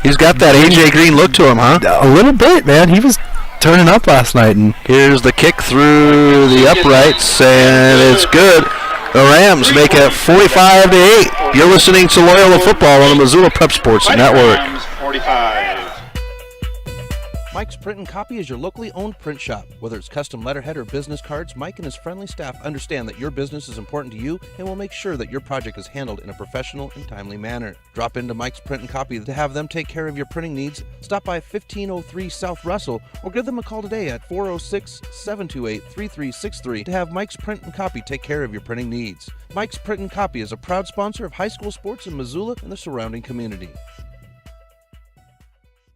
He's got that AJ Green look to him, huh? A little bit, man. He was turning up last night. And here's the kick through the uprights, and it's good. The Rams make it 45-8. You're listening to Loyola Football on the Missoula Prep Sports Network. 45. Mike's Print and Copy is your locally owned print shop. Whether it's custom letterhead or business cards, Mike and his friendly staff understand that your business is important to you and will make sure that your project is handled in a professional and timely manner. Drop into Mike's Print and Copy to have them take care of your printing needs. Stop by 1503 South Russell or give them a call today at 406-728-3363 to have Mike's Print and Copy take care of your printing needs. Mike's Print and Copy is a proud sponsor of high school sports in Missoula and the surrounding community.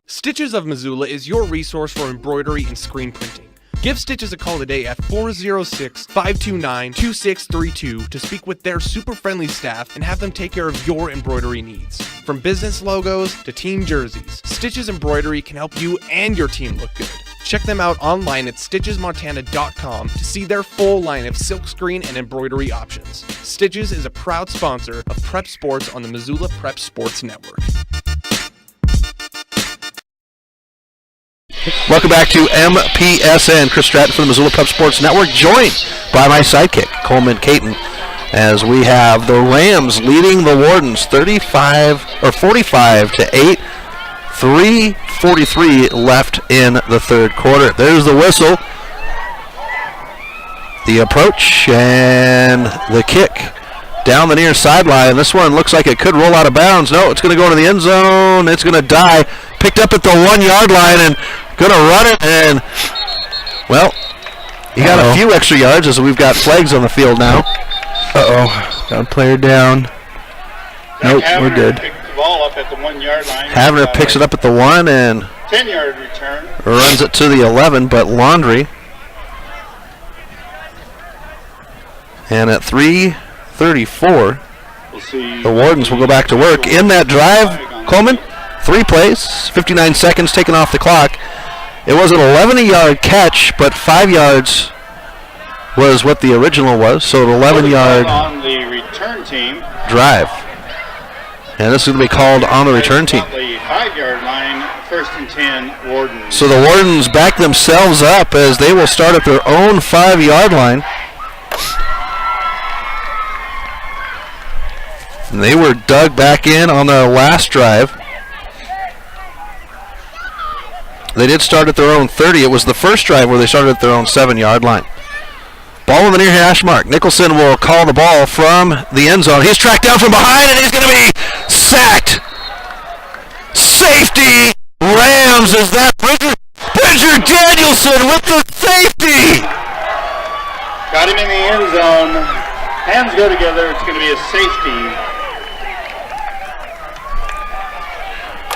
Stitches of Missoula is your resource for embroidery and screen printing. Give Stitches a call today at 406-529-2632 to speak with their super friendly staff and have them take care of your embroidery needs. From business logos to team jerseys, Stitches Embroidery can help you and your team look good. Check them out online at stitchesmontana.com to see their full line of silkscreen and embroidery options. Stitches is a proud sponsor of Prep Sports on the Missoula Prep Sports Network. Welcome back to MPSN. Chris Stratton from the Missoula Prep Sports Network, joined by my sidekick, Coleman Caton, as we have the Rams leading the Wardens 45-8. 3:43 left in the third quarter. There's the whistle, the approach, and the kick down the near sideline. This one looks like it could roll out of bounds. No, it's going to go into the end zone. It's going to die. Picked up at the 1 yard line and going to run it. And, well, you got a few extra yards as we've got flags on the field now. Got a player down. Nope, we're good. Picked the ball up at the 1 yard line. Havner picks it up at the 1 and 10-yard return. Runs it to the 11, but Laundry. And at 3:34, the Wardens will go back to work. In that drive, Coleman, 3 plays, 59 seconds taken off the clock. It was an 11-yard catch, but 5 yards was what the original was, so an 11-yard on the return team drive. And this is going to be called on the return team. The 5-yard line, 1st and 10, Wardens. So the Wardens back themselves up as they will start at their own 5-yard line. And they were dug back in on their last drive. They did start at their own 30. It was the first drive where they started at their own 7-yard line. Ball in the near hash mark. Nicholson will call the ball from the end zone. He's tracked down from behind, and he's going to be sacked. Safety. Rams, is that Bridger Danielson with the safety. Got him in the end zone. Hands go together. It's going to be a safety.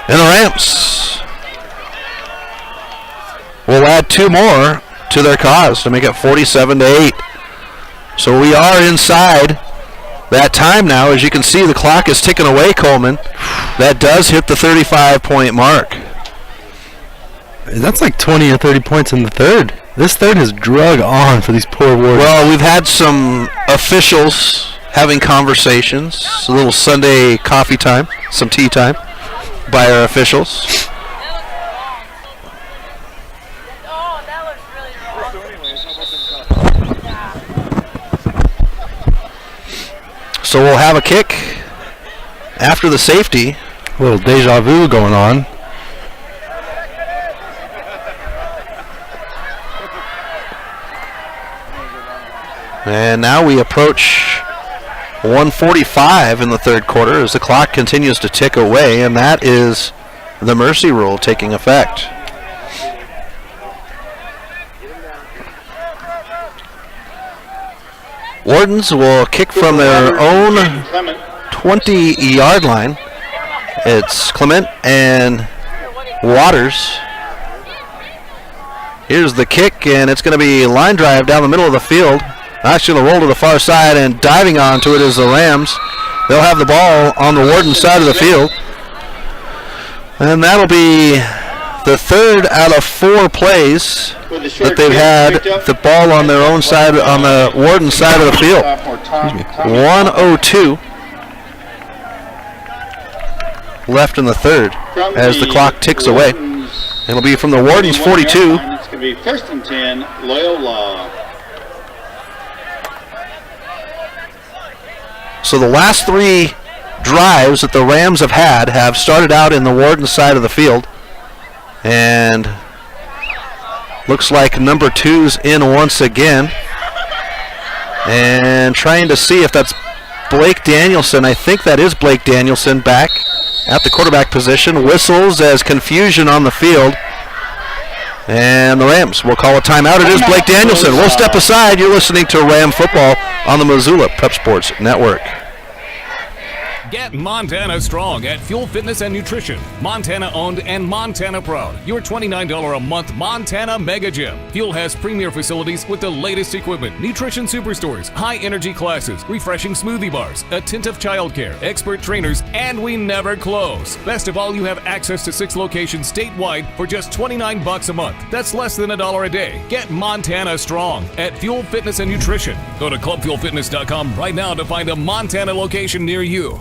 And the Rams will add 2 more to their cause to make it 47-8. So we are inside that time now. As you can see, the clock is ticking away, Coleman. That does hit the 35-point mark. That's like 20 or 30 points in the third. This third has drug on for these poor Wardens. Well, we've had some officials having conversations. A little Sunday coffee time, some tea time by our officials. So we'll have a kick after the safety. A little deja vu going on. And now we approach 1:45 in the third quarter as the clock continues to tick away, and that is the mercy rule taking effect. Wardens will kick from their own 20-yard line. It's Clement and Waters. Here's the kick, and it's going to be line drive down the middle of the field. Actually, the roll to the far side, and diving onto it is the Rams. They'll have the ball on the Warden side of the field. And that'll be the third out of 4 plays that they've had the ball on their own side, on the Warden side of the field. 1:02 left in the third as the clock ticks away. It'll be from the Warden's 42. to be 1st and 10, Loyola. So the last 3 drives that the Rams have had have started out in the Warden side of the field. And looks like number 2's in once again. And trying to see if that's Blake Danielson. I think that is Blake Danielson back at the quarterback position. Whistles as confusion on the field. And the Rams will call a timeout. It is Blake Danielson. We'll step aside. You're listening to Ram Football on the Missoula Prep Sports Network. Get Montana strong at Fuel Fitness and Nutrition. Montana owned and Montana proud. Your $29 a month Montana Mega Gym. Fuel has premier facilities with the latest equipment, nutrition superstores, high energy classes, refreshing smoothie bars, attentive childcare, expert trainers, and we never close. Best of all, you have access to 6 locations statewide for just $29 a month. That's less than $1 a day. Get Montana strong at Fuel Fitness and Nutrition. Go to clubfuelfitness.com right now to find a Montana location near you.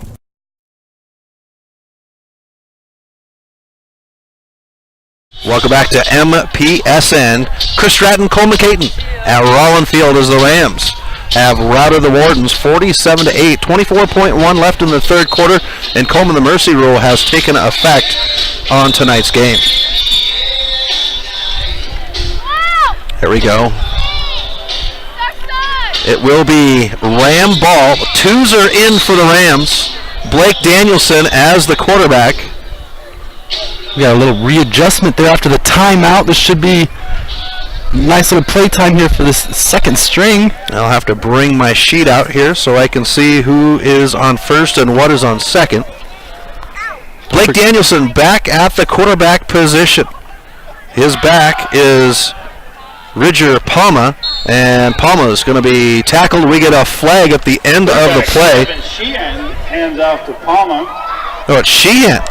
Welcome back to MPSN. Chris Stratton, Cole McCayton at Rollin Field as the Rams have routed the Wardens 47-8. 24.1 left in the third quarter, and Coleman, the mercy rule has taken effect on tonight's game. Here we go. It will be Ram ball. 2s are in for the Rams. Blake Danielson as the quarterback. We got a little readjustment there after the timeout. This should be nice little play time here for this second string. I'll have to bring my sheet out here so I can see who is on first and what is on second. Blake Danielson back at the quarterback position. His back is Ridger Palma, and Palma is going to be tackled. We get a flag at the end of the play. Sheehan hands off to Palma. Oh, it's Sheehan.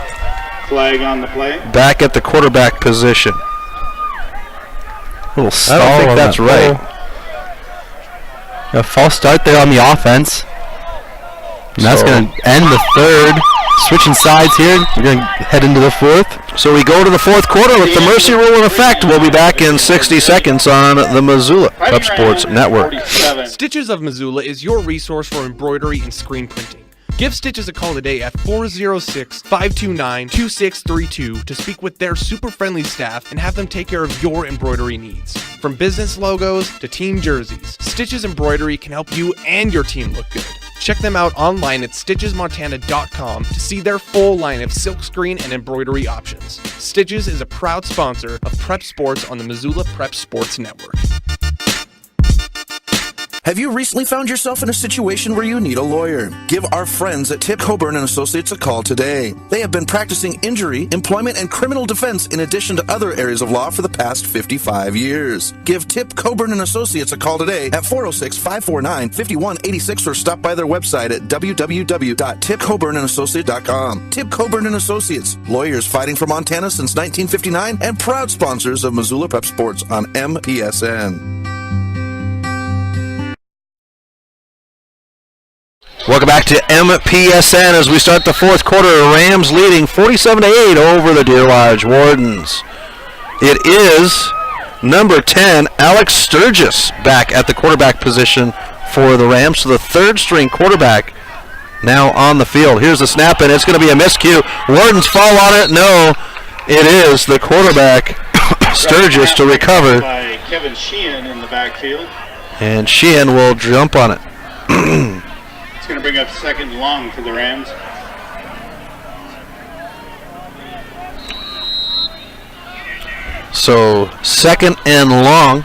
Flag on the play. Back at the quarterback position. Little stall. I don't think that's right. A false start there on the offense. And that's going to end the third. Switching sides here. We're going to head into the fourth. So we go to the fourth quarter with the mercy rule in effect. We'll be back in 60 seconds on the Missoula Prep Sports Network. Stitches of Missoula is your resource for embroidery and screen printing. Give Stitches a call today at 406-529-2632 to speak with their super friendly staff and have them take care of your embroidery needs. From business logos to team jerseys, Stitches Embroidery can help you and your team look good. Check them out online at stitchesmontana.com to see their full line of silkscreen and embroidery options. Stitches is a proud sponsor of Prep Sports on the Missoula Prep Sports Network. Have you recently found yourself in a situation where you need a lawyer? Give our friends at Tip Coburn & Associates a call today. They have been practicing injury, employment, and criminal defense in addition to other areas of law for the past 55 years. Give Tip Coburn & Associates a call today at 406-549-5186 or stop by their website at www.tipcoburnandassociates.com. Tip Coburn & Associates, lawyers fighting for Montana since 1959 and proud sponsors of Missoula Prep Sports on MPSN. Welcome back to MPSN as we start the fourth quarter. Rams leading 47-8 over the Deer Lodge Wardens. It is number 10, Alex Sturgis, back at the quarterback position for the Rams. So the third string quarterback now on the field. Here's the snap, and it's going to be a miscue. Wardens fall on it. No, it is the quarterback, Sturgis, to recover. By Kevin Sheehan in the backfield. And Sheehan will jump on it. It's going to bring up second and long for the Rams. So second and long.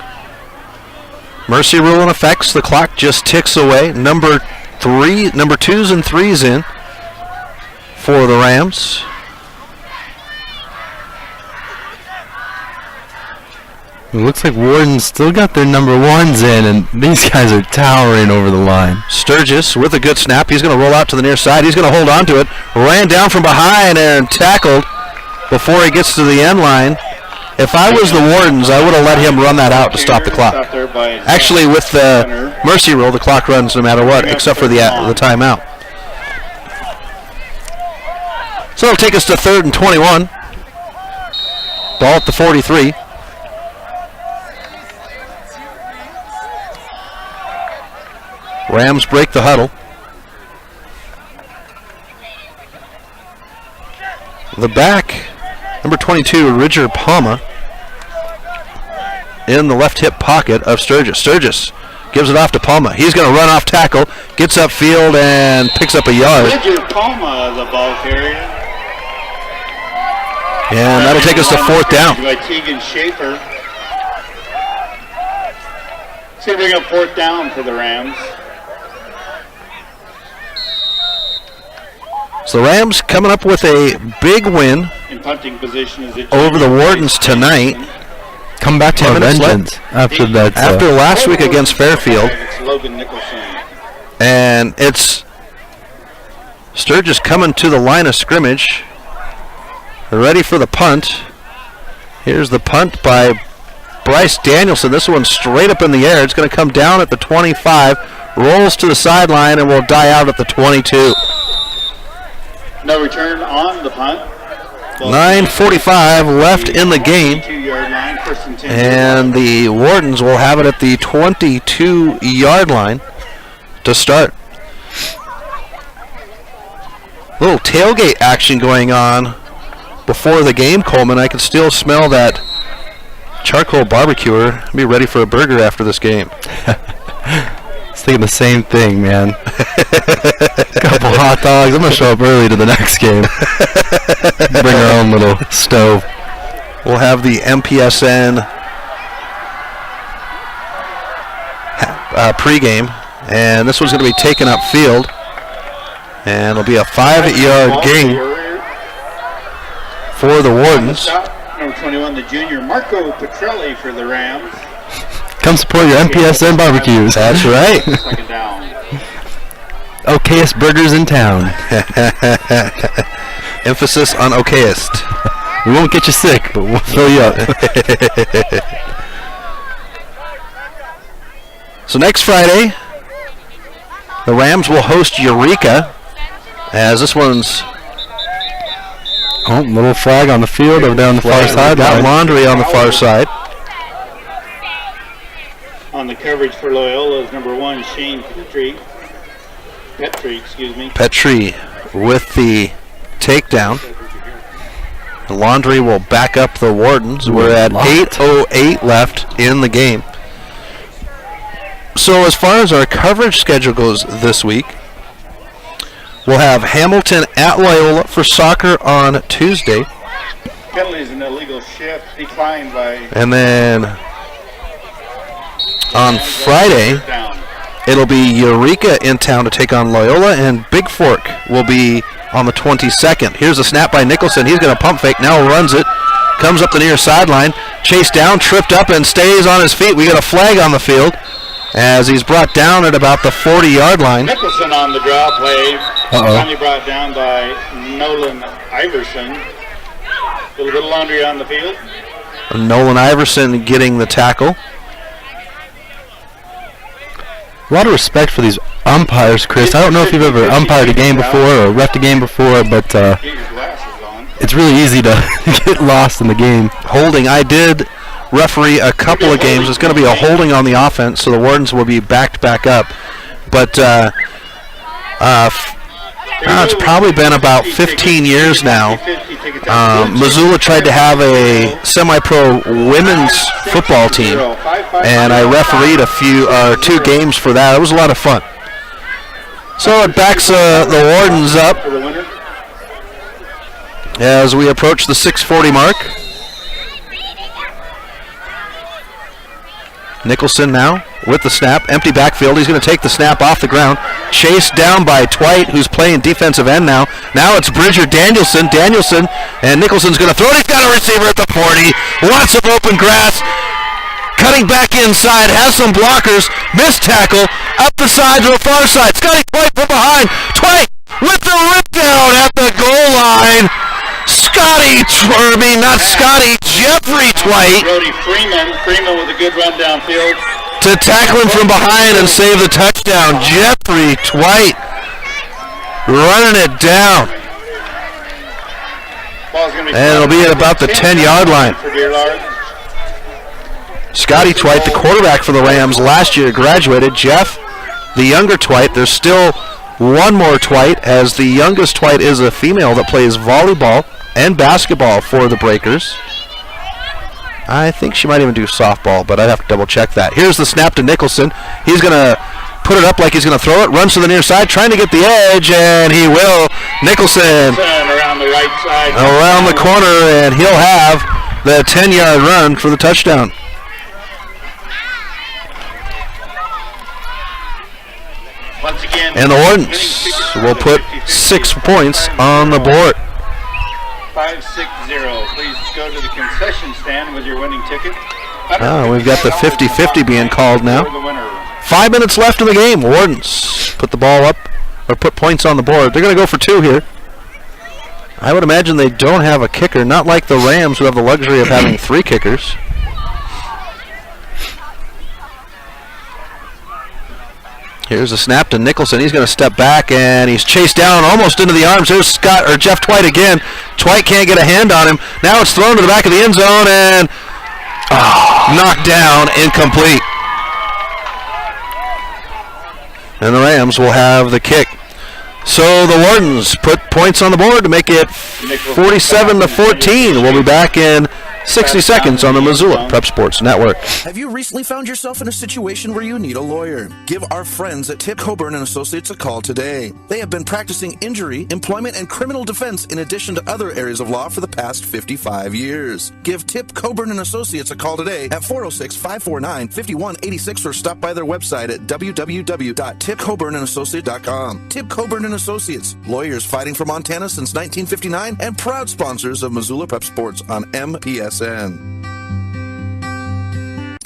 Mercy rule in effect. The clock just ticks away. Number 2s and 3s in for the Rams. It looks like Warden's still got their number 1s in, and these guys are towering over the line. Sturgis with a good snap. He's going to roll out to the near side. He's going to hold on to it. Ran down from behind and tackled before he gets to the end line. If I was the Wardens, I would have let him run that out to stop the clock. Actually, with the mercy rule, the clock runs no matter what, except for the timeout. So it'll take us to 3rd and 21. Ball at the 43. Rams break the huddle. The back, number 22, Ridger Palma, in the left hip pocket of Sturgis. Sturgis gives it off to Palma. He's going to run off tackle, gets upfield, and picks up a yard. Ridger Palma, the ball carrier. And that'll take us to 4th down. By Tegan Schaefer. It's going to bring up 4th down for the Rams. So the Rams coming up with a big win in punting position over the Wardens tonight. Come back to a vengeance after that. After last week against Fairfield. And it's Sturgis coming to the line of scrimmage. They're ready for the punt. Here's the punt by Bryce Danielson. This one straight up in the air. It's going to come down at the 25, rolls to the sideline, and will die out at the 22. No return on the punt. 9:45 left in the game. And the Wardens will have it at the 22-yard line to start. A little tailgate action going on before the game, Coleman. I can still smell that charcoal barbecuer. Be ready for a burger after this game. I was thinking the same thing, man. Couple hot dogs. I'm going to show up early to the next game. Bring our own little stove. We'll have the MPSN pregame, and this one's going to be taken upfield, and it'll be a 5-yard gain for the Wardens. Number 21, the junior Marco Petrelli for the Rams. Come support your MPSN barbecues. That's right. Second down. Okayest burgers in town. Emphasis on okayest. We won't get you sick, but we'll fill you up. So next Friday, the Rams will host Eureka, as this one's little flag on the field over down the far side. Got Laundry on the far side. On the coverage for Loyola is number 1, Shane Petrie. Petrie with the takedown. The Laundry will back up the Wardens. We're at 8:08 left in the game. So as far as our coverage schedule goes this week, we'll have Hamilton at Loyola for soccer on Tuesday. Penalties and illegal shift declined by... And then on Friday, it'll be Eureka in town to take on Loyola, and Big Fork will be on the 22nd. Here's a snap by Nicholson. He's going to pump fake. Now runs it. Comes up the near sideline. Chased down, tripped up, and stays on his feet. We got a flag on the field as he's brought down at about the 40-yard line. Nicholson on the draw play. Finally brought down by Nolan Iverson. A little bit of Laundry on the field. Nolan Iverson getting the tackle. A lot of respect for these umpires, Chris. I don't know if you've ever umpired a game before or reffed a game before, but it's really easy to get lost in the game. Holding. I did referee a couple of games. It's going to be a holding on the offense, so the Wardens will be backed back up. But it's probably been about 15 years now. Missoula tried to have a semi-pro women's football team, and I refereed two games for that. It was a lot of fun. So it backs the Wardens up as we approach the 6:40 mark. Nicholson now with the snap. Empty backfield. He's going to take the snap off the ground. Chased down by Twight, who's playing defensive end now. Now it's Bridger Danielson. And Nicholson's going to throw it. He's got a receiver at the 40. Lots of open grass. Cutting back inside. Has some blockers. Missed tackle. Up the side to the far side. Scotty Twight from behind. Twight with the rip down at the goal line. Jeffrey Twight. Brody Freeman with a good run downfield. To tackle him from behind and save the touchdown. Jeffrey Twight running it down. And it'll be at about the 10-yard line. Scotty Twight, the quarterback for the Rams last year, graduated. Jeff the younger Twite. There's still one more Twite, as the youngest Twite is a female that plays volleyball and basketball for the Breakers. I think she might even do softball, but I'd have to double check that. Here's the snap to Nicholson. He's going to put it up like he's going to throw it. Runs to the near side, trying to get the edge, and he will. Nicholson around the right side. Around the corner, and he'll have the 10-yard run for the touchdown. Once again, And the Wardens will put 6 points on the board. 560. Please go to the concession stand with your winning ticket. We've got the 50-50 being called now. 5 minutes left in the game. Wardens put the ball up, or put points on the board. They're going to go for 2 here. I would imagine they don't have a kicker, not like the Rams, who have the luxury of having 3 kickers. Here's a snap to Nicholson. He's going to step back, and he's chased down almost into the arms. There's Jeff Twite again. Twite can't get a hand on him. Now it's thrown to the back of the end zone, and knocked down, incomplete. And the Rams will have the kick. So the Wardens put points on the board to make it 47-14. We'll be back in 60 seconds on the Missoula Prep Sports Network. Have you recently found yourself in a situation where you need a lawyer? Give our friends at Tip Coburn & Associates a call today. They have been practicing injury, employment, and criminal defense in addition to other areas of law for the past 55 years. Give Tip Coburn & Associates a call today at 406-549-5186 or stop by their website at www.tipcoburnandassociates.com. Tip Coburn & Associates, lawyers fighting for Montana since 1959 and proud sponsors of Missoula Prep Sports on MPSN. The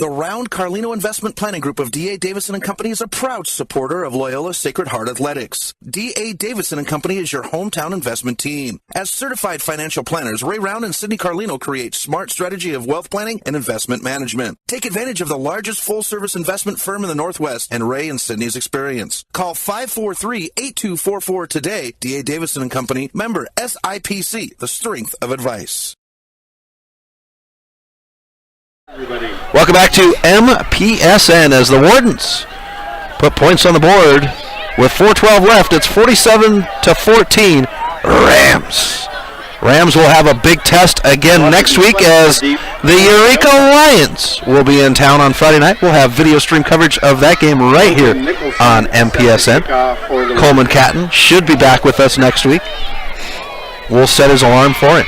Round Carlino Investment Planning Group of D.A. Davidson & Company is a proud supporter of Loyola Sacred Heart Athletics. D.A. Davidson & Company is your hometown investment team. As certified financial planners, Ray Round and Sidney Carlino create smart strategy of wealth planning and investment management. Take advantage of the largest full-service investment firm in the Northwest and Ray and Sidney's experience. Call 543-8244 today. D.A. Davidson & Company, member SIPC, the strength of advice. Welcome back to MPSN as the Wardens put points on the board. With 4:12 left, it's 47-14 Rams. Rams will have a big test again next week as the Eureka Lions will be in town on Friday night. We'll have video stream coverage of that game right here on MPSN. Coleman Catton should be back with us next week. We'll set his alarm for him.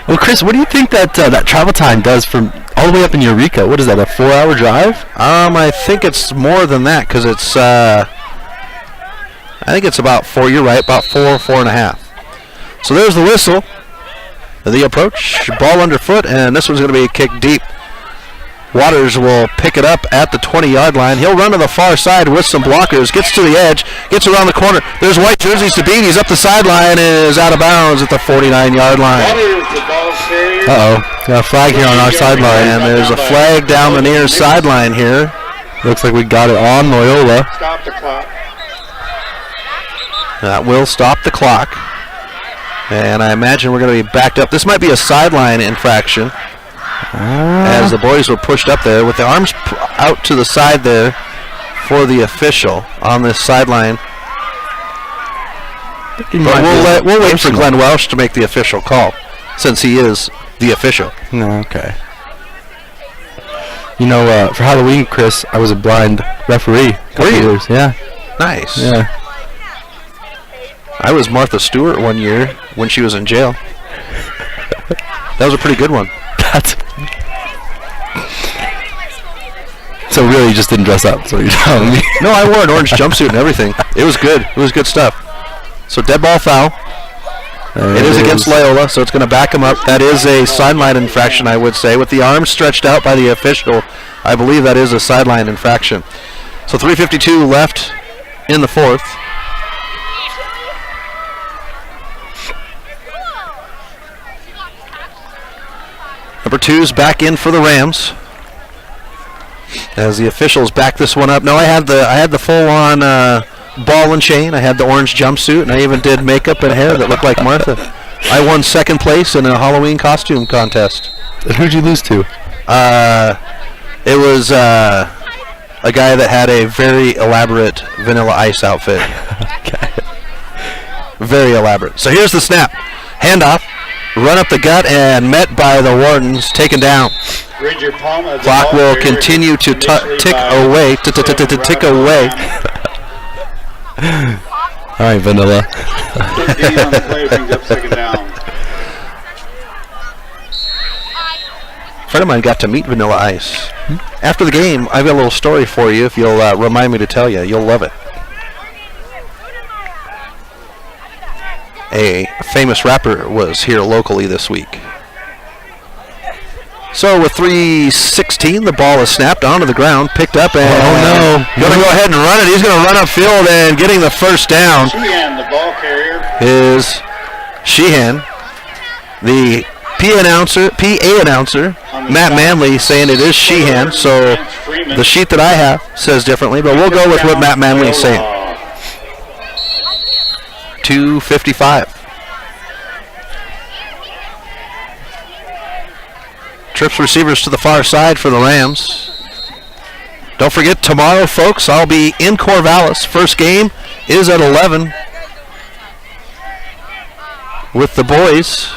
Well, Chris, what do you think that that travel time does from all the way up in Eureka? What is that, a 4-hour drive? I think it's more than that because it's, I think it's about 4. You're right, about 4.5. So there's the whistle, the approach, ball underfoot, and this one's going to be kicked deep. Waters will pick it up at the 20-yard line. He'll run to the far side with some blockers, gets to the edge, gets around the corner. There's white jerseys to beat. He's up the sideline and is out of bounds at the 49-yard line. Uh-oh. Got a flag here on our sideline. And there's a flag down the near sideline here. Looks like we got it on Loyola. Stop the clock. That will stop the clock. And I imagine we're going to be backed up. This might be a sideline infraction. As the boys were pushed up there with the arms out to the side there for the official on this sideline. But we'll wait for Glenn Welsh to make the official call since he is the official. Okay. You know, for Halloween, Chris, I was a blind referee a couple years. Yeah. Nice. Yeah. I was Martha Stewart one year when she was in jail. That was a pretty good one. So really, you just didn't dress up, so you're telling me? No, I wore an orange jumpsuit and everything. It was good. It was good stuff. So dead ball foul. It is against Loyola, so it's going to back him up. That is a sideline infraction, I would say. With the arms stretched out by the official, I believe that is a sideline infraction. So 3:52 left in the fourth. Number 2's back in for the Rams. As the officials back this one up. No, I had the full-on ball and chain. I had the orange jumpsuit, and I even did makeup and hair that looked like Martha. I won second place in a Halloween costume contest. Who'd you lose to? It was a guy that had a very elaborate Vanilla Ice outfit. Okay. Very elaborate. So here's the snap. Handoff. Run up the gut and met by the Wardens. Taken down. Clock will continue to tick away. Tick away. All right, Vanilla. 13 on the play brings up second down. A friend of mine got to meet Vanilla Ice. After the game, I've got a little story for you if you'll remind me to tell you. You'll love it. A famous rapper was here locally this week. So with 3:16, the ball is snapped onto the ground, picked up, and going to go ahead and run it. He's going to run upfield, and getting the first down Sheehan, the ball carrier, is Sheehan. The PA announcer, Matt Manley, saying it is Sheehan. So the sheet that I have says differently, but we'll go with what Matt Manley is saying. 2:55. Trips receivers to the far side for the Rams. Don't forget, tomorrow, folks, I'll be in Corvallis. First game is at 11 with the boys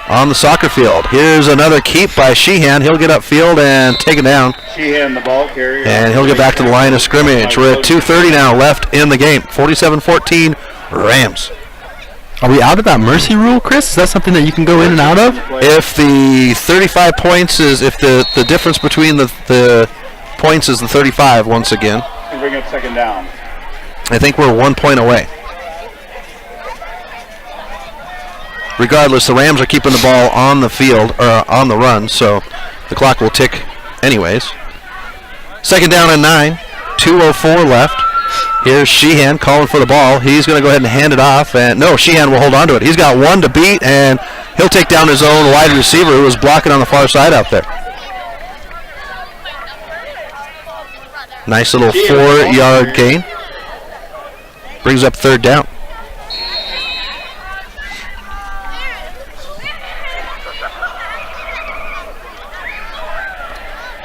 on the soccer field. Here's another keep by Sheehan. He'll get upfield and take it down. Sheehan, the ball carrier, and he'll get back to the line of scrimmage. We're at 2:30 now left in the game. 47-14 Rams. Are we out of that mercy rule, Chris? Is that something that you can go in and out of? If the 35 points is, if the difference between the points is the 35 once again. And bring up second down. I think we're 1 point away. Regardless, the Rams are keeping the ball on the field, or on the run, so the clock will tick anyways. Second down and 9, 2:04 left. Here's Sheehan calling for the ball. He's going to go ahead and hand it off, and no, Sheehan will hold on to it. He's got one to beat, and he'll take down his own wide receiver who was blocking on the far side out there. Nice little 4-yard gain. Brings up third down.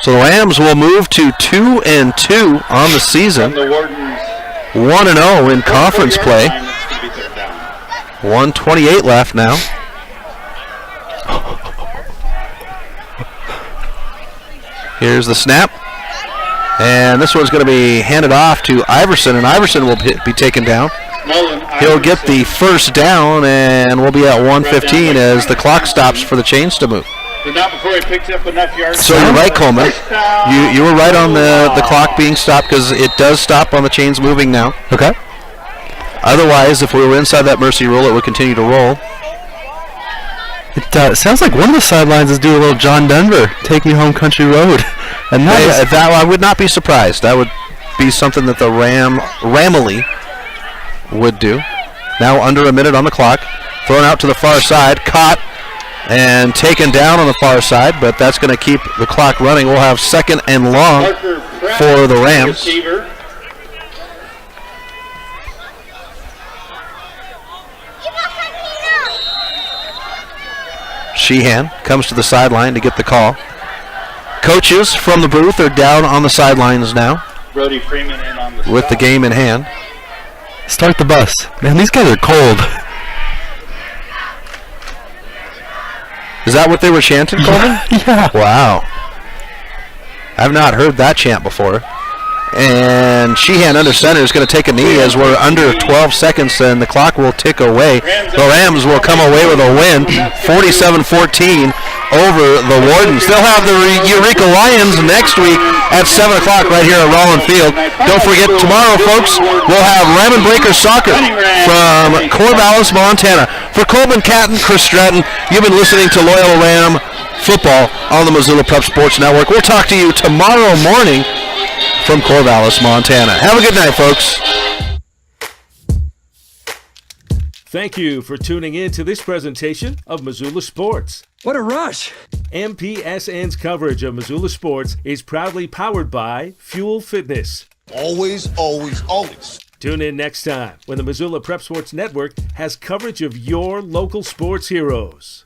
So the Rams will move to 2-2 on the season. 1-0 in conference play. 1:28 left now. Here's the snap. And this one's going to be handed off to Iverson, and Iverson will be taken down. He'll get the first down, and we'll be at 1:15 as the clock stops for the chains to move. But not before he picks up enough yards. So you're right, Coleman. You were right on the clock being stopped because it does stop on the chains moving now. Okay. Otherwise, if we were inside that mercy rule, it would continue to roll. It sounds like one of the sidelines is doing a little John Denver, Take Me Home Country Road. And that I would not be surprised. That would be something that the Ramily would do. Now under a minute on the clock. Thrown out to the far side. Caught and taken down on the far side, but that's going to keep the clock running. We'll have second and long for the Rams. Sheehan comes to the sideline to get the call. Coaches from the booth are down on the sidelines now. Brody Freeman in on the with the game in hand. Start the bus. Man, these guys are cold. Is that what they were chanting, Coleman? Yeah. Wow. I've not heard that chant before. And Sheehan under center is going to take a knee as we're under 12 seconds and the clock will tick away. The Rams will come away with a win, 47-14 over the Wardens. They'll have the Eureka Lions next week at 7 o'clock right here at Rollin Field. Don't forget, tomorrow, folks, we'll have Ram and Breaker Soccer from Corvallis, Montana. For Coleman Catton, Chris Stratton, you've been listening to Loyola Ram Football on the Missoula Prep Sports Network. We'll talk to you tomorrow morning from Corvallis, Montana. Have a good night, folks. Thank you for tuning in to this presentation of Missoula Sports. What a rush! MPSN's coverage of Missoula Sports is proudly powered by Fuel Fitness. Always, always, always. Tune in next time when the Missoula Prep Sports Network has coverage of your local sports heroes.